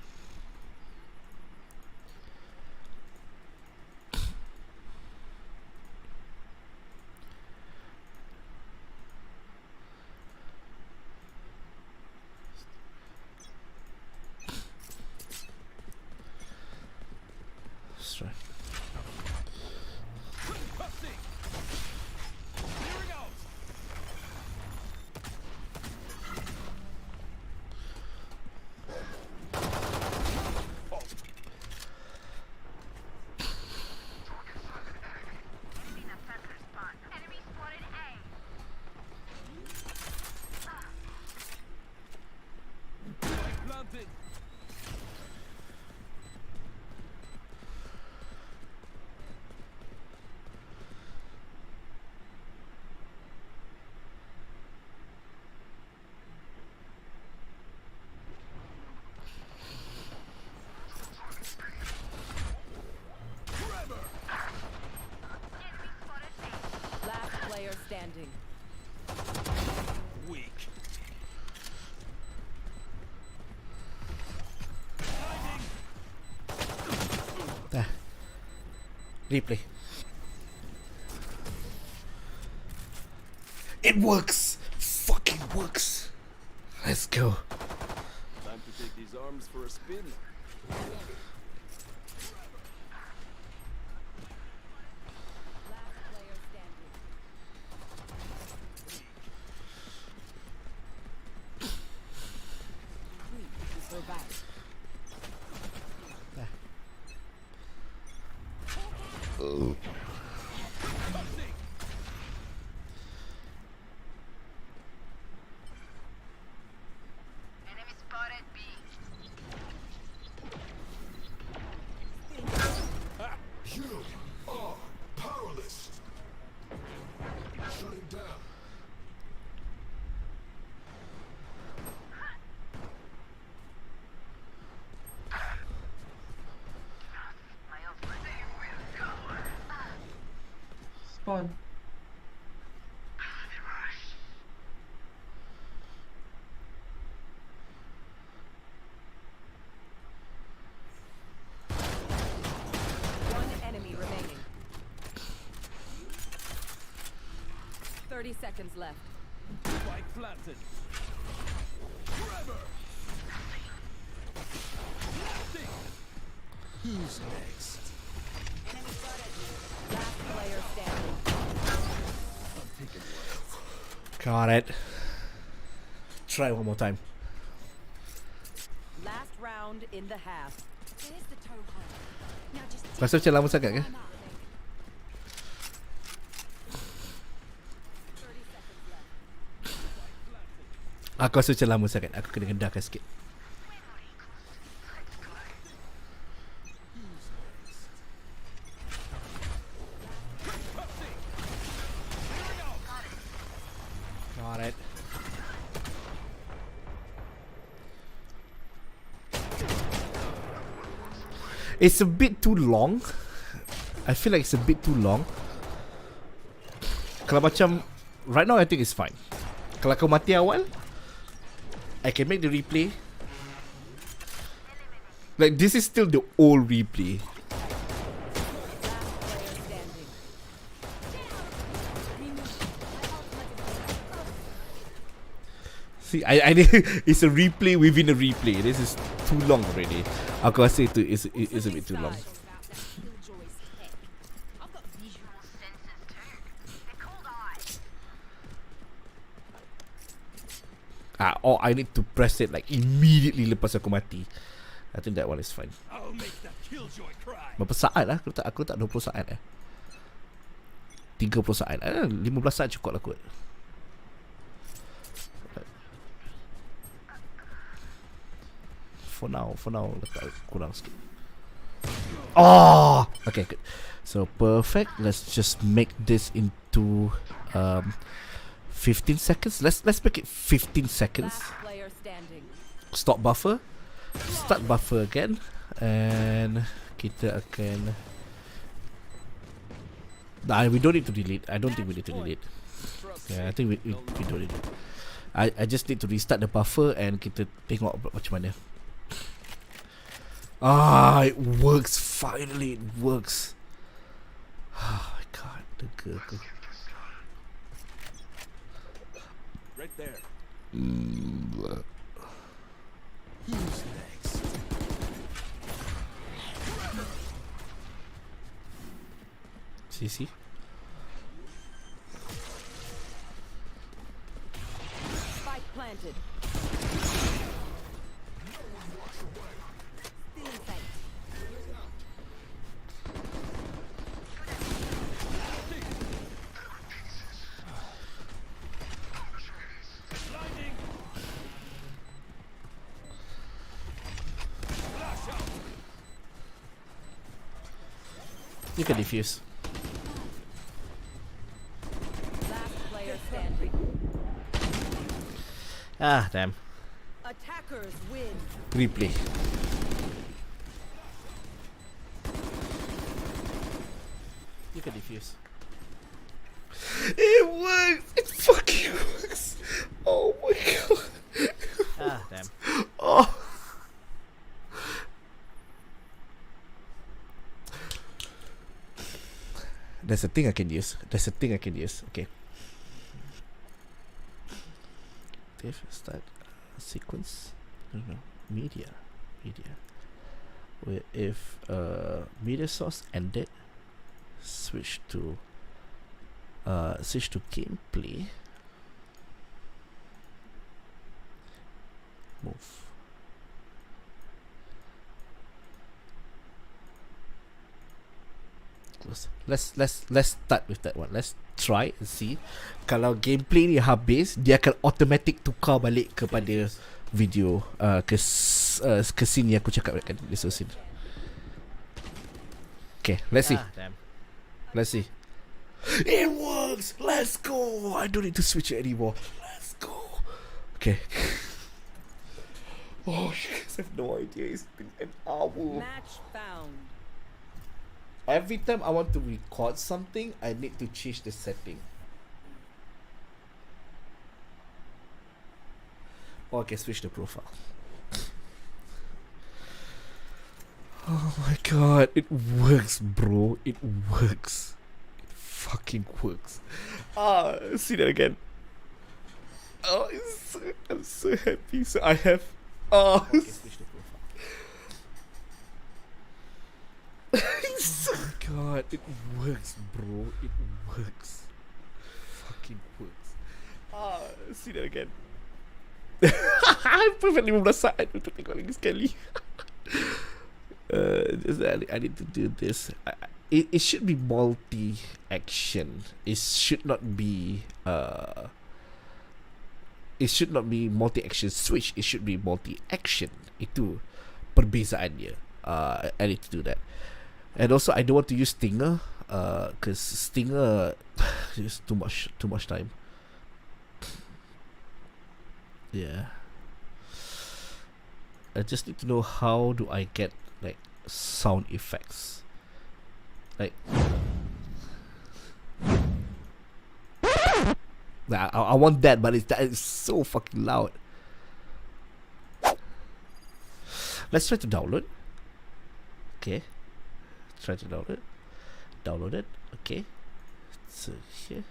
Let's try. Last player standing. Weak. Replay. It works! Fucking works! Let's go. Time to take these arms for a spin. Last player standing. We're back. You are powerless. Shut him down. Spawn. One enemy remaining. 30 seconds left. Spike planted. Trevor. Who's next? Last player standing. Got it. Try one more time. Last round in the half. There's the toe hold. Now just Rasa macam lama sangat ke? 30 seconds left. Aku rasa macam lama sangat. Aku kena rendahkan sikit. Got it. It's a bit too long. I feel like it's a bit too long. Kalau macam right now I think it's fine. Kalau kau mati awal, I can make the replay. Like this is still the old replay. See, I it's a replay within a replay. This is too long already. Aku rasa itu is a bit too long. Killjoy's tech. I've got visual sensors too. They're called eyes. Or I need to press it like immediately lepas aku mati. I think that one is fine. I'll make that killjoy cry. Berapa saat lah? Aku tak 20 saat 30 saat 15 saat cukup lah kot. For now letak kurang sikit. Oh, okay, good. So perfect. Let's just make this into 15 seconds. Let's make it 15 seconds. Last player standing. Stop buffer. Start buffer again. And kita akan we don't need to delete. I don't think we need to delete. Yeah, I think we don't need it. I just need to restart the buffer and kita tengok macam mana. It works. Finally, it works. Oh my god, the girl. Right there. Who's next? See. Spike planted. You can defuse. Last player standing. Damn. Attackers win. Replay. You can defuse. It works! It fucking works! Oh my god. Damn. Oh. There's a thing I can use. Okay. If start sequence. No. Media. Where if media source ended, switch to gameplay. Move. Let's start with that one. Let's try and see. Kalau gameplay ni habis, dia akan automatic tukar balik kepada video ke scene yang aku cakap kan, scene. Okay, let's see. Let's see. It works. Let's go. I don't need to switch it anymore. Let's go. Okay. Oh, you guys have no idea. It's been an hour. Match found. Every time I want to record something, I need to change the setting. Or I can switch the profile. Oh my god, it works, bro. It works. It fucking works. See that again. I'm so happy. So I have. I can switch the profile. Oh god, it works, bro. It works. Fucking fucking works. See that again. Perfectly 15 saat untuk tengok lagi sekali. I need to do this. It should be multi-action. It should not be multi-action switch. It should be multi-action. Itu perbezaannya. I need to do that. And also I don't want to use Stinger, cause Stinger is too much time. Yeah. I just need to know how do I get like sound effects. Like I want that, but it's so fucking loud. Let's try to download. Okay. Try to download it. Okay. So here.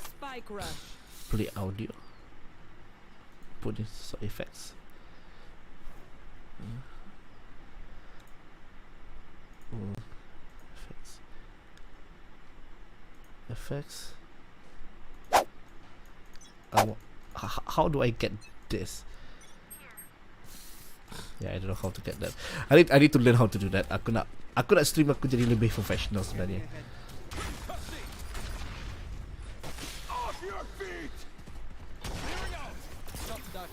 Spike rush. Play audio. Put in sound effects. Effects. How do I get this? Yeah, I don't know how to get that. I need to learn how to do that. Aku nak stream aku jadi lebih professional sebenarnya. Off your feet! Here we go! Stop the duck.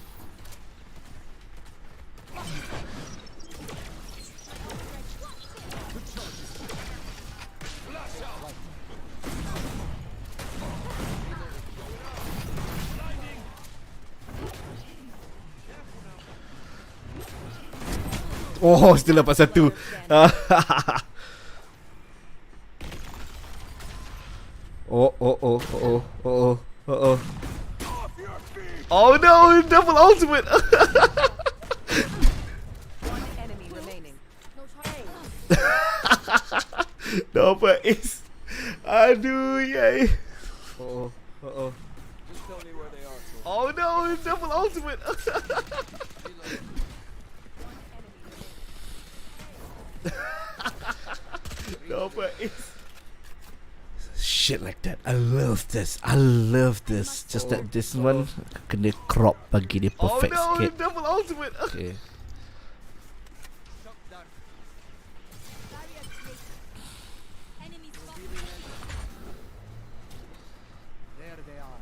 Flash out! Oh, still dapat satu. Oh. Oh no, double ultimate. One enemy remaining. No, but it's. Aduh, yay. Oh. Just tell me where they are. Oh no, double ultimate. No, but it's shit like that. I love this. Just that this one kena crop bagi dia perfect sikit. double ultimate. Okay. There they are.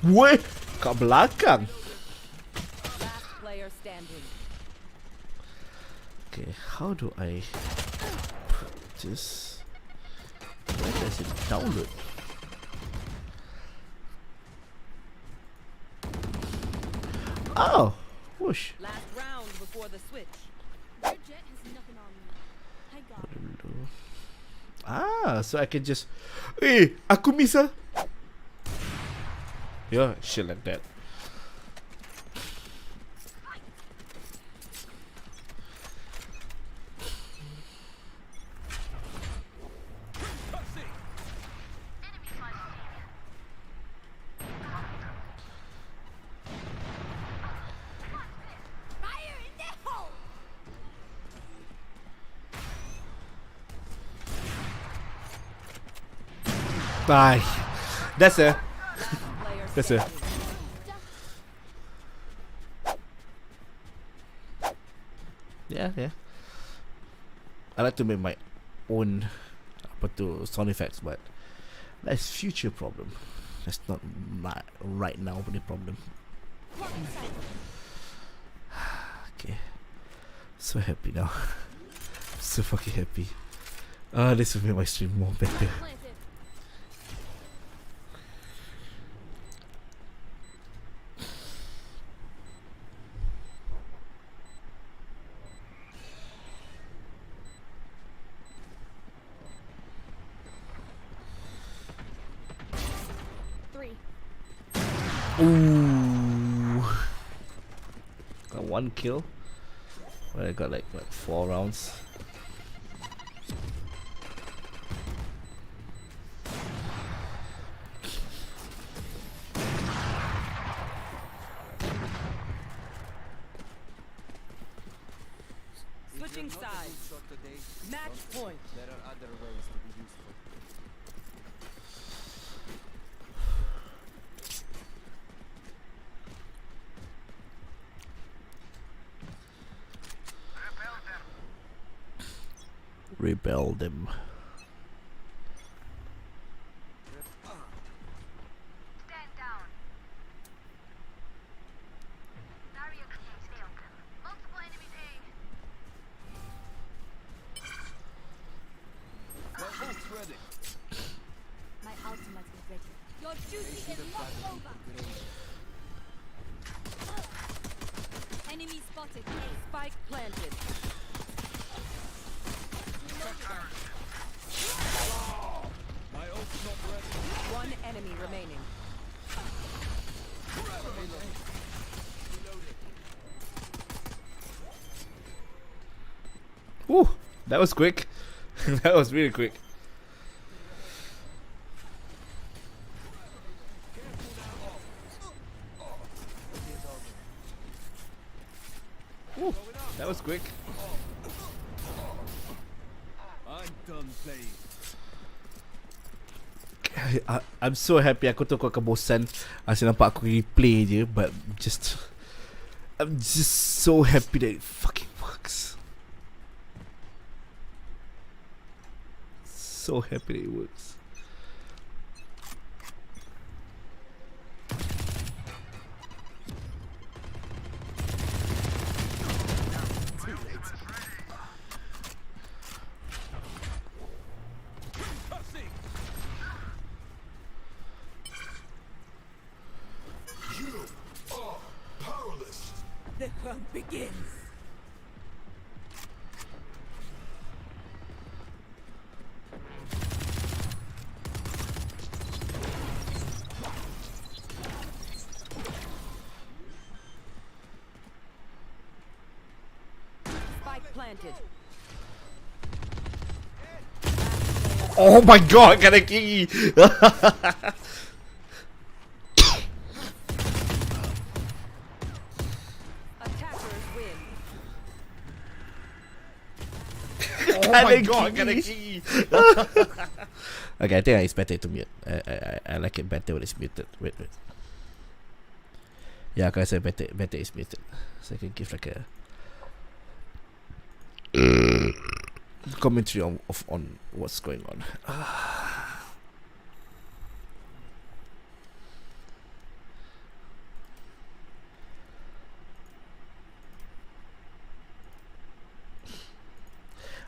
Weh, kat belakang. Last player standing. Okay, how do I put this? Where does it download? Oh, whoosh. Last round before the switch. Their jet has nothing on me. I got it. Ah, so I can just. Aku miss ah. Yeah, shit like that. Fire in the hole! Bye. That's it. Player That's it. standing. Yeah. I like to make my own sound effects, but that's future problem. That's not my right now the problem. Okay. So happy now. So fucking happy. This will make my stream more better. Planted. Ooh. Got one kill. Well, I got like what, 4 rounds. Switching sides. Match point. There are other ways to be useful. Rebel them. Stand down. Barrier failed. Multiple enemies A. Weapons ready. My ultimate is ready. Your duty is not over. Enemy spotted. Spike planted. My ult's not ready. One enemy remaining. Whew, that was quick. That was really quick. Whew, that was quick. I'm done playing. I'm so happy. Aku tahu kau akan bosan asyik nampak aku replay je, but I'm just so happy that it fucking works. So happy that it works. The hunt begins. Spike planted. Oh my god, kena kiri. Attackers win. Oh my god, kena kiri. Okay, I think it's better to mute. I like it better when it's muted. Wait. Yeah, I say better it's muted. So I can give like a commentary on what's going on.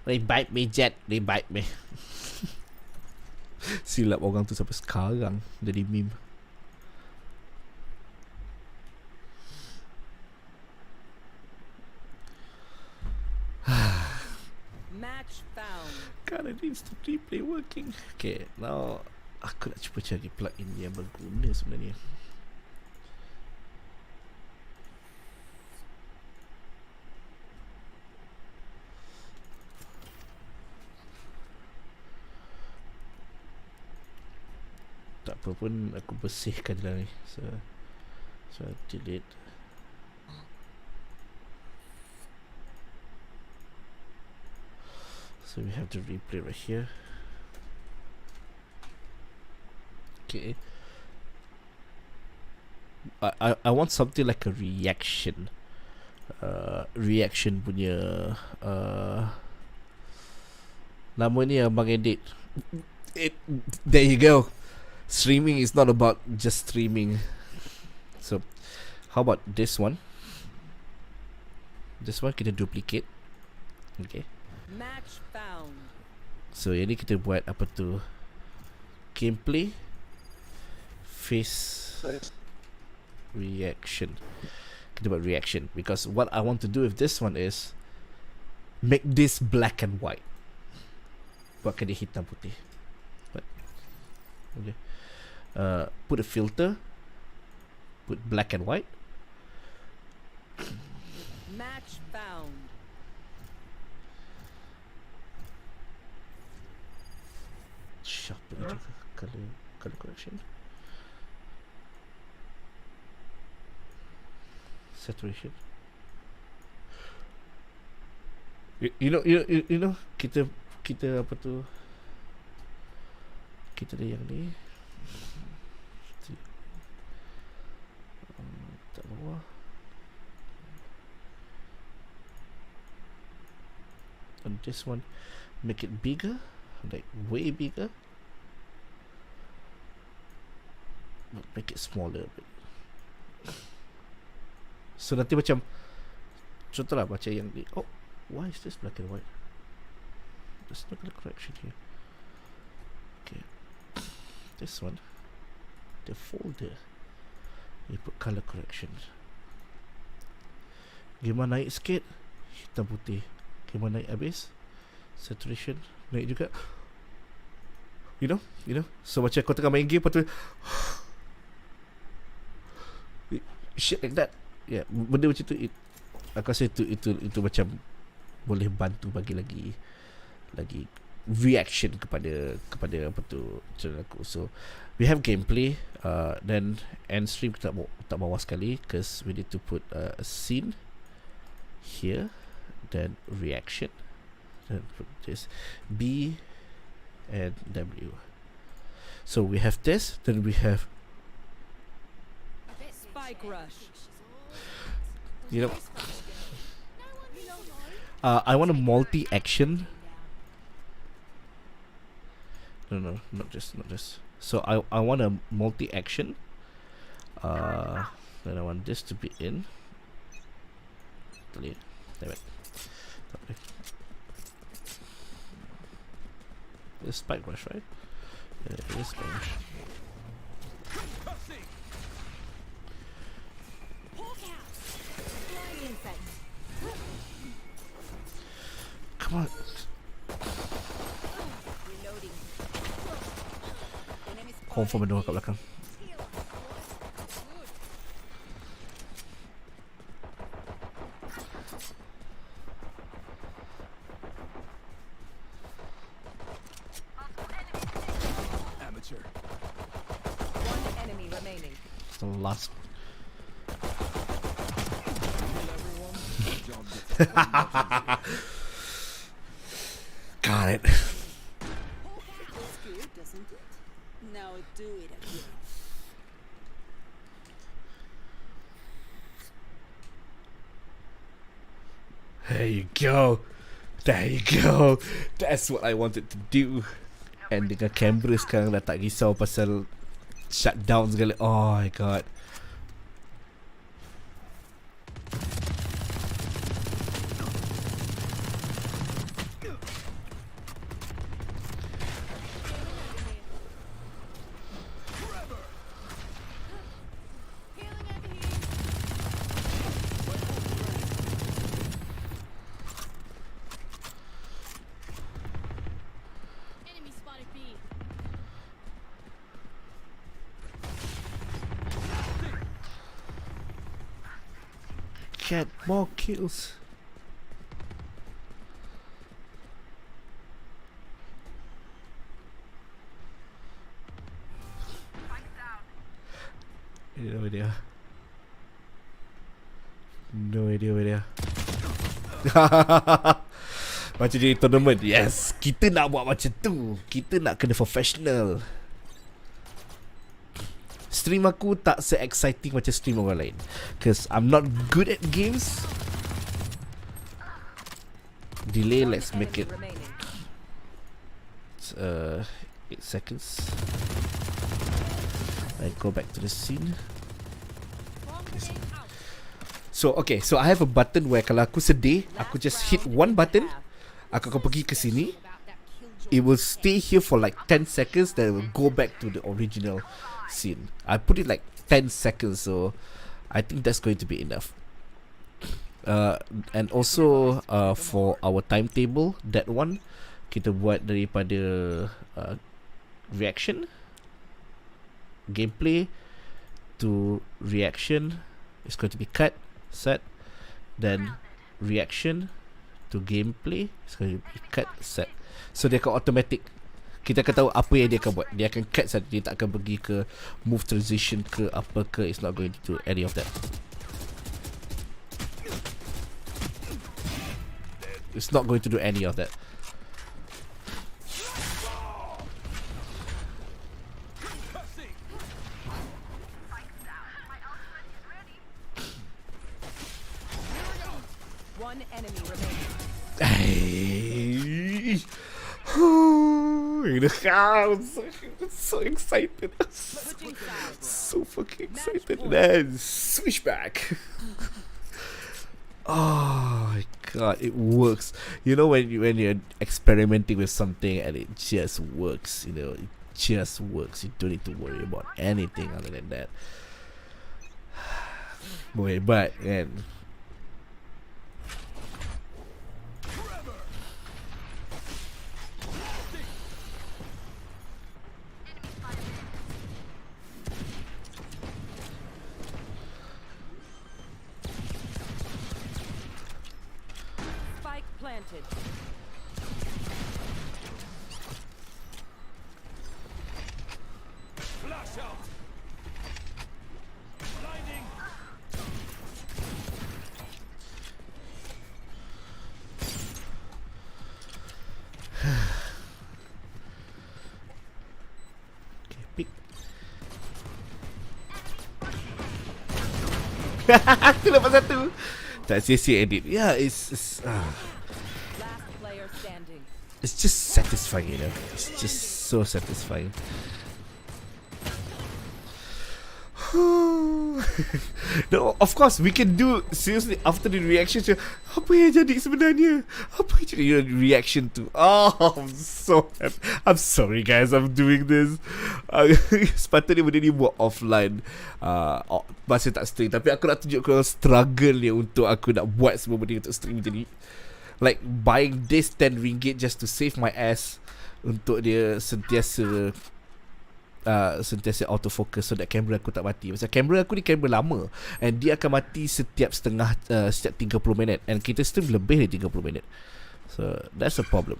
Revive me, Jet. Revive me. Silap orang tu sampai sekarang jadi meme. Match found. God, I need to replay working. Okay, now aku nak cuba cari plugin yang berguna sebenarnya. Tak apa pun, aku bersihkan je lah ni. So delete. So we have the replay right here. Okay. I want something like a reaction. Reaction punya nama ni abang edit. There you go. Streaming is not about just streaming. So how about this one? This one kita duplicate. Okay. Match found. So yang ni kita buat apa tu, gameplay face reaction. Kita buat reaction because what I want to do with this one is make this black and white. Buatkan dia hitam putih. But, okay. Put a filter. Put black and white. Match found. Sharpen it. Color correction. Saturation. You know kita apa tu, kita ada yang ni tak bawah. And this one, make it bigger, like way bigger. Not make it smaller a bit. So nanti macam contohlah macam yang ni. Oh, why is this black and white? There's no color correction here. Okay, this one, the folder, you put color correction. Gimana naik sikit, hitam putih. Gimana naik habis, saturation naik juga. You know. So macam kau tengah main game, lepas tu shit like that. Yeah, benda macam tu, aku rasa itu macam boleh bantu bagi lagi reaction kepada apa tu channel aku. So we have gameplay, then end stream tak bawah sekali, because we need to put a scene here, then reaction, then put this B and W. So we have this, then we have Spike rush. you know I want a multi-action. No, not this. So I want a multi-action. Then I want this to be in. Delete. Damn it. This spike rush, right? Yeah, it is spike rush. Come on. Confirm ada orang kat belakang. Amateur. One enemy remaining. It's the last. Got it. That's good, doesn't it? Now do it again. There you go. That's what I wanted to do. And dengan kamera sekarang dah tak risau pasal shutdown segala. Oh my god. Enemy spotted B. Get more kills. No idea. No idea where they are. Macam jadi tournament. Yes, kita nak buat macam tu. Kita nak kena professional. Stream aku tak se-exciting macam stream orang lain, cause I'm not good at games. Delay, let's make it 8 seconds. I go back to the scene. So okay, so I have a button where kalau aku sedih, aku just hit one button, aku akan pergi ke sini. It will stay here for like 10 seconds, then it will go back to the original scene. I put it like 10 seconds, so I think that's going to be enough. And also for our timetable, that one kita buat daripada reaction, gameplay to reaction. It's going to be cut, set, then reaction to gameplay. It's going to be cut, set. So dia akan automatic. Kita akan tahu apa yang dia akan buat. Dia akan cut saja. Dia tak akan pergi ke move transition ke apa ke. It's not going to do any of that. It's not going to do any of that. One enemy remaining. Hey. I'm so excited. So fucking excited. Then switchback. Oh my god, it works. You know when you're experimenting with something and it just works, you know, it just works. You don't need to worry about anything other than that. Boy, but man. Spike planted. Flash out. Blinding. Pick. Aku dapat satu. Tak sia-sia edit. Yeah, it's Last player standing. it's just satisfying, you know. It's just so satisfying. No, of course we can do seriously after the reaction. Apa yang jadi sebenarnya? Apa yang jadi reaction to? Oh, I'm so happy. I'm sorry guys, I'm doing this. Sepatutnya benda ni buat offline. Masa tak stream. Tapi aku nak tunjuk korang struggle ni untuk aku nak buat semua benda untuk stream macam ni. Like buying this 10 ringgit just to save my ass untuk dia sentiasa autofocus so that kamera aku tak mati. Macam kamera aku ni kamera lama and dia akan mati setiap setiap 30 minit and kita stream lebih dari 30 minit. So that's a problem.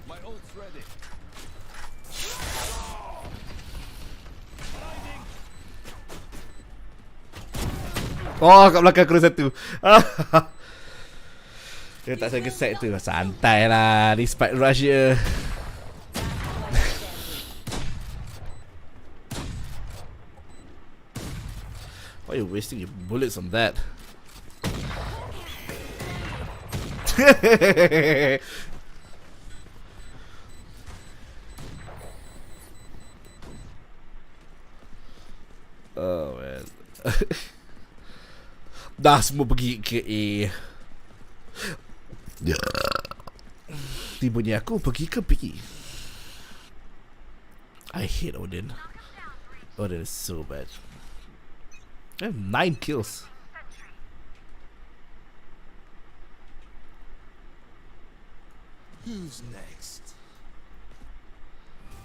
My ult's ready. Oh, kat belakang aku ada satu. Dia tak saya set tu. Santai lah. Ni spike rush je. Why are you wasting your bullets on that? Oh man. Dah semua pergi ke A. Tibanya aku pergi ke B. I hate Odin. Odin is so bad. I have 9 kills. Who's next?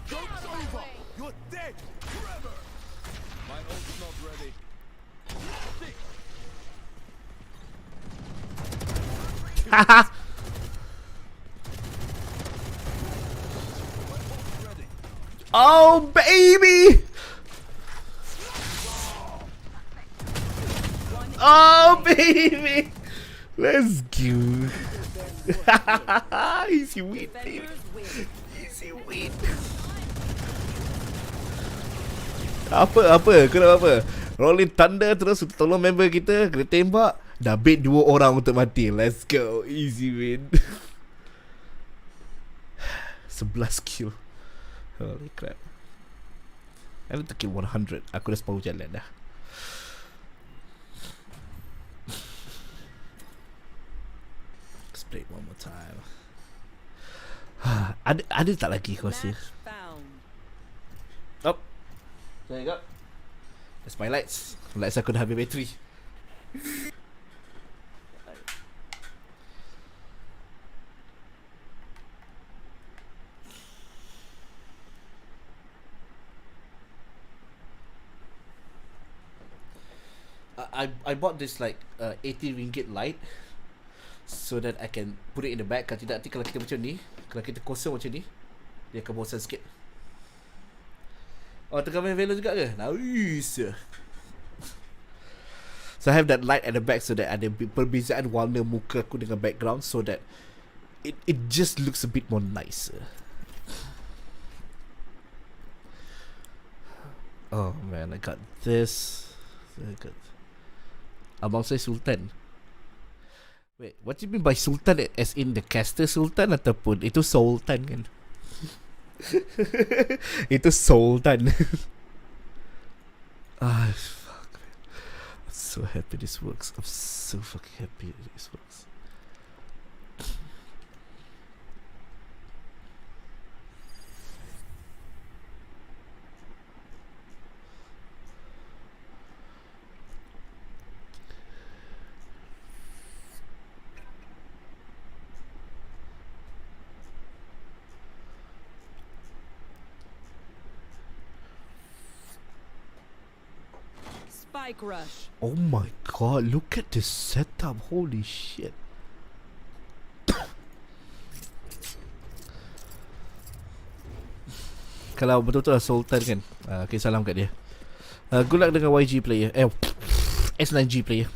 Joke's over. You're dead forever. My ult's not ready. Haha. Oh baby. Oh baby. Let's go. Easy win, baby. Easy win. Apa? Kau nak apa? Rolling thunder terus tolong member kita kena tembak. Dah bait 2 orang untuk mati. Let's go. Easy win. 11 kill. Holy crap. I need to kill 100. Aku dah separuh jalan dah. Let's play it one more time. Ada tak lagi kau rasa? Oh. There you go. That's my lights. Lights aku dah habis bateri. I bought this like 80 ringgit light so that I can put it in the bag. Kalau tidak, nanti kalau kita macam ni, kalau kita kosong macam ni, dia akan bosan sikit. Oh, tengah main Velo juga ke? Nice. So I have that light at the back so that ada perbezaan warna muka aku dengan background so that it just looks a bit more nicer. Oh man, I got this. I got abang saya Sultan. Wait, what do you mean by Sultan? As in the caster Sultan ataupun itu Sultan kan? Itu Sultan. Ah, fuck man. I'm so happy this works. I'm so fucking happy this works. Spike rush. Oh my god, look at this setup. Holy shit. Kalau betul-betul Sultan kan, okay, salam kat dia. Good luck dengan YG player. S9G player.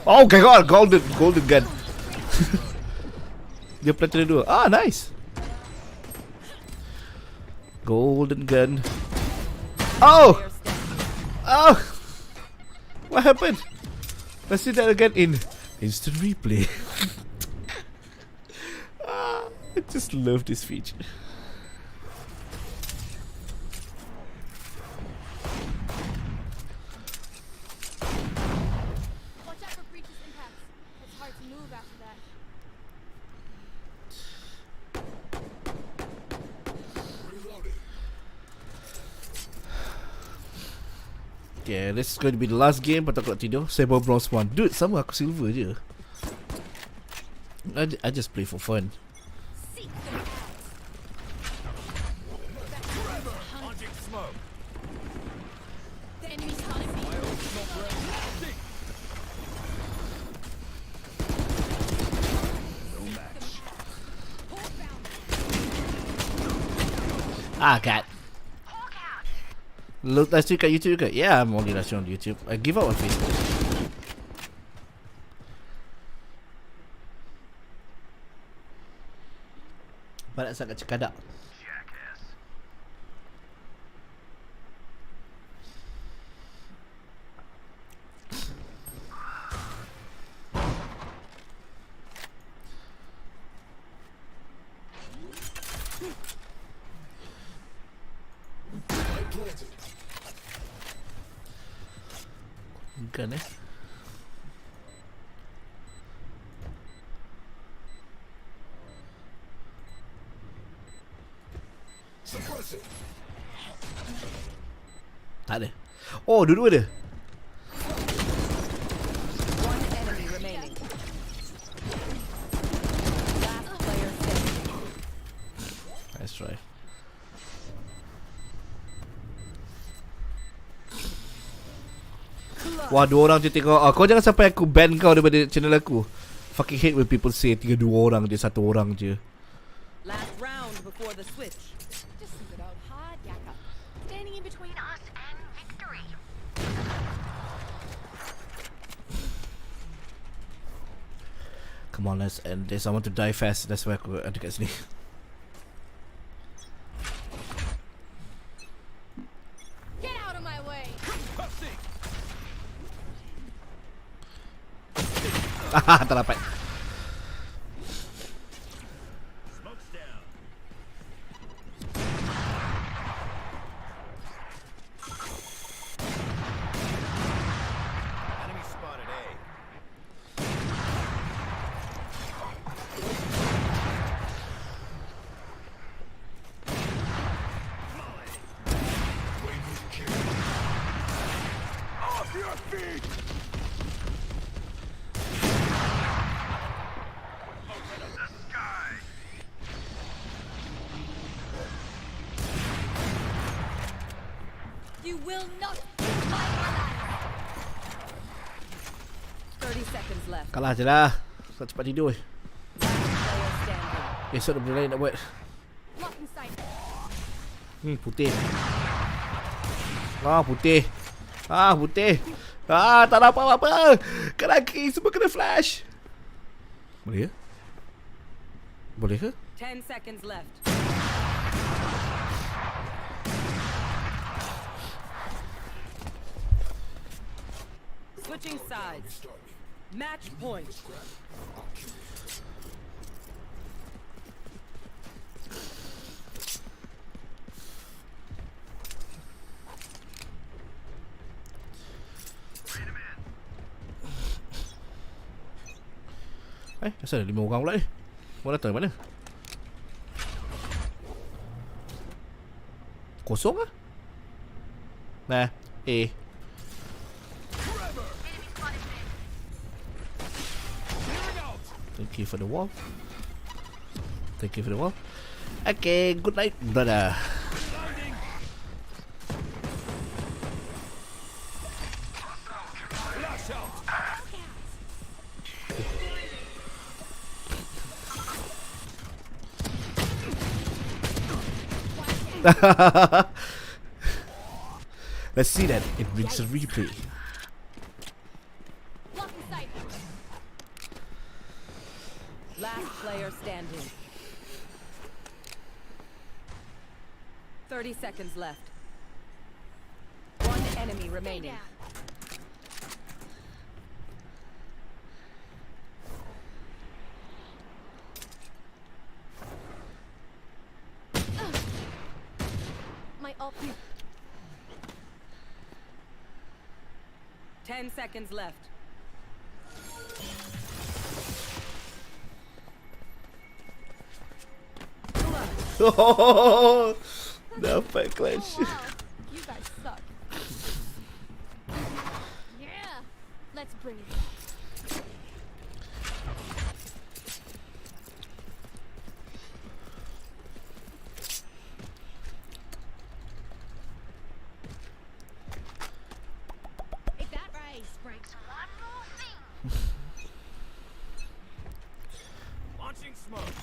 Oh my god, golden gun. Dia platinum dua. Ah, nice. Golden gun. Oh! Oh! What happened? Let's see that again in instant replay. I just love this feature. Okay, this is going to be the last game. Patut aku nak tidur. Saya bawa bronze 1. Dude, sama aku silver je. I just play for fun. Ah, cat. Live stream kat YouTube juga? Yeah, I'm only live stream on YouTube. I give up on Facebook. Banyak sangat cekadak. Gun Tak ada. Oh, dua-dua ada. One enemy remaining. Last player standing. Nice try. Wah, dua orang je tengok. Kau jangan sampai aku ban kau daripada channel aku. Fucking hate when people say dua orang je, satu orang je. Last round before the switch. Just leave it out hard, Yaka. Standing in between us and victory. Come on, let's end this. I want to die fast. That's why aku ada kat sini. Get out of my way. Tak dapat. feet! You will not kill my ally. 30 seconds left. Kalah je lah. Tak cepat tidur. Player standing. Esok ada benda lain nak buat. Blocking sight. Putih. Putih. Putih. Tak ada apa-apa. Kena key, semua kena flash. Boleh ke? Boleh ke? 10 seconds left. Switching sides. Match point. Asal ada 5 orang pula ni? Orang datang dari mana? Kosong lah? Nah, Thank you for the wall. Thank you for the wall. Okay, good night, brother. Let's see that. It brings a replay. Blocking sight. Last player standing. 30 seconds left. One enemy remaining. Down. My ult. 10 seconds left. Oh, dapat clash. Oh, wow. You guys suck. Yeah. Let's bring it back. If that race breaks one more thing. Launching smoke.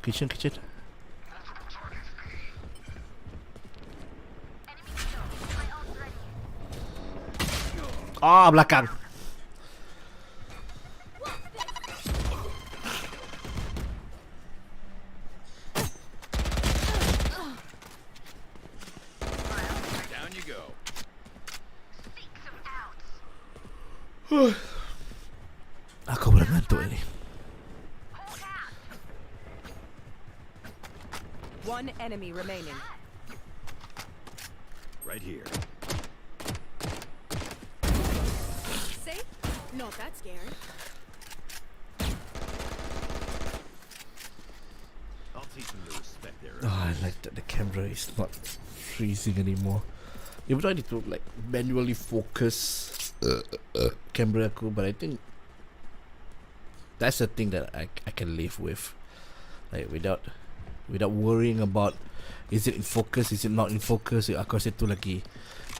Kitchen. Belakang. Down you go. Aku benar ngantuk ni. One enemy remaining. Right here. Safe? Not that scary. I'll teach them to respect their I like that the camera is not freezing anymore. Even though I need to like manually focus camera aku, but I think that's the thing that I can live with, like without worrying about is it in focus, is it not in focus. Aku rasa tu lagi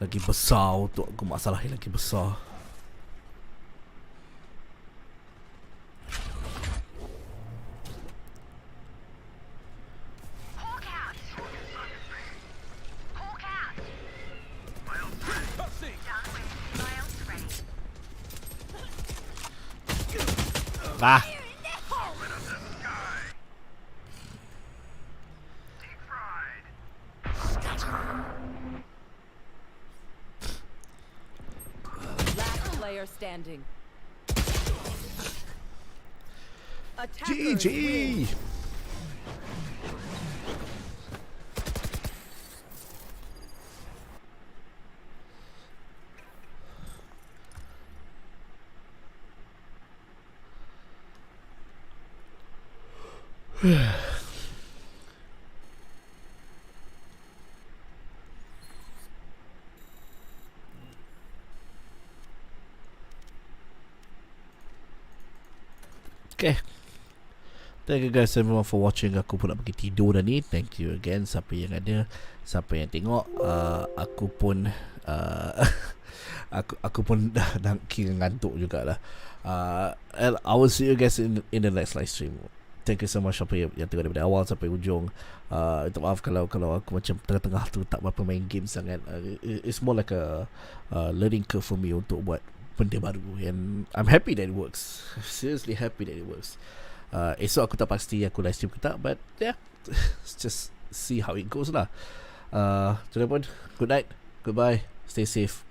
besar untuk aku, masalah yang lagi besar. Last player standing. Attackers GG. win. Okay. Thank you guys everyone for watching. Aku pun nak pergi tidur dah ni. Thank you again siapa yang ada, siapa yang tengok. Aku pun aku pun dah kira ngantuk jugalah. And I will see you guys in the next live stream. Thank you so much siapa yang tengok daripada awal sampai ujung. Minta maaf kalau aku macam tengah-tengah tu tak berapa main game sangat. It's more like a learning curve for me untuk buat benda baru, and I'm happy that it works. Seriously happy that it works. Esok aku tak pasti aku live stream ke tak, but yeah, just see how it goes lah. Sudah pun, good night, goodbye, stay safe.